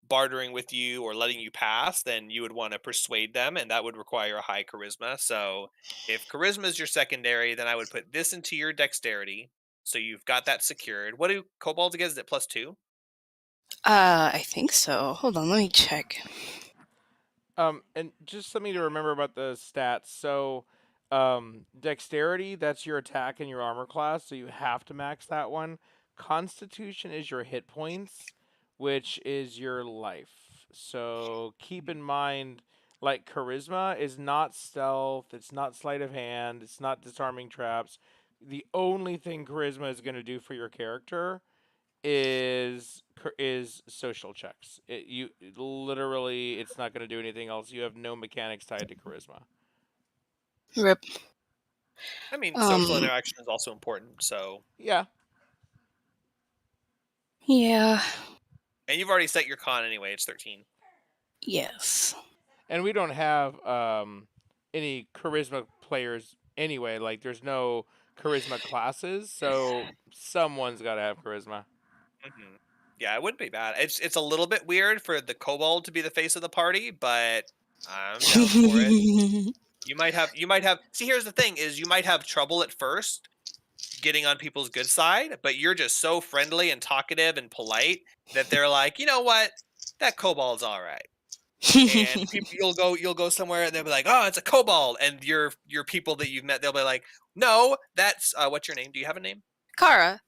bartering with you or letting you pass, then you would want to persuade them, and that would require a high charisma. So if charisma is your secondary, then I would put this into your dexterity. So you've got that secured. What do kobolds get? Is it +2? I think so. Hold on, let me check. And just something to remember about the stats. So, dexterity, that's your attack and your armor class, so you have to max that one. Constitution is your hit points, which is your life. So keep in mind, like charisma is not stealth, it's not sleight of hand, it's not disarming traps. The only thing charisma is going to do for your character is social checks. Literally, it's not going to do anything else. You have no mechanics tied to charisma. Rip. I mean, social interaction is also important. So Yeah. Yeah. And you've already set your con anyway. It's 13. Yes. And we don't have any charisma players anyway. Like, there's no charisma classes, so someone's got to have charisma. Mm-hmm. Yeah, it wouldn't be bad. It's a little bit weird for the kobold to be the face of the party, but I'm down for it. You might have. See, here's the thing: is you might have trouble at first getting on people's good side, but you're just so friendly and talkative and polite that they're like, you know what, that kobold's all right. And people, you'll go somewhere and they'll be like, oh, it's a kobold, and your people that you've met, they'll be like, no, that's what's your name? Do you have a name? Kara.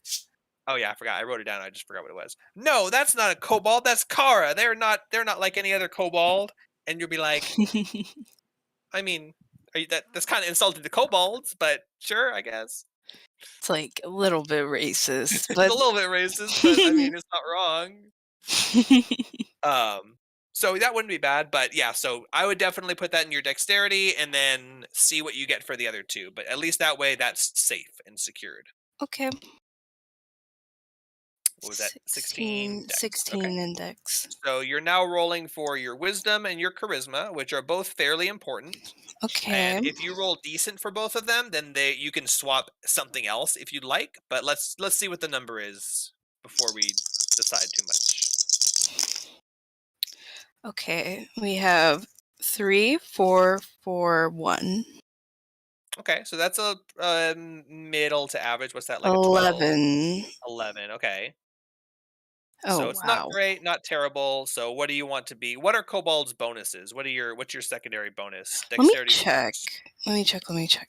Oh yeah, I forgot. I wrote it down. I just forgot what it was. No, that's not a kobold. That's Kara. They're not like any other kobold. And you'll be like, I mean, that's kind of insulting to kobolds, but sure, I guess. It's like a little bit racist, It's but a little bit racist, but I mean, it's not wrong. So that wouldn't be bad, but yeah, so I would definitely put that in your dexterity and then see what you get for the other two. But at least that way that's safe and secured. okay. What was that? 16 dex. 16 Okay. index. So you're now rolling for your wisdom and your charisma, which are both fairly important. Okay. And if you roll decent for both of them, then you can swap something else if you'd like. But let's see what the number is before we decide too much. Okay. We have 3, 4, 4, 1. Okay, so that's a middle to average. What's that, like 11. 11, okay. Oh, So it's not great, not terrible. So what do you want to be? What are kobold's bonuses? What's your secondary bonus? Let me Dexterity check. bonus. Let me check.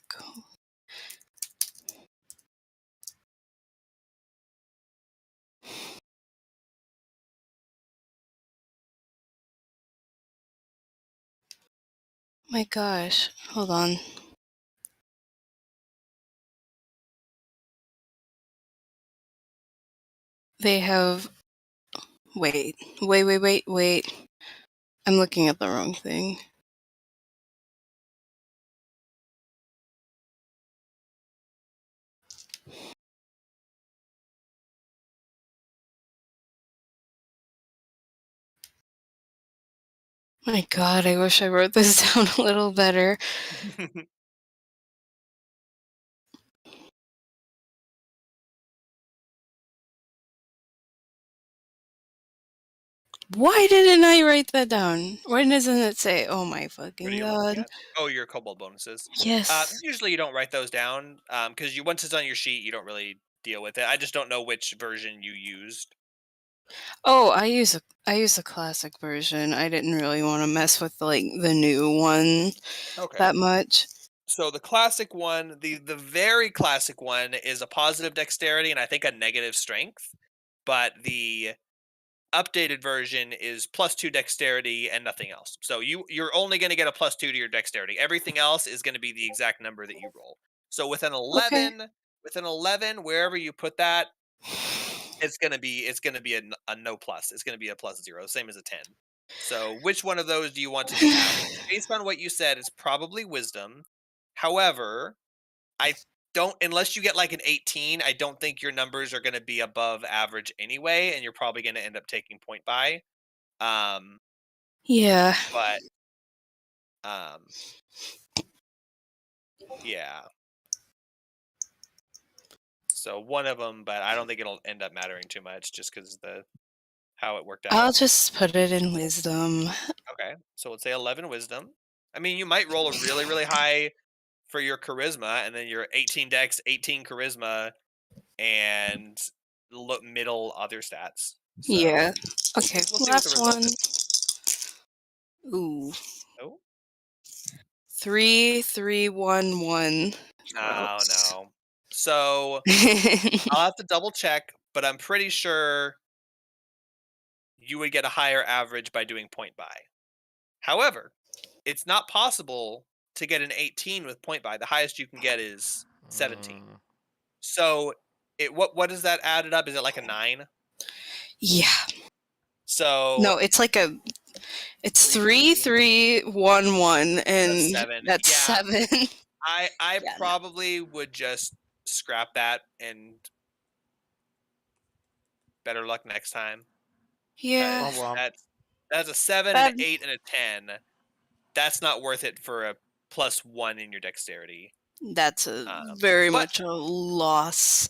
My gosh. Hold on. They have... Wait. I'm looking at the wrong thing. My god, I wish I wrote this down a little better. Why didn't I write that down? Why doesn't it say, oh my What fucking are you looking god? at? Oh, your kobold bonuses. Yes. Usually you don't write those down because once it's on your sheet, you don't really deal with it. I just don't know which version you used. Oh, I use a classic version. I didn't really want to mess with like the new one Okay. that much. So the classic one, the very classic one, is a positive dexterity and I think a negative strength, but the updated version is +2 dexterity and nothing else. So you're only going to get a +2 to your dexterity. Everything else is going to be the exact number that you roll. So with an 11, wherever you put that, it's going to be a no plus. It's going to be a +0, same as a 10. So which one of those do you want to be average? Based on what you said, it's probably wisdom. However, I don't, unless you get like an 18, I don't think your numbers are going to be above average anyway, and you're probably going to end up taking point by. Yeah. But yeah. So one of them, but I don't think it'll end up mattering too much just because how it worked out. I'll just put it in wisdom. Okay, so let's say 11 wisdom. I mean, you might roll a really, really high for your charisma, and then your 18 dex, 18 charisma, and middle other stats. So Yeah. Okay. we'll see what the Last result one. is. Ooh. Oh. 3, 3, 1, 1. No. So I'll have to double check, but I'm pretty sure you would get a higher average by doing point buy. However, it's not possible to get an 18 with point buy. The highest you can get is 17. So what does that added up? Is it like a 9? Yeah. So No, it's like it's 3, 3, 1, 1, and that's 7. I Yeah, no. probably would just scrap that and Better luck next time. Yeah. Oh, well. That's a 7, Bad- an 8, and a 10. That's not worth it for a +1 in your dexterity. That's a but- very much a loss.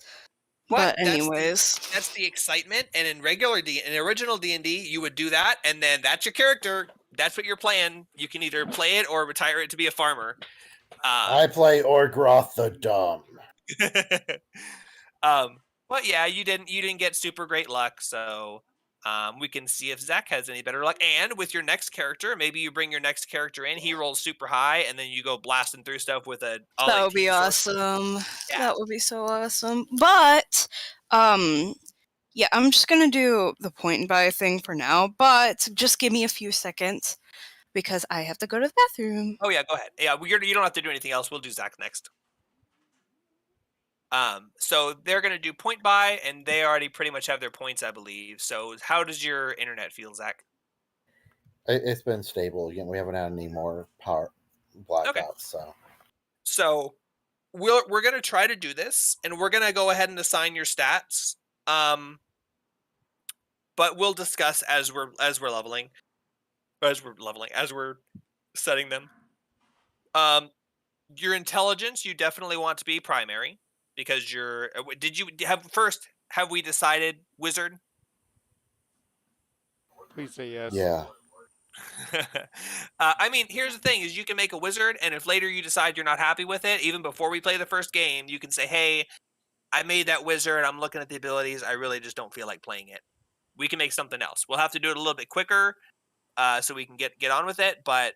But anyways, that's the excitement. And in in original D&D, you would do that, and then that's your character. That's what you're playing. You can either play it or retire it to be a farmer. I play Orgroth the Dumb. But yeah, you didn't get super great luck, so we can see if Zach has any better luck. And with your next character, maybe you bring your next character in, he rolls super high, and then you go blasting through stuff with a all that would 18 be sorcerer. awesome. Yeah. That would be so awesome. But yeah, I'm just gonna do the point and buy thing for now, but just give me a few seconds because I have to go to the bathroom. Oh yeah, go ahead. Yeah, you don't have to do anything else. We'll do Zach next. So they're gonna do point buy, and they already pretty much have their points, I believe. So how does your internet feel, Zach? It's been stable. Again, we haven't had any more power blackouts. Okay. So we're gonna try to do this, and we're gonna go ahead and assign your stats. But we'll discuss as we're setting them. Your intelligence, you definitely want to be primary because have we decided wizard? Please say yes. yeah. I mean, here's the thing: is you can make a wizard, and if later you decide you're not happy with it, even before we play the first game, you can say, "Hey, I made that wizard. I'm looking at the abilities. I really just don't feel like playing it." We can make something else. We'll have to do it a little bit quicker, so we can get on with it. But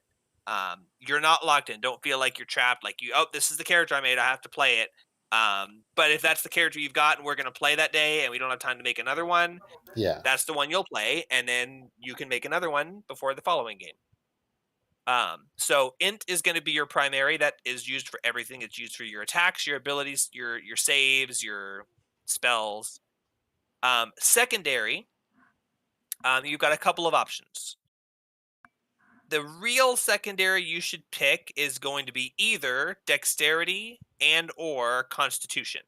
you're not locked in. Don't feel like you're trapped. Like this is the character I made. I have to play it. But if that's the character you've got, and we're going to play that day, and we don't have time to make another one, Yeah. that's the one you'll play, and then you can make another one before the following game. So int is going to be your primary. That is used for everything. It's used for your attacks, your abilities, your saves, your spells. Secondary, you've got a couple of options. The real secondary you should pick is going to be either dexterity and or constitution.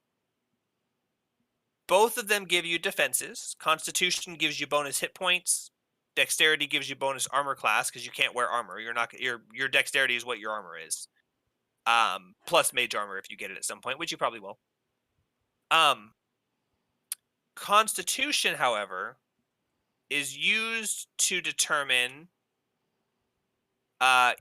Both of them give you defenses. Constitution gives you bonus hit points. Dexterity gives you bonus armor class because you can't wear armor. Your dexterity is what your armor is. Plus mage armor if you get it at some point, which you probably will. Constitution, however, is used to determine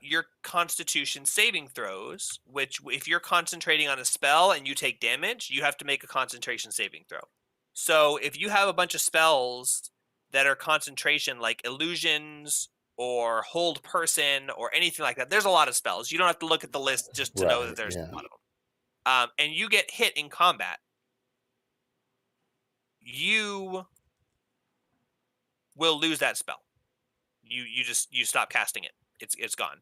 your constitution saving throws, which if you're concentrating on a spell and you take damage, you have to make a concentration saving throw. So if you have a bunch of spells that are concentration, like illusions or hold person or anything like that, there's a lot of spells. You don't have to look at the list just to know that there's a lot of them. And you get hit in combat, you will lose that spell. You stop casting it. It's gone.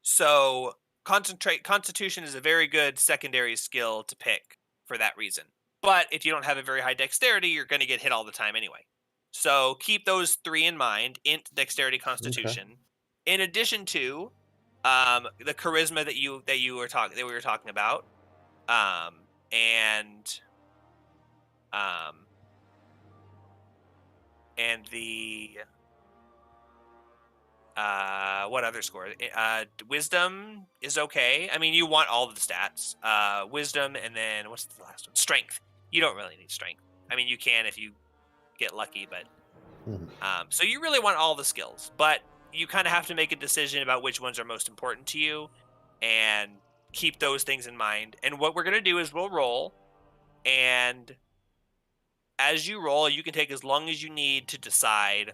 So constitution is a very good secondary skill to pick for that reason. But if you don't have a very high dexterity, you're going to get hit all the time anyway. So keep those three in mind: int, dexterity, constitution. Okay. In addition to the charisma that we were talking about, and the what other score? Wisdom is okay. I mean, you want all of the stats. Wisdom, and then what's the last one? Strength. You don't really need strength. I mean, you can if you get lucky, but so you really want all the skills. But you kind of have to make a decision about which ones are most important to you, and keep those things in mind. And what we're gonna do is we'll roll, and as you roll, you can take as long as you need to decide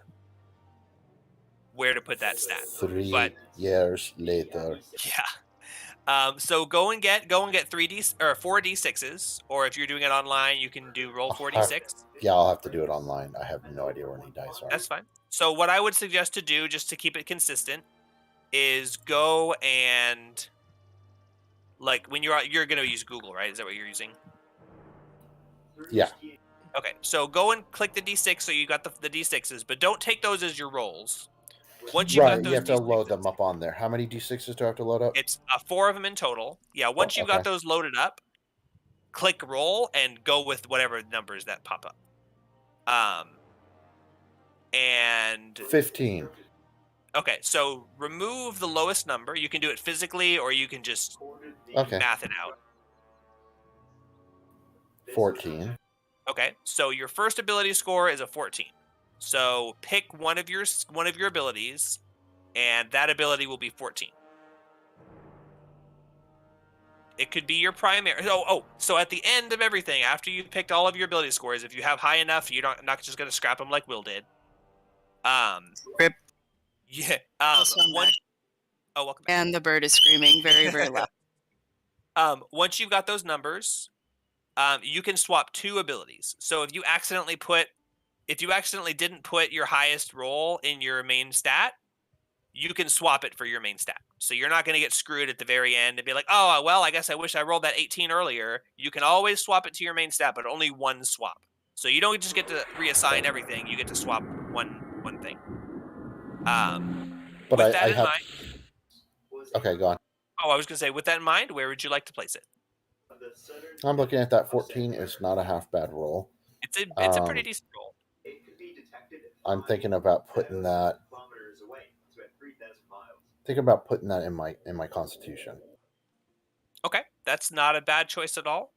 where to put that stat. 3 years later. Yeah. So go and get 3D or 4d6s, or if you're doing it online, you can roll 4d6. Yeah, I'll have to do it online. I have no idea where any dice are. That's fine. So what I would suggest to do, just to keep it consistent, is go and when you're gonna use Google, right? Is that what you're using? Yeah. Okay, so go and click the D6 so you got the D6s, but don't take those as your rolls. Once you got those, you have to D6s, load them up on there. How many D6s do I have to load up? It's 4 of them in total. Yeah, once you got those loaded up, click roll and go with whatever numbers that pop up. And 15. okay, so remove the lowest number. You can do it physically, or you can just Okay. math it out. 14. Okay, so your first ability score is a 14. So pick one of your abilities, and that ability will be 14. It could be your primary. So at the end of everything, after you've picked all of your ability scores, if you have high enough, you're not just going to scrap them like Will did. Rip. Yeah. Also, I'm back. Oh, welcome back. And the bird is screaming very, very loud. Once you've got those numbers, you can swap 2 abilities. So if you accidentally didn't put your highest roll in your main stat, you can swap it for your main stat. So you're not going to get screwed at the very end and be like, oh, well, I guess I wish I rolled that 18 earlier. You can always swap it to your main stat, but only one swap. So you don't just get to reassign everything. You get to swap one thing. But with that I in have. mind, Okay, go on. I was going to say, with that in mind, where would you like to place it? I'm looking at that 14. It's not a half bad roll. It's a pretty decent roll. I'm thinking about putting that. Thinking about putting that in my constitution, Okay, that's not a bad choice at all.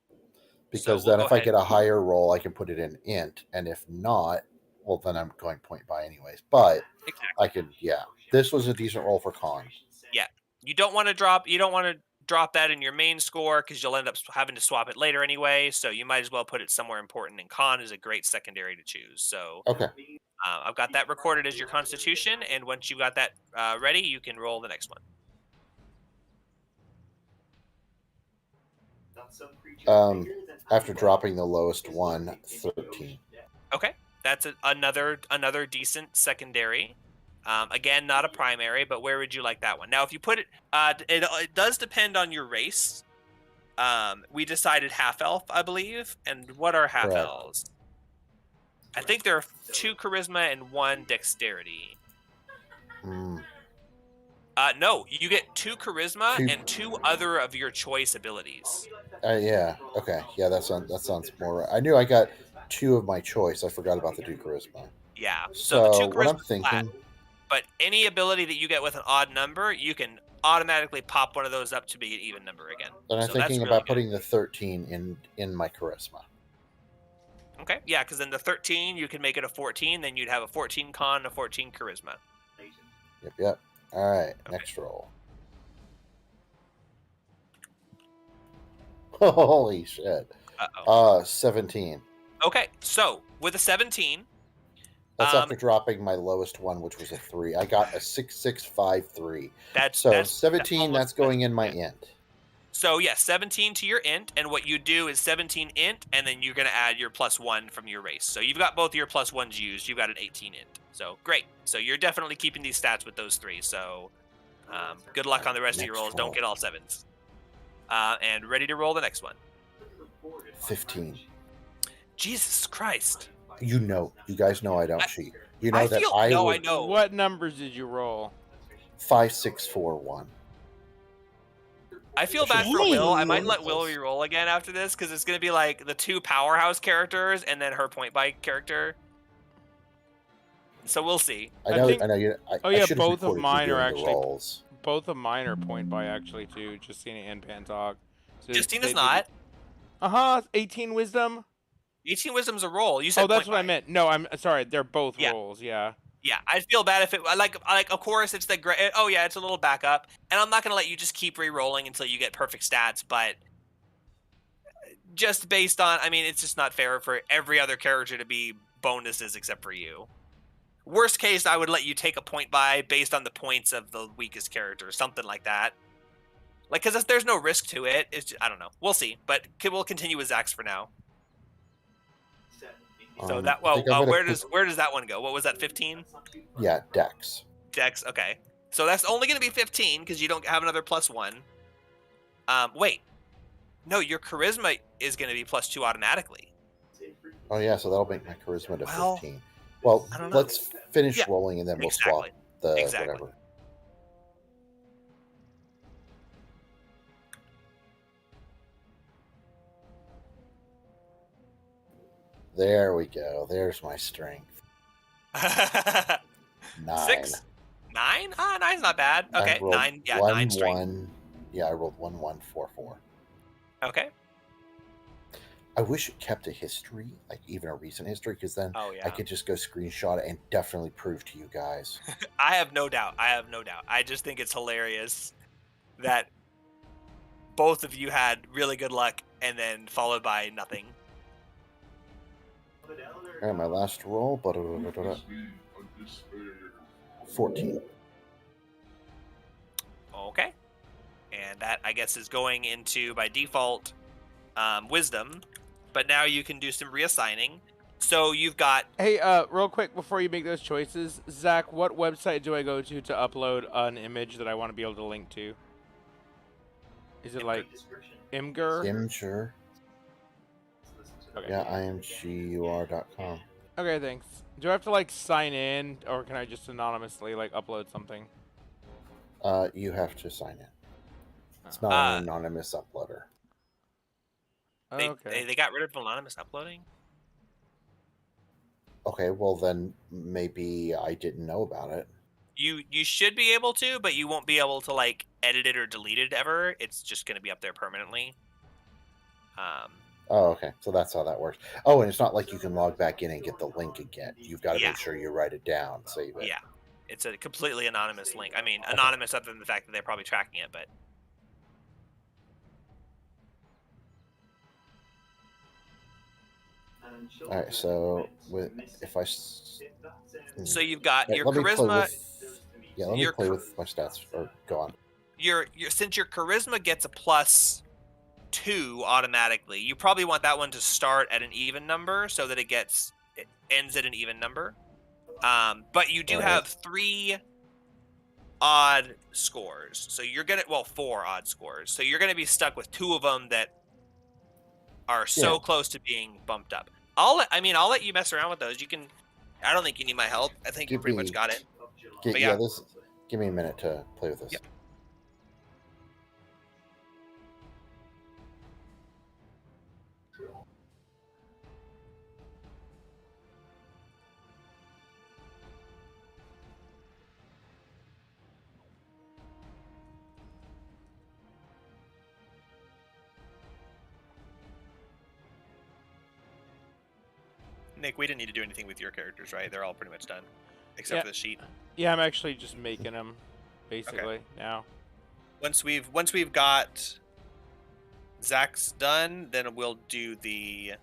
because So we'll then go if I ahead. get a higher roll, I can put it in int, and if not, well, then I'm going point by anyways. But Exactly. I could, yeah. This was a decent roll for con. You don't want to drop that in your main score because you'll end up having to swap it later anyway. So you might as well put it somewhere important. And con is a great secondary to choose. So Okay. I've got that recorded as your constitution, and once you got that ready, you can roll the next one. After dropping the lowest one, 13. Okay, that's another decent secondary. Again, not a primary, but where would you like that one? Now, if you put it, it does depend on your race. We decided half elf, I believe. And what are half Correct. elves? I think there are 2 charisma and 1 dexterity. No, you get 2 charisma and 2 other of your choice abilities. Yeah. Okay. Yeah, that sounds more right. I knew I got 2 of my choice. I forgot about the 2 charisma. Yeah. So the 2 what I'm charisma thinking, flat, but any ability that you get with an odd number, you can automatically pop one of those up to be an even number again. then I'm So that's thinking really about good. putting the 13 in my charisma. Okay, yeah, because then the 13, you can make it a 14, then you'd have a 14 con and a 14 charisma. Yep. All right. Okay. Next roll. Holy shit. 17. Okay, so with a 17, That's after dropping my lowest one, which was a 3. I got a 6653. that's 17. That's almost going in my int. So yeah, 17 to your int, and what you do is 17 int, and then you're gonna add your +1 from your race. So you've got both your +1s used. You've got an 18 int. So great. So you're definitely keeping these stats with those 3. So good luck on the rest of your Next rolls. Don't roll. get all 7s. And ready to roll the next one. 15. Jesus Christ. You guys know I don't cheat. You know I that feel I no, would I know. What numbers did you roll? 5, 6, 4, 1. I feel bad for Will. I might Dang. let Will re-roll again after this because it's gonna be like the 2 powerhouse characters and then her point buy character. So we'll see. I I know. think- I know. You. Oh, I yeah, should have both of recorded you mine are doing the actually- rolls. Both of mine are point by actually too. Justina and Pantalk. So Justina's not. 18 wisdom. 18 wisdom's a roll. You said Oh, that's point what I buy. meant. No, I'm sorry. They're both Yeah. rolls. Yeah. Yeah, I'd feel bad if it like of course it's the great. Oh yeah, it's a little backup, and I'm not gonna let you just keep re-rolling until you get perfect stats. But just based on, I mean, it's just not fair for every other character to be bonuses except for you. Worst case, I would let you take a point buy based on the points of the weakest character, or something like that. Like, because there's no risk to it. It's just, I don't know. We'll see, but we'll continue with Zax for now. So I that think I'm gonna where put- does that one go? What was that? 15? Yeah, Dex. Dex, okay. So that's only going to be 15 because you don't have another +1. Wait. No, your charisma is going to be +2 automatically. Oh yeah, so that'll make my charisma to Well, 15. Well, I don't know. let's finish Yeah, rolling and then we'll exactly. swap the Exactly. whatever. There we go. There's my strength. 9. 6, 9. Ah, 9's not bad. I Okay, rolled 9. Yeah, 1, 9 strength. 1. Yeah, I rolled 1, 1, 4, 4. Okay. I wish it kept a history, like even a recent history, because then Oh yeah. I could just go screenshot it and definitely prove to you guys. I have no doubt. I just think it's hilarious that both of you had really good luck and then followed by nothing. All right, my last roll, 14. Okay. And that, I guess, is going into, by default, wisdom. But now you can do some reassigning. So you've got... Hey, real quick before you make those choices, Zach, what website do I go to upload an image that I want to be able to link to? Is it like Imgur? Imgur. Okay. Yeah, imgur.com. Okay, thanks. Do I have to like sign in, or can I just anonymously like upload something? You have to sign in. It's not an anonymous uploader. They got rid of anonymous uploading? Okay, well then maybe I didn't know about it. You should be able to, but you won't be able to like edit it or delete it ever. It's just going to be up there permanently. Oh, okay. So that's how that works. Oh, and it's not like you can log back in and get the link again. You've got to make sure you write it down, save it. Yeah. It's a completely anonymous link. I mean, anonymous other than the fact that they're probably tracking it, but... All right, so So you've got your let me charisma... let me play with my stats. Or go on. Since your charisma gets a +2 automatically, you probably want that one to start at an even number so that it ends at an even number. But you do have 3 odd scores, so you're gonna 4 odd scores. So you're gonna be stuck with 2 of them that are so close to being bumped up. I'll let you mess around with those. You can. I don't think you need my help. I think you pretty much got it. Give me a minute to play with this. Yep. Nick, we didn't need to do anything with your characters, right? They're all pretty much done, except for the sheet. Yeah, I'm actually just making them, basically, now. Once we've got Zach's done, then we'll do the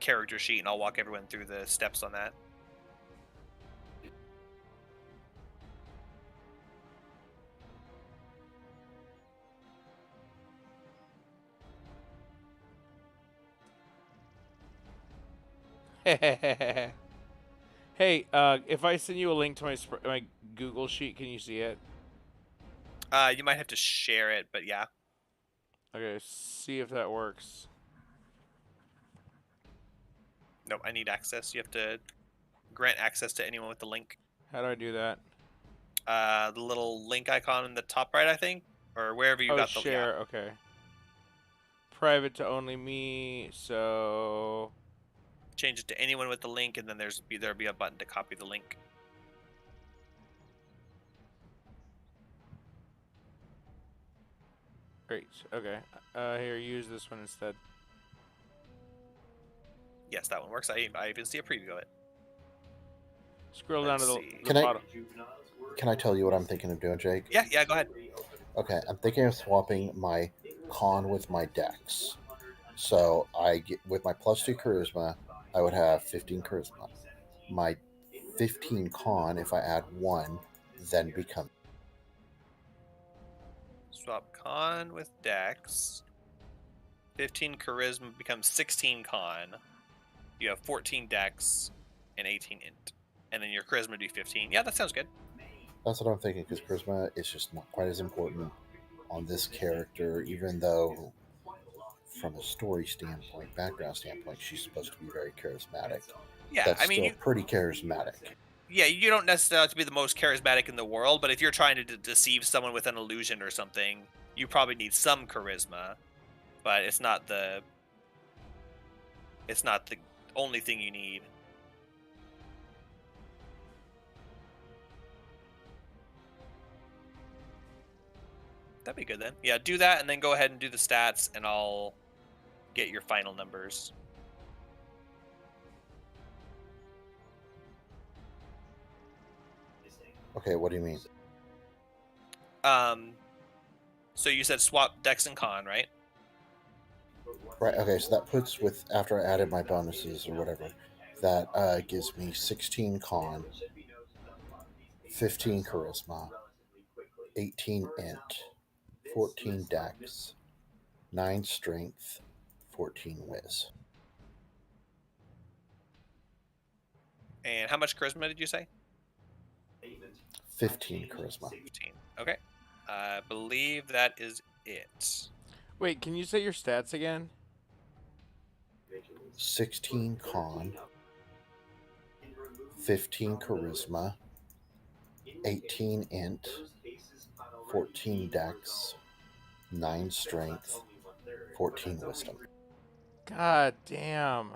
character sheet, and I'll walk everyone through the steps on that. Hey, if I send you a link to my Google sheet, can you see it? You might have to share it, but yeah. Okay, see if that works. Nope, I need access. You have to grant access to anyone with the link. How do I do that? The little link icon in the top right, I think, or wherever you got the share. Okay. Private to only me. So change it to anyone with the link, and then there'll be a button to copy the link. Great. Okay. Here, use this one instead. Yes, that one works. I even see a preview of it. Scroll down to the Can bottom. Can I tell you what I'm thinking of doing, Jake? Yeah, go ahead. Okay, I'm thinking of swapping my con with my dex. So with my +2 charisma, I would have 15 charisma. My 15 con, if I add 1, then become. Swap con with dex. 15 charisma becomes 16 con. You have 14 dex and 18 int. And then your charisma would be 15. Yeah, that sounds good. That's what I'm thinking, because charisma is just not quite as important on this character, even though from a story standpoint, background standpoint, she's supposed to be very charismatic. Yeah, That's I mean, still pretty charismatic. Yeah, you don't necessarily have to be the most charismatic in the world, but if you're trying to deceive someone with an illusion or something, you probably need some charisma. But it's not the only thing you need. That'd be good then. Yeah, do that and then go ahead and do the stats and I'll get your final numbers. Okay, what do you mean? So you said swap Dex and Con, right? Right, okay, so that puts with, after I added my bonuses or whatever, that gives me 16 con, 15 charisma, 18 int, 14 dex, 9 strength, 14 whiz. And how much charisma did you say? 15 charisma. 15. Okay. I believe that is it. Wait, can you say your stats again? 16 con, 15 charisma, 18 int, 14 dex, 9 strength, 14 wisdom. God damn.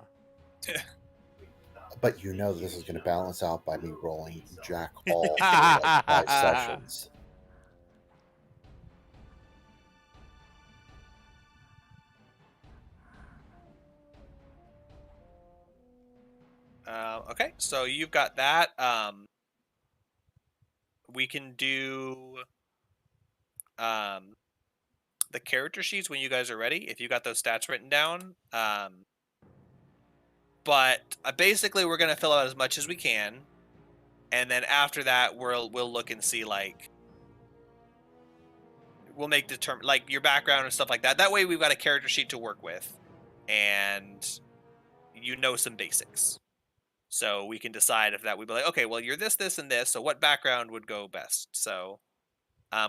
But you know this is going to balance out by me rolling jack all for like 5 sessions. Okay, so you've got that. We can do the character sheets when you guys are ready, if you got those stats written down. But basically, we're gonna fill out as much as we can, and then after that, we'll look and see, like, we'll make like your background and stuff like that. That way, we've got a character sheet to work with, and you know some basics. So we can decide if that we'd be like, okay, well, you're this, this, and this. So what background would go best? So,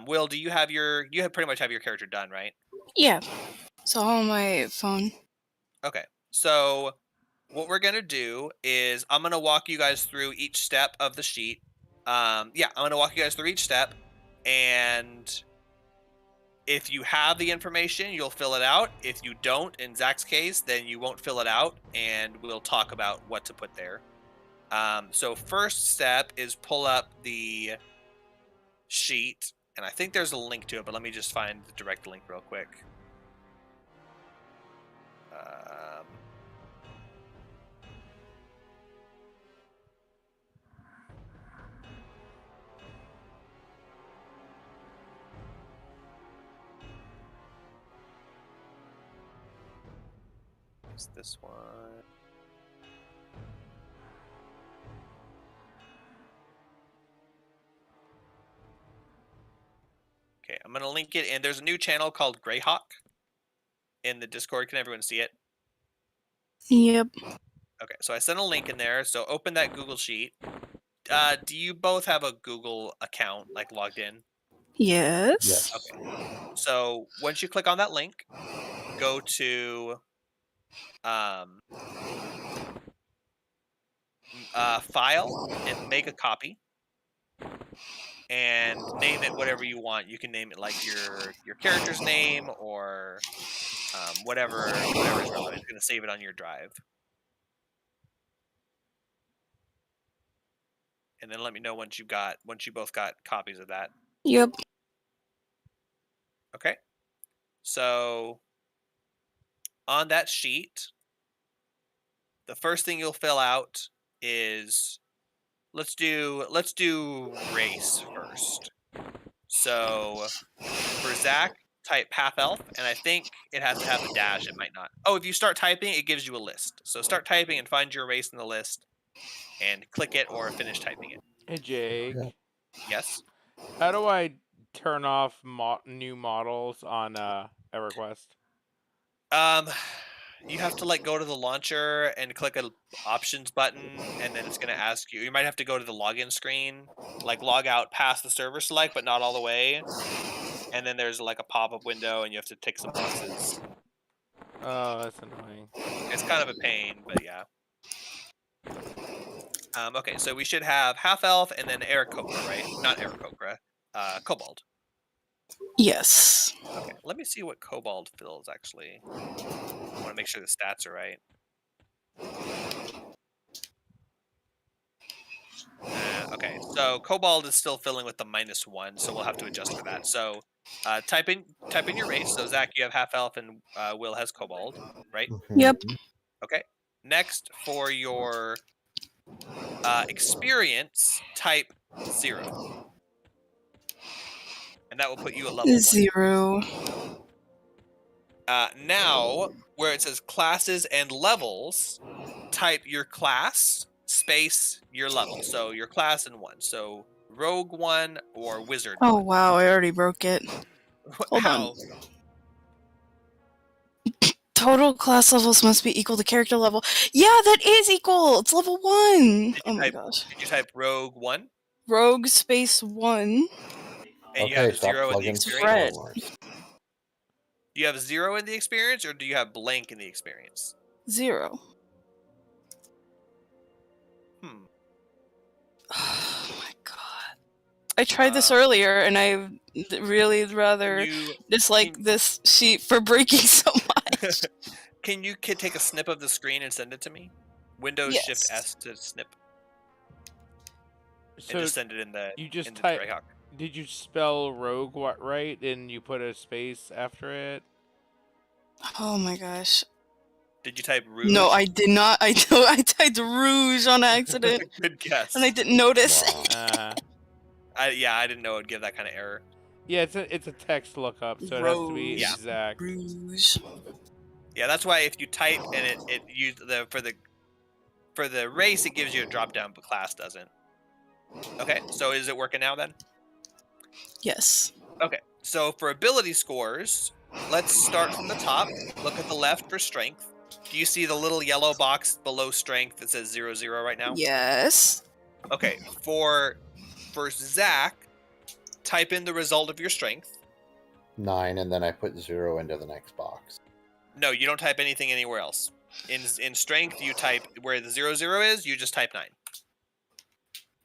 Will, do you have pretty much have your character done, right? Yeah. It's all on my phone. Okay. So what we're gonna do is I'm gonna walk you guys through each step of the sheet. I'm gonna walk you guys through each step, and if you have the information, you'll fill it out. If you don't, in Zach's case, then you won't fill it out, and we'll talk about what to put there. So first step is pull up the sheet, and I think there's a link to it, but let me just find the direct link real quick. Is this one? Okay, I'm gonna link it, and there's a new channel called Greyhawk in the Discord. Can everyone see it? Yep. Okay, so I sent a link in there. So open that Google Sheet. Do you both have a Google account, like logged in? Yes. Yes. Okay. So once you click on that link, go to file and make a copy, and name it whatever you want. You can name it like your character's name or whatever is relevant. It's gonna save it on your drive. And then let me know once you both got copies of that. Yep. Okay. So on that sheet, the first thing you'll fill out is let's do race first. So for Zach, type half elf, and I think it has to have a dash. It might not. Oh, if you start typing, it gives you a list. So start typing and find your race in the list, and click it or finish typing it. Hey, Jake. Yeah. Yes. How do I turn off new models on EverQuest? You have to like go to the launcher and click a options button, and then it's gonna ask you. You might have to go to the login screen, like log out past the server select, but not all the way. And then there's like a pop-up window, and you have to tick some boxes. Oh, that's annoying. It's kind of a pain, but yeah. Okay, so we should have half elf and then Aarakocra, right? Not Aarakocra. Kobold. Yes. Okay, let me see what Kobold fills actually. I want to make sure the stats are right. Okay, so Kobold is still filling with the -1, so we'll have to adjust for that. So type in your race. So Zach, you have half elf, and Will has Kobold, right? Yep. Mhm. Okay. Next, for your experience, type 0, and that will put you at level 1. 0. Now, where it says classes and levels, type your class space your level. So your class and 1. So Rogue 1 or Wizard Oh 1. wow, I already broke it. Hold How? on. Total class levels must be equal to character level. Yeah, that is equal. It's level 1. Oh my gosh. Did you type Rogue 1? Rogue space 1. And you Okay, have stop 0 in the plugging experience? Fred. Star Wars. Do you have 0 in the experience, or do you have blank in the experience? 0. Hmm. Oh my god. I tried this earlier and I really rather You dislike can- this sheet for breaking so much. Can you take a snip of the screen and send it to me? Windows Shift Yes. S to snip, and So just send it in the you just in the type. Greyhawk. Did you spell rogue right and you put a space after it? Oh my gosh. Did you type Rouge? No, I did not. I typed rouge on accident Good guess. and I didn't notice. Wow. I didn't know it would give that kind of error. Yeah, it's a text lookup, so it has to be Yeah. exact. Rouge. Yeah, that's why if you type and it used for the race, it gives you a drop down, but class doesn't. Okay, so is it working now then? Yes. Okay, so for ability scores, let's start from the top. Look at the left for strength. Do you see the little yellow box below strength that says 0, 0 right now? Yes. Okay, for Zach, type in the result of your strength. 9, and then I put 0 into the next box. No, you don't type anything anywhere else. In strength, you type where the 0, 0 is. You just type 9,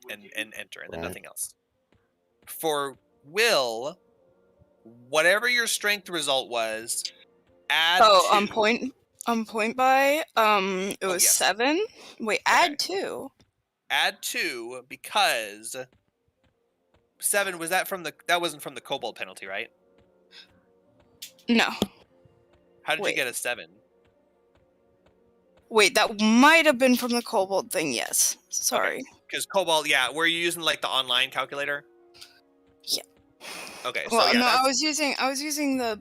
and enter, and then Right. nothing else. For Will, whatever your strength result was, add Oh, 2. on point by it was yes. 7. Wait, add 2. Add 2 because 7 was that wasn't from the Kobold penalty, right? No. How did you Wait. get a 7? Wait, that might have been from the Kobold thing, yes. Sorry. Because Kobold, yeah, were you using like the online calculator? Yeah. Okay, Well, so yeah, no, I was using the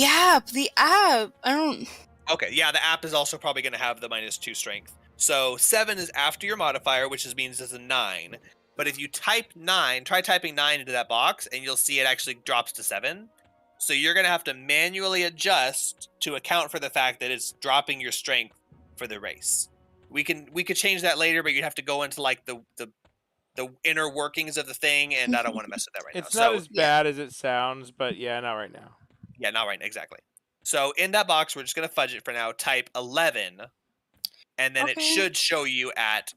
app. The app. I don't. okay, yeah, the app is also probably going to have the -2 strength. So 7 is after your modifier, which means it's a 9. But if you type 9, try typing 9 into that box, and you'll see it actually drops to 7. So you're going to have to manually adjust to account for the fact that it's dropping your strength for the race. We could change that later, but you'd have to go into like the inner workings of the thing, and I don't want to mess with that right It's now. not as bad as it sounds, but yeah, not right now. Yeah, not right, exactly. So in that box, we're just going to fudge it for now. Type 11, and then it Okay. should show you at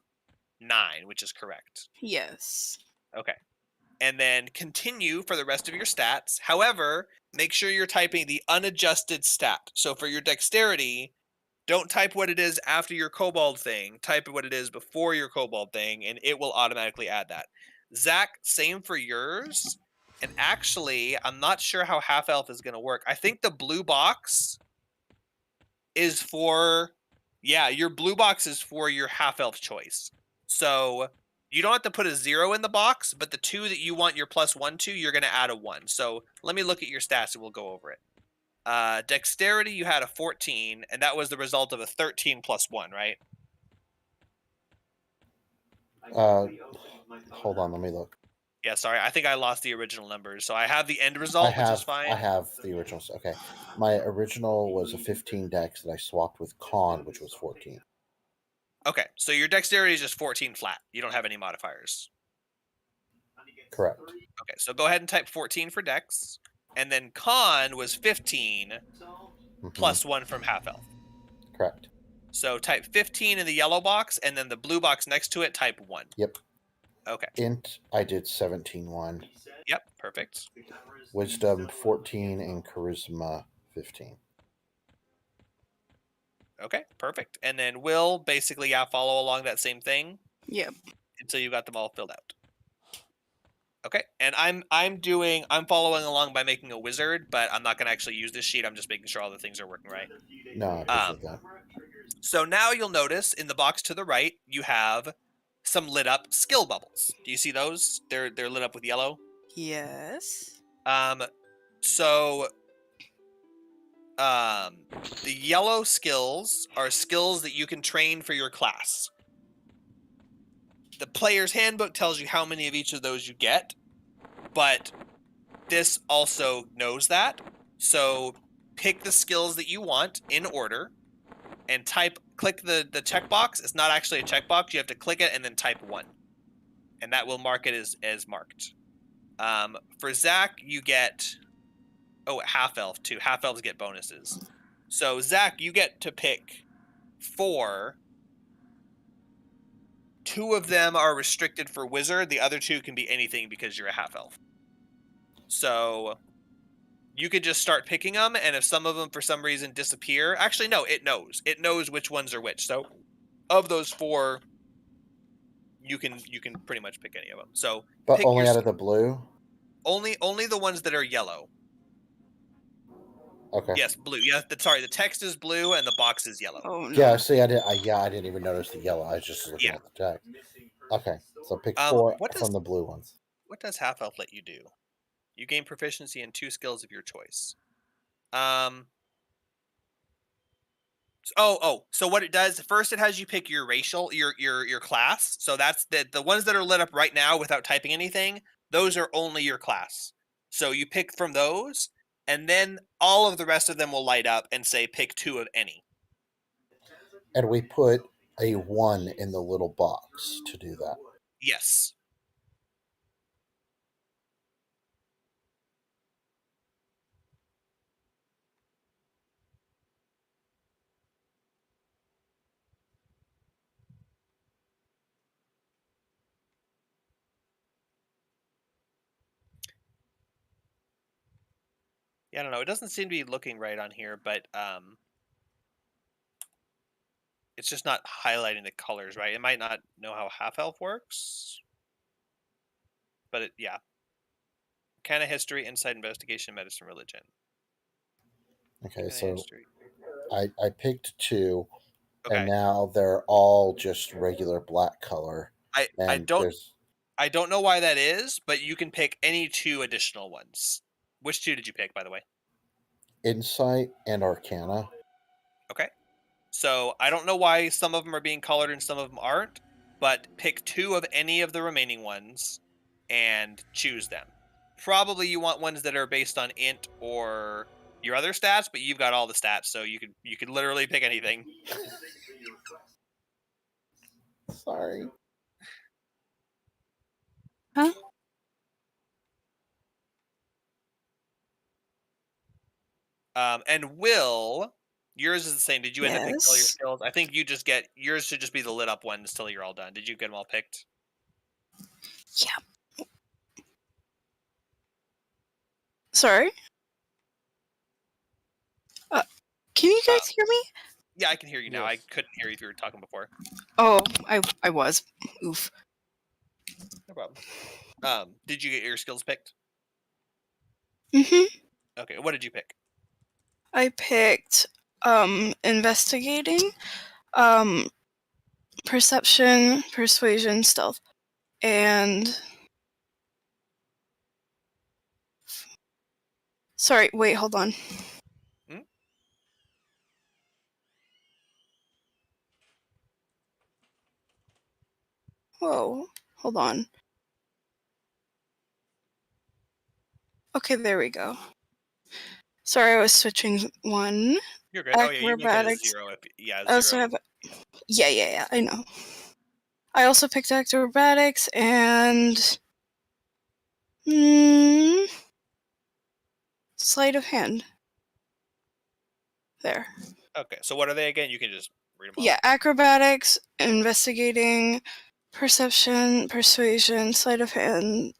9, which is correct. Yes. Okay. And then continue for the rest of your stats. However, make sure you're typing the unadjusted stat. So for your dexterity, don't type what it is after your Kobold thing. Type what it is before your Kobold thing, and it will automatically add that. Zach, same for yours. And actually, I'm not sure how Half Elf is going to work. I think the blue box is for... Yeah, your blue box is for your Half Elf choice. So you don't have to put a 0 in the box, but the 2 that you want your +1 to, you're going to add a 1. So let me look at your stats and we'll go over it. Dexterity, you had a 14, and that was the result of a 13 + 1, right? Hold on, let me look. Yeah, sorry. I think I lost the original numbers. So I have the end result, which is fine. I have the originals. Okay. My original was a 15 dex that I swapped with con, which was 14. Okay, so your dexterity is just 14 flat. You don't have any modifiers. Correct. Okay, so go ahead and type 14 for dex. And then con was 15 Mhm. +1 from Half Elf. Correct. So type 15 in the yellow box, and then the blue box next to it, type 1. Yep. Okay. Int, I did 17-1. Yep, perfect. Wisdom 14 and charisma 15. Okay, perfect. And then Will basically follow along that same thing. Yep. So you got them all filled out. Okay, and I'm following along by making a wizard, but I'm not going to actually use this sheet. I'm just making sure all the things are working right. No, I appreciate that. So now you'll notice in the box to the right you have some lit up skill bubbles. Do you see those? They're lit up with yellow. Yes. So the yellow skills are skills that you can train for your class. The player's handbook tells you how many of each of those you get, but this also knows that. So pick the skills that you want in order and click the checkbox. It's not actually a checkbox. You have to click it and then type 1. And that will mark it as marked. For Zach, you get half elf too. Half elves get bonuses. So Zach, you get to pick 4. 2 of them are restricted for wizard. The other 2 can be anything because you're a half elf. So you could just start picking them, and if some of them for some reason disappear, actually no, it knows which ones are which. So of those 4, you can pretty much pick any of them. So But only out of the blue? Only the ones that are yellow. Okay. Yes, blue. Yeah, the text is blue and the box is yellow. Oh no. Yeah, see, I didn't even notice the yellow. I was just looking at the text. Okay, so pick 4 from the blue ones. What does half elf let you do? You gain proficiency in 2 skills of your choice. So what it does, first it has you pick your racial, your class. So that's the ones that are lit up right now without typing anything, those are only your class. So you pick from those, and then all of the rest of them will light up and say pick 2 of any. And we put a 1 in the little box to do that. Yes. Yeah, I don't know. It doesn't seem to be looking right on here, but it's just not highlighting the colors right. It might not know how half elf works, but yeah. Kind of history, insight, investigation, medicine, religion. Okay, so I picked 2, and now they're all just regular black color. I don't know why that is, but you can pick any 2 additional ones. Which 2 did you pick, by the way? Insight and Arcana. Okay. So I don't know why some of them are being colored and some of them aren't, but pick 2 of any of the remaining ones and choose them. Probably you want ones that are based on int or your other stats, but you've got all the stats, so you could literally pick anything. Sorry. Huh? And Will, yours is the same. Did you end up picking all your Yes. skills? I think you just get yours should just be the lit up ones till you're all done. Did you get them all picked? Yeah. Sorry? Can you guys hear me? Yeah, I can hear you now. I Yes. couldn't hear you if you were talking before. Oh, I was. Oof. No problem. Did you get your skills picked? Mm-hmm. Okay, what did you pick? I picked investigating, perception, persuasion, stealth, and sorry, wait, hold on. Hmm? Whoa, hold on. Okay, there we go. Sorry, I was switching one. You're good. Oh yeah, you make it as Acrobatics. 0. I also 0. have. Yeah, I know. I also picked acrobatics and sleight of hand. There. Okay, so what are they again? You can just read them off. Yeah, acrobatics, investigating, perception, persuasion, sleight of hand,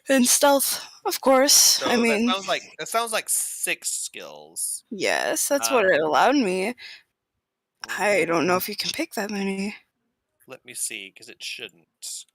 and stealth, of course. So I mean, that sounds like 6 skills. yes, that's what it allowed me. I don't know if you can pick that many. Let me see, because it shouldn't.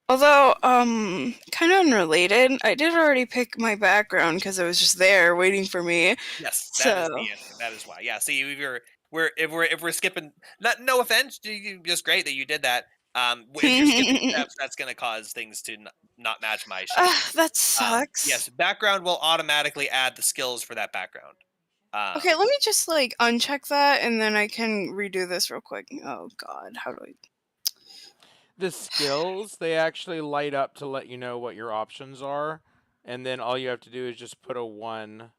Although, kind of unrelated, I did already pick my background because it was just there waiting for me. Yes, that is So, the answer. That is why. Yeah. See, if we're skipping, no offense, just great that you did that. If you're skipping steps, that's going to cause things to not match my sheet. that sucks. Yes, background will automatically add the skills for that background. Okay, let me just like uncheck that and then I can redo this real quick. Oh god, how do I? The skills, they actually light up to let you know what your options are, and then all you have to do is just put a 1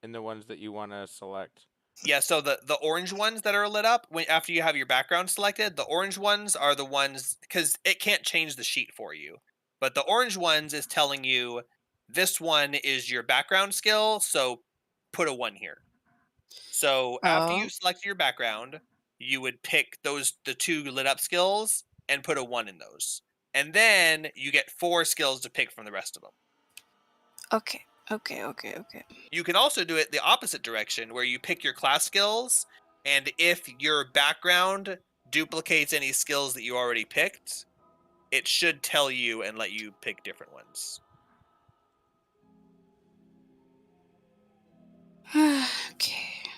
in the ones that you want to select. Yeah, so the orange ones that are lit up after you have your background selected, the orange ones are the ones because it can't change the sheet for you. But the orange ones is telling you this one is your background skill, so put a 1 here. So after Oh, you select your background, you would pick the 2 lit up skills and put a 1 in those. And then you get 4 skills to pick from the rest of them. okay. You can also do it the opposite direction where you pick your class skills, and if your background duplicates any skills that you already picked, it should tell you and let you pick different ones. Okay.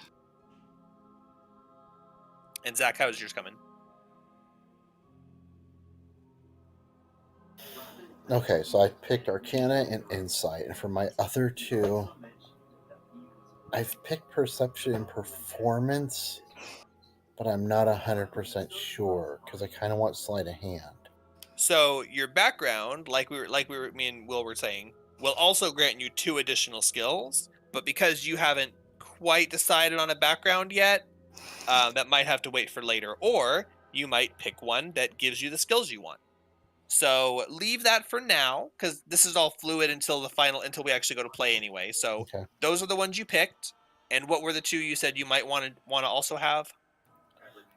And Zach, how's yours coming? Okay, so I picked Arcana and Insight, and for my other 2, I've picked Perception and Performance, but I'm not 100% sure because I kind of want Sleight of Hand. So your background, me and Will were saying, will also grant you 2 additional skills, but because you haven't quite decided on a background yet, that might have to wait for later, or you might pick one that gives you the skills you want. So leave that for now, because this is all fluid until we actually go to play anyway. So Okay. those are the ones you picked. And what were the 2 you said you might want to also have?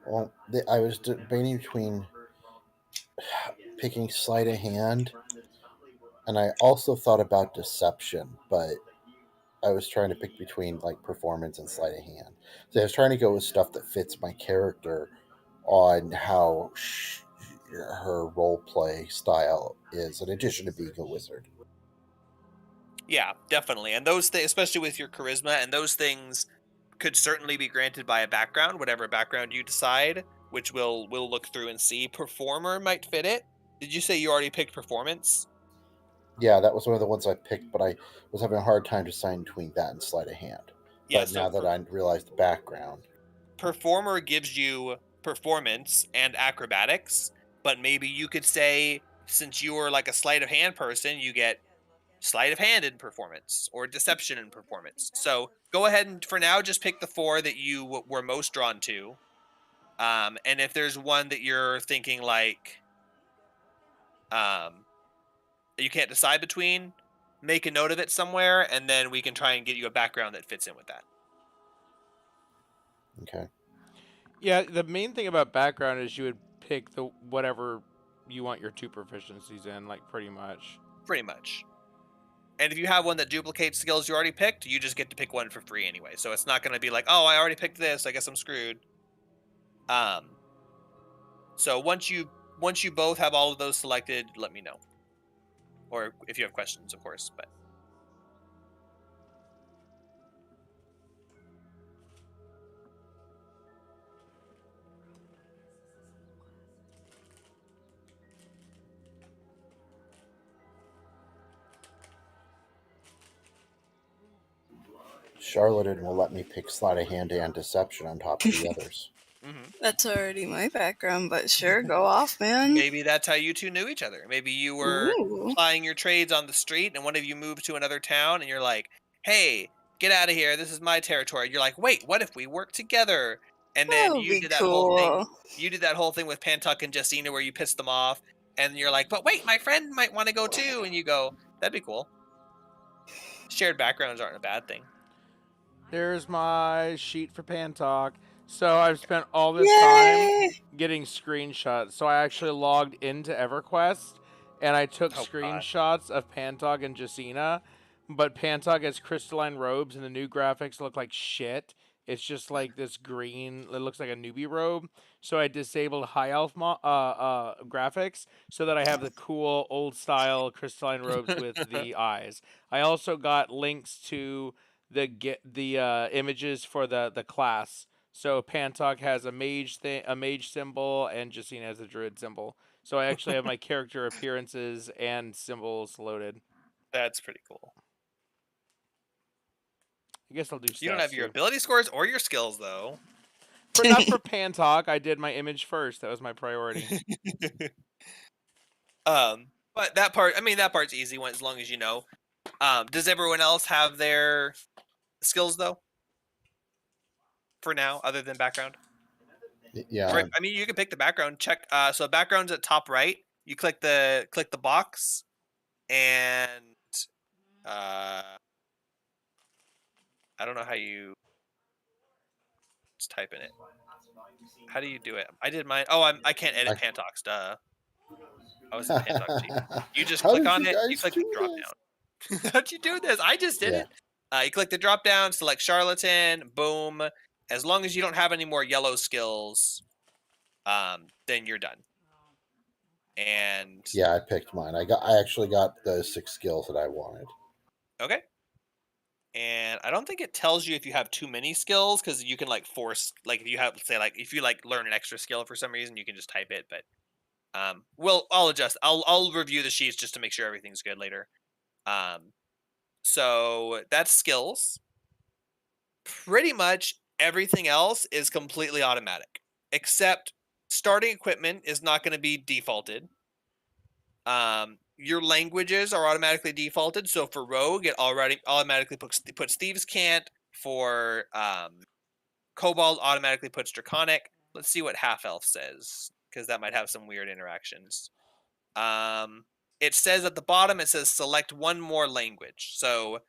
Well, I was debating between picking Sleight of Hand, and I also thought about Deception, but I was trying to pick between like Performance and Sleight of Hand. So I was trying to go with stuff that fits my character on how her role play style is, in addition to being a wizard. Yeah, definitely. And those things, especially with your charisma, and those things could certainly be granted by a background, whatever background you decide, which we'll look through and see. Performer might fit it. Did you say you already picked performance? Yeah, that was one of the ones I picked, but I was having a hard time deciding between that and Sleight of Hand. Yeah, But so now that I realized the background, performer gives you performance and acrobatics, but maybe you could say, since you were like a sleight of hand person, you get sleight of hand in performance or deception in performance. So go ahead and for now just pick the 4 that you were most drawn to. And if there's one that you're thinking like you can't decide between, make a note of it somewhere, and then we can try and get you a background that fits in with that. okay. Yeah, the main thing about background is you would pick the whatever you want your 2 proficiencies in, like pretty much. Pretty much. And if you have one that duplicates skills you already picked, you just get to pick one for free anyway. So it's not going to be like, oh, I already picked this, I guess I'm screwed. So once you both have all of those selected, let me know. Or if you have questions, of course, but Charlatan will let me pick Sleight of Hand and Deception on top of the others. that's already my background, but sure, go off, man. Maybe that's how you 2 knew each other. Maybe you were Ooh. plying your trades on the street and one of you moved to another town and you're like, hey, get out of here, this is my territory. You're like, wait, what if we work together? And then That would you be did that whole thing. cool. You did that whole thing with Pantuck and Justina where you pissed them off, and you're like, but wait, my friend might want to go too, and you go, that'd be cool. Shared backgrounds aren't a bad thing. There's my sheet for Pantalk. So I've spent all this Yay! time getting screenshots. So I actually logged into EverQuest and I took Oh, God. screenshots of Pantog and Jacina, but Pantog has crystalline robes, and the new graphics look like shit. It's just like this green. It looks like a newbie robe. So I disabled high elf graphics so that I have the cool old style crystalline robes with the eyes. I also got links to the images for the class. So Pantog has a mage symbol, and Jacina has a druid symbol. So I actually have my character appearances and symbols loaded. That's pretty cool. I guess I'll do stats You don't have your too. ability scores or your skills though. Not for Pantog. I did my image first. That was my priority. But that part, I mean, that part's easy one as long as you know. Does everyone else have their skills though? For now, other than background? Yeah. Right, I mean, you can pick the background. Check. So background's at top right. You click the box, and I don't know how you just type in it. How do you do it? I did mine. Oh, I can't edit Pantox. Duh. I was in Pantox team. You just How click did on you it. You guys click the do drop this? down. How'd you do this? I just did Yeah. it. You click the drop down, select charlatan. Boom. As long as you don't have any more yellow skills, then you're done. And Yeah, I picked mine. I actually got those 6 skills that I wanted. okay. And I don't think it tells you if you have too many skills, because you can like force, like if you have, say, like if you like learn an extra skill for some reason, you can just type it. But I'll adjust. I'll review the sheets just to make sure everything's good later. So that's skills. Pretty much everything else is completely automatic, except starting equipment is not going to be defaulted. Your languages are automatically defaulted. So for Rogue, it already automatically puts Thieves' Cant. For Kobold, automatically puts Draconic. Let's see what Half Elf says, because that might have some weird interactions. It says at the bottom, it says select one more language. So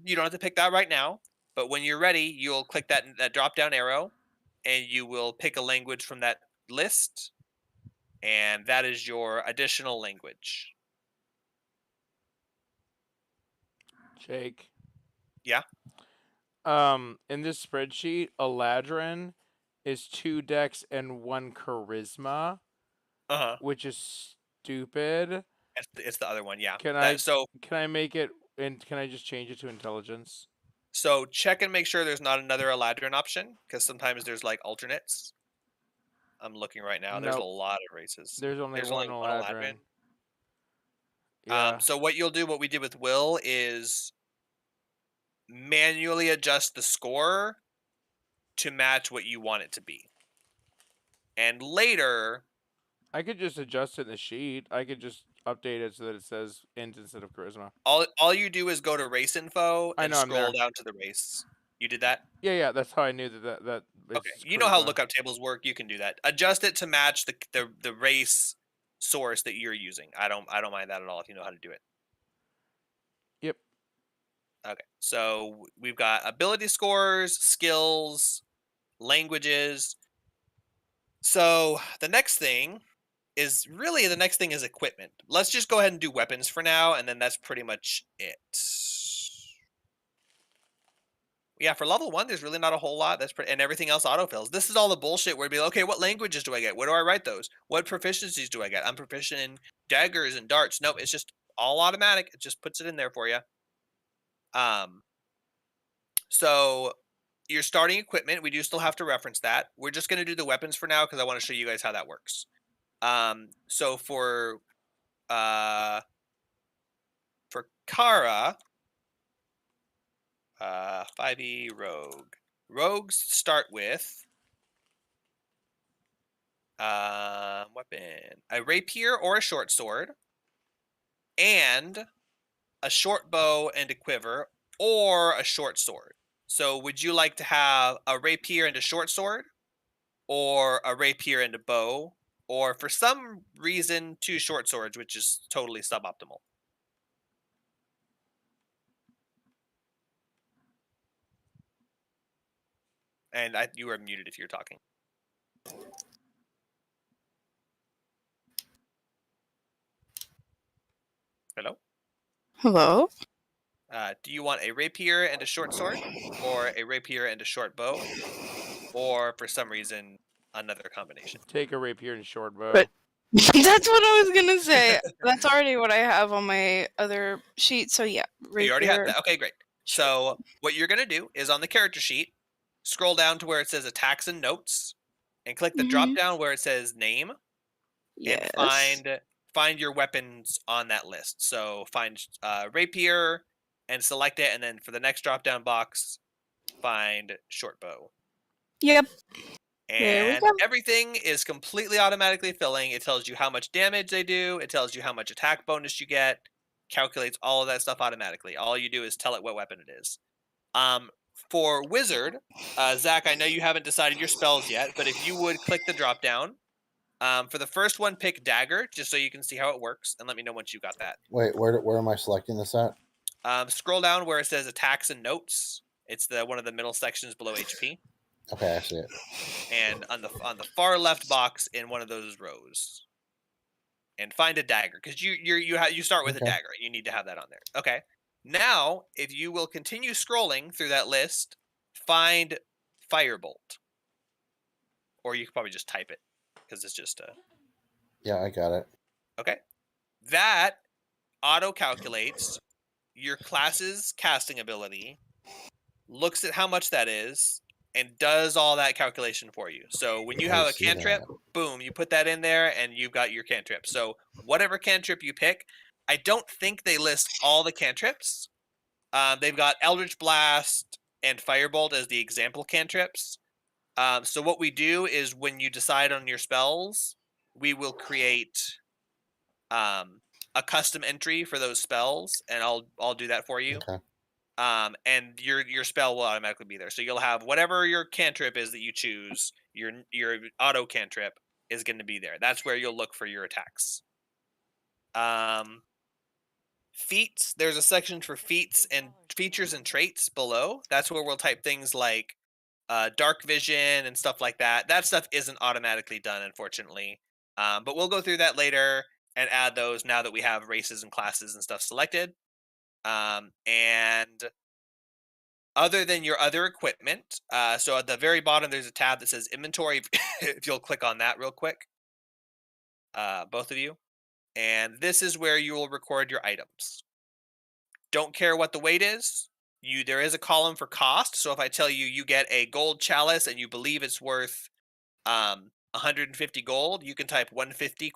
you don't have to pick that right now, but when you're ready, you'll click that drop down arrow, and you will pick a language from that list, and that is your additional language. Jake. Yeah. In this spreadsheet, Eladrin is 2 dex and 1 charisma, which is stupid. It's the other one, yeah. Can I make it, and can I just change it to intelligence? So check and make sure there's not another Eladrin option, because sometimes there's like alternates. I'm looking right now. There's a lot of races. There's only one Eladrin. Yeah. So what we did with Will is manually adjust the score to match what you want it to be. And later, I could just adjust it in the sheet. I could just update it so that it says int instead of charisma. all you do is go to race info and scroll I'm down to the race. You did that? Yeah, that's how I knew that Okay. You know how lookup tables work. You can do that. Adjust it to match the race source that you're using. I don't mind that at all if you know how to do it. Yep. Okay. So we've got ability scores, skills, languages. So the next thing is equipment. Let's just go ahead and do weapons for now, and then that's pretty much it. Yeah, for level 1, there's really not a whole lot. And everything else autofills. This is all the bullshit where it'd be like, okay, what languages do I get? Where do I write those? What proficiencies do I get? I'm proficient in daggers and darts. Nope, it's just all automatic. It just puts it in there for you. So your starting equipment, we do still have to reference that. We're just going to do the weapons for now because I want to show you guys how that works. So for Kara, 5e Rogue. Rogues start with weapon, a rapier or a short sword, and a short bow and a quiver, or a short sword. So would you like to have a rapier and a short sword, or a rapier and a bow, or for some reason 2 short swords, which is totally suboptimal? And you are muted if you're talking. Hello? Hello? Do you want a rapier and a short sword, or a rapier and a short bow, or for some reason another combination? Take a rapier and short bow. But- That's what I was gonna say. That's already what I have on my other sheet. So yeah, You already have rapier. that. Okay, great. So what you're gonna do is on the character sheet, scroll down to where it says attacks and notes, and click the drop Mhm. down where it says name, Yes. and find your weapons on that list. So find rapier and select it, and then for the next drop down box, find short bow. Yep. There we And go. everything is completely automatically filling. It tells you how much damage they do. It tells you how much attack bonus you get. Calculates all of that stuff automatically. All you do is tell it what weapon it is. For wizard, Zach, I know you haven't decided your spells yet, but if you would click the drop down, for the first one, pick dagger, just so you can see how it works, and let me know once you got that. Wait, where am I selecting this at? Scroll down where it says attacks and notes. It's the one of the middle sections below HP. Okay, I see it. And on the far left box in one of those rows, and find a dagger, because you start with a Okay. dagger. You need to have that on there. Okay. Now, if you will continue scrolling through that list, find firebolt, or you could probably just type it because it's just a. Yeah, I got it. Okay. That auto calculates your class's casting ability, looks at how much that is, and does all that calculation for you. So when you I have a see cantrip, that. boom, you put that in there and you've got your cantrip. So whatever cantrip you pick, I don't think they list all the cantrips. They've got Eldritch Blast and Firebolt as the example cantrips. So what we do is when you decide on your spells, we will create a custom entry for those spells, and I'll do that for you. Okay. And your spell will automatically be there. So you'll have whatever your cantrip is that you choose. Your auto cantrip is going to be there. That's where you'll look for your attacks. Feats. There's a section for feats and features and traits below. That's where we'll type things like dark vision and stuff like that. That stuff isn't automatically done, unfortunately. But we'll go through that later and add those now that we have races and classes and stuff selected. And other than your other equipment, so at the very bottom there's a tab that says inventory. If you'll click on that real quick, both of you, and this is where you will record your items. Don't care what the weight is. There is a column for cost. So if I tell you you get a gold chalice and you believe it's worth 150 gold, you can type 150 ?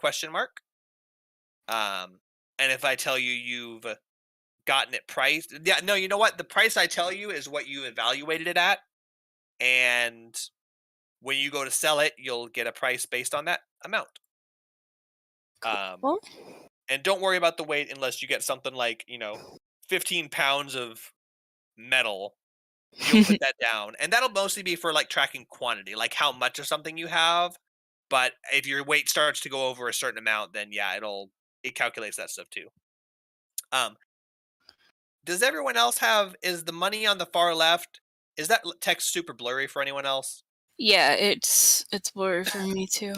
And if I tell you you've gotten it priced, yeah, no, you know what? The price I tell you is what you evaluated it at, and when you go to sell it, you'll get a price based on that amount. Cool. And don't worry about the weight unless you get something like 15 pounds of metal. You'll put that down, and that'll mostly be for like tracking quantity, like how much of something you have. But if your weight starts to go over a certain amount, then yeah, it calculates that stuff too. Does everyone else is the money on the far left, is that text super blurry for anyone else? Yeah, it's blurry for me too.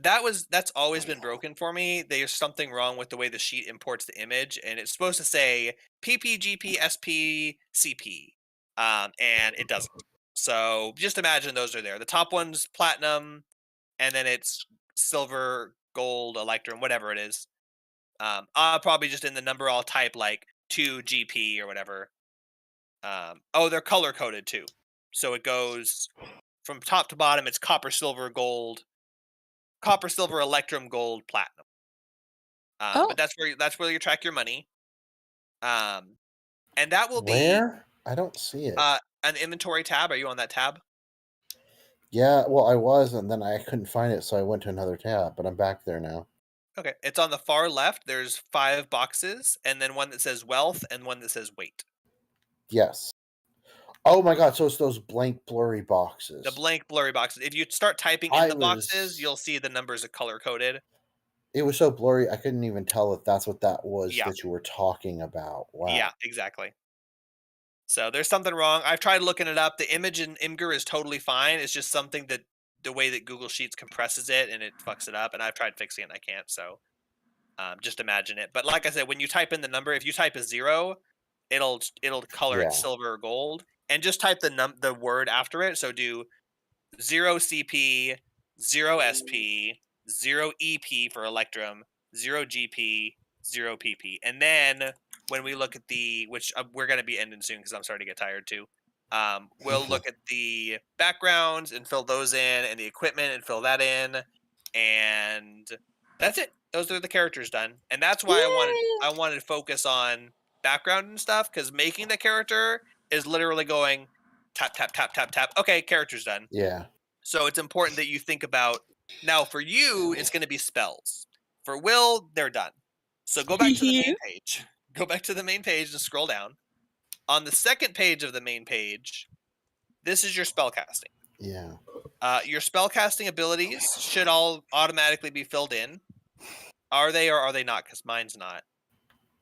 That's always been broken for me. There's something wrong with the way the sheet imports the image, and it's supposed to say PPGP SP CP, and it doesn't. So just imagine those are there. The top one's platinum, and then it's silver, gold, electrum, whatever it is. I'll probably just in the number I'll type like 2GP or whatever. Oh, they're color coded too, so it goes from top to bottom. It's copper, silver, gold. Copper, silver, electrum, gold, platinum. But that's where you track your money. And that will be Where? I don't see it. an inventory tab. Are you on that tab? Yeah, well, I was, and then I couldn't find it, so I went to another tab, but I'm back there now. Okay, it's on the far left. There's 5 boxes, and then one that says wealth, and one that says weight. Yes. Oh my god, so it's those blank, blurry boxes. The blank, blurry boxes. If you start typing in the boxes, you'll see the numbers are color coded. It was so blurry, I couldn't even tell if that's what that was Yeah. that you were talking about. Wow. Yeah, exactly. So there's something wrong. I've tried looking it up. The image in Imgur is totally fine. It's just something that the way that Google Sheets compresses it and it fucks it up. And I've tried fixing it and I can't. So Just imagine it. But like I said, when you type in the number, if you type a 0, it'll color it Yeah. silver or gold, and just type the word after it. So do 0 CP, 0 SP, 0 EP for Electrum, 0 GP, 0 PP, and then when we look at which we're going to be ending soon because I'm starting to get tired too. We'll look at the backgrounds and fill those in, and the equipment and fill that in, and that's it. Those are the characters done, and that's why I wanted to focus on background and stuff, because making the character is literally going tap tap tap tap tap. Okay, character's done. Yeah. So it's important that you think about, now for you, it's going to be spells. For Will, they're done. So go back to the main page. Go back to the main page and scroll down. On the second page of the main page, this is your spell casting. Yeah. Your spell casting abilities should all automatically be filled in. Are they or are they not? Because mine's not.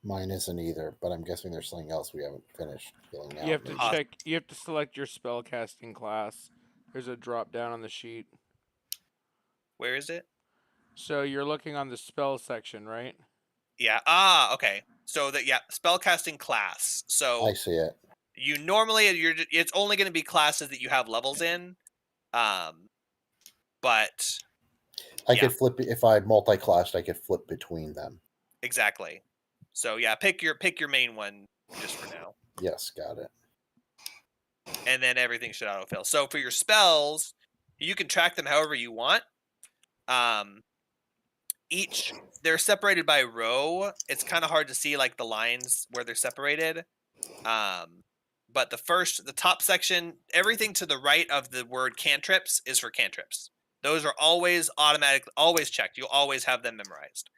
Mine isn't either, but I'm guessing there's something else we haven't finished filling out. You have to maybe. check. You have to select your spellcasting class. There's a drop down on the sheet. Where is it? So you're looking on the spell section, right? Yeah. Okay. So spellcasting class. So I see it. you normally it's only going to be classes that you have levels in. But I could flip if I multi-classed. I could flip between them. exactly. So yeah, pick your main one just for now, Yes, got it. and then everything should autofill. So for your spells, you can track them however you want. They're separated by row. It's kind of hard to see like the lines where they're separated. But the top section, everything to the right of the word cantrips is for cantrips. Those are always always checked. You'll always have them memorized.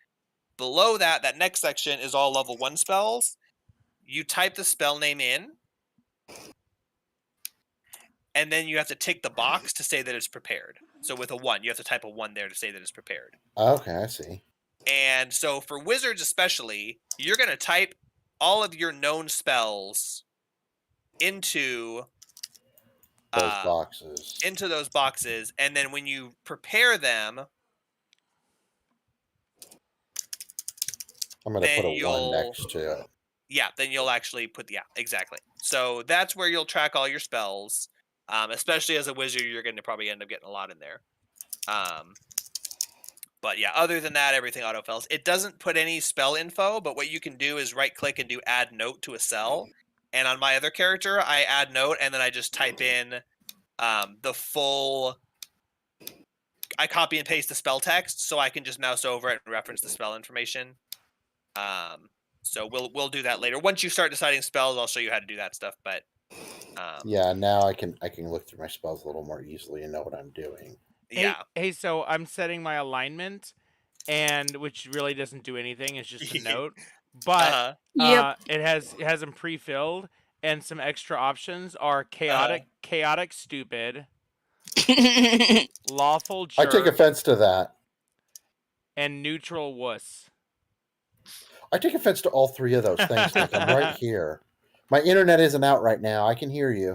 Below that next section is all level 1 spells. You type the spell name in, and then you have to tick the box to say that it's prepared. So with a 1, you have to type a 1 there to say that it's prepared. Okay, I see. And so for wizards especially, you're going to type all of your known spells into Those boxes. Into those boxes, and then when you prepare them, I'm going to then put a 1 next to it. Yeah, then you'll actually put exactly. So that's where you'll track all your spells. Especially as a wizard, you're going to probably end up getting a lot in there. But yeah, other than that, everything autofills. It doesn't put any spell info, but what you can do is right click and do add note to a cell. And on my other character, I add note, and then I just type in the full. I copy and paste the spell text, so I can just mouse over it and reference the spell information. So we'll do that later. Once you start deciding spells, I'll show you how to do that stuff. But yeah, now I can look through my spells a little more easily and know what I'm doing. Yeah. Hey, so I'm setting my alignment, and which really doesn't do anything. It's just a note, but it has them pre-filled, and some extra options are chaotic, stupid, lawful jerk, I take offense to that. and neutral wuss. I take offense to all 3 of those things. Nick. I'm right here. My internet isn't out right now. I can hear you.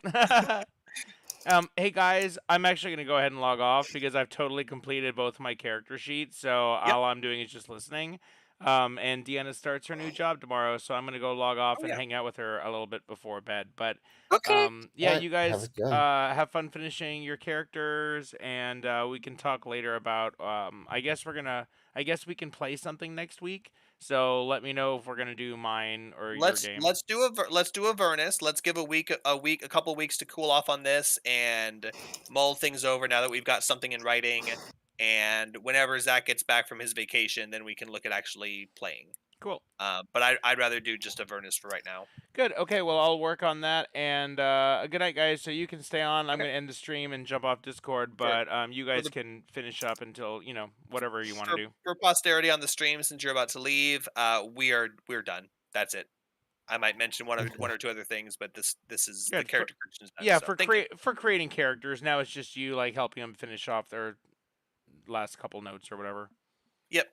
Hey guys, I'm actually going to go ahead and log off because I've totally completed both my character sheets. So all I'm doing is just listening. And Deanna starts her new job tomorrow, so I'm going to go log off and hang out with her a little bit before bed. But yeah, you guys have fun finishing your characters, and we can talk later about. I guess we can play something next week. So let me know if we're gonna do mine or your game. Let's do a Avernus. Let's give a couple weeks to cool off on this and mull things over now that we've got something in writing. And whenever Zach gets back from his vacation, then we can look at actually playing. Cool. But I'd rather do just Avernus for right now. Good. Okay. Well, I'll work on that. And good night, guys. So you can stay on. I'm gonna end the stream and jump off Discord. But you guys can finish up until whatever you want to do. For posterity on the stream, since you're about to leave, we're done. That's it. I might mention one or two other things, but this is the character creation is done. Yeah, so for creating characters. Now it's just you like helping them finish off their last couple notes or whatever. Yep.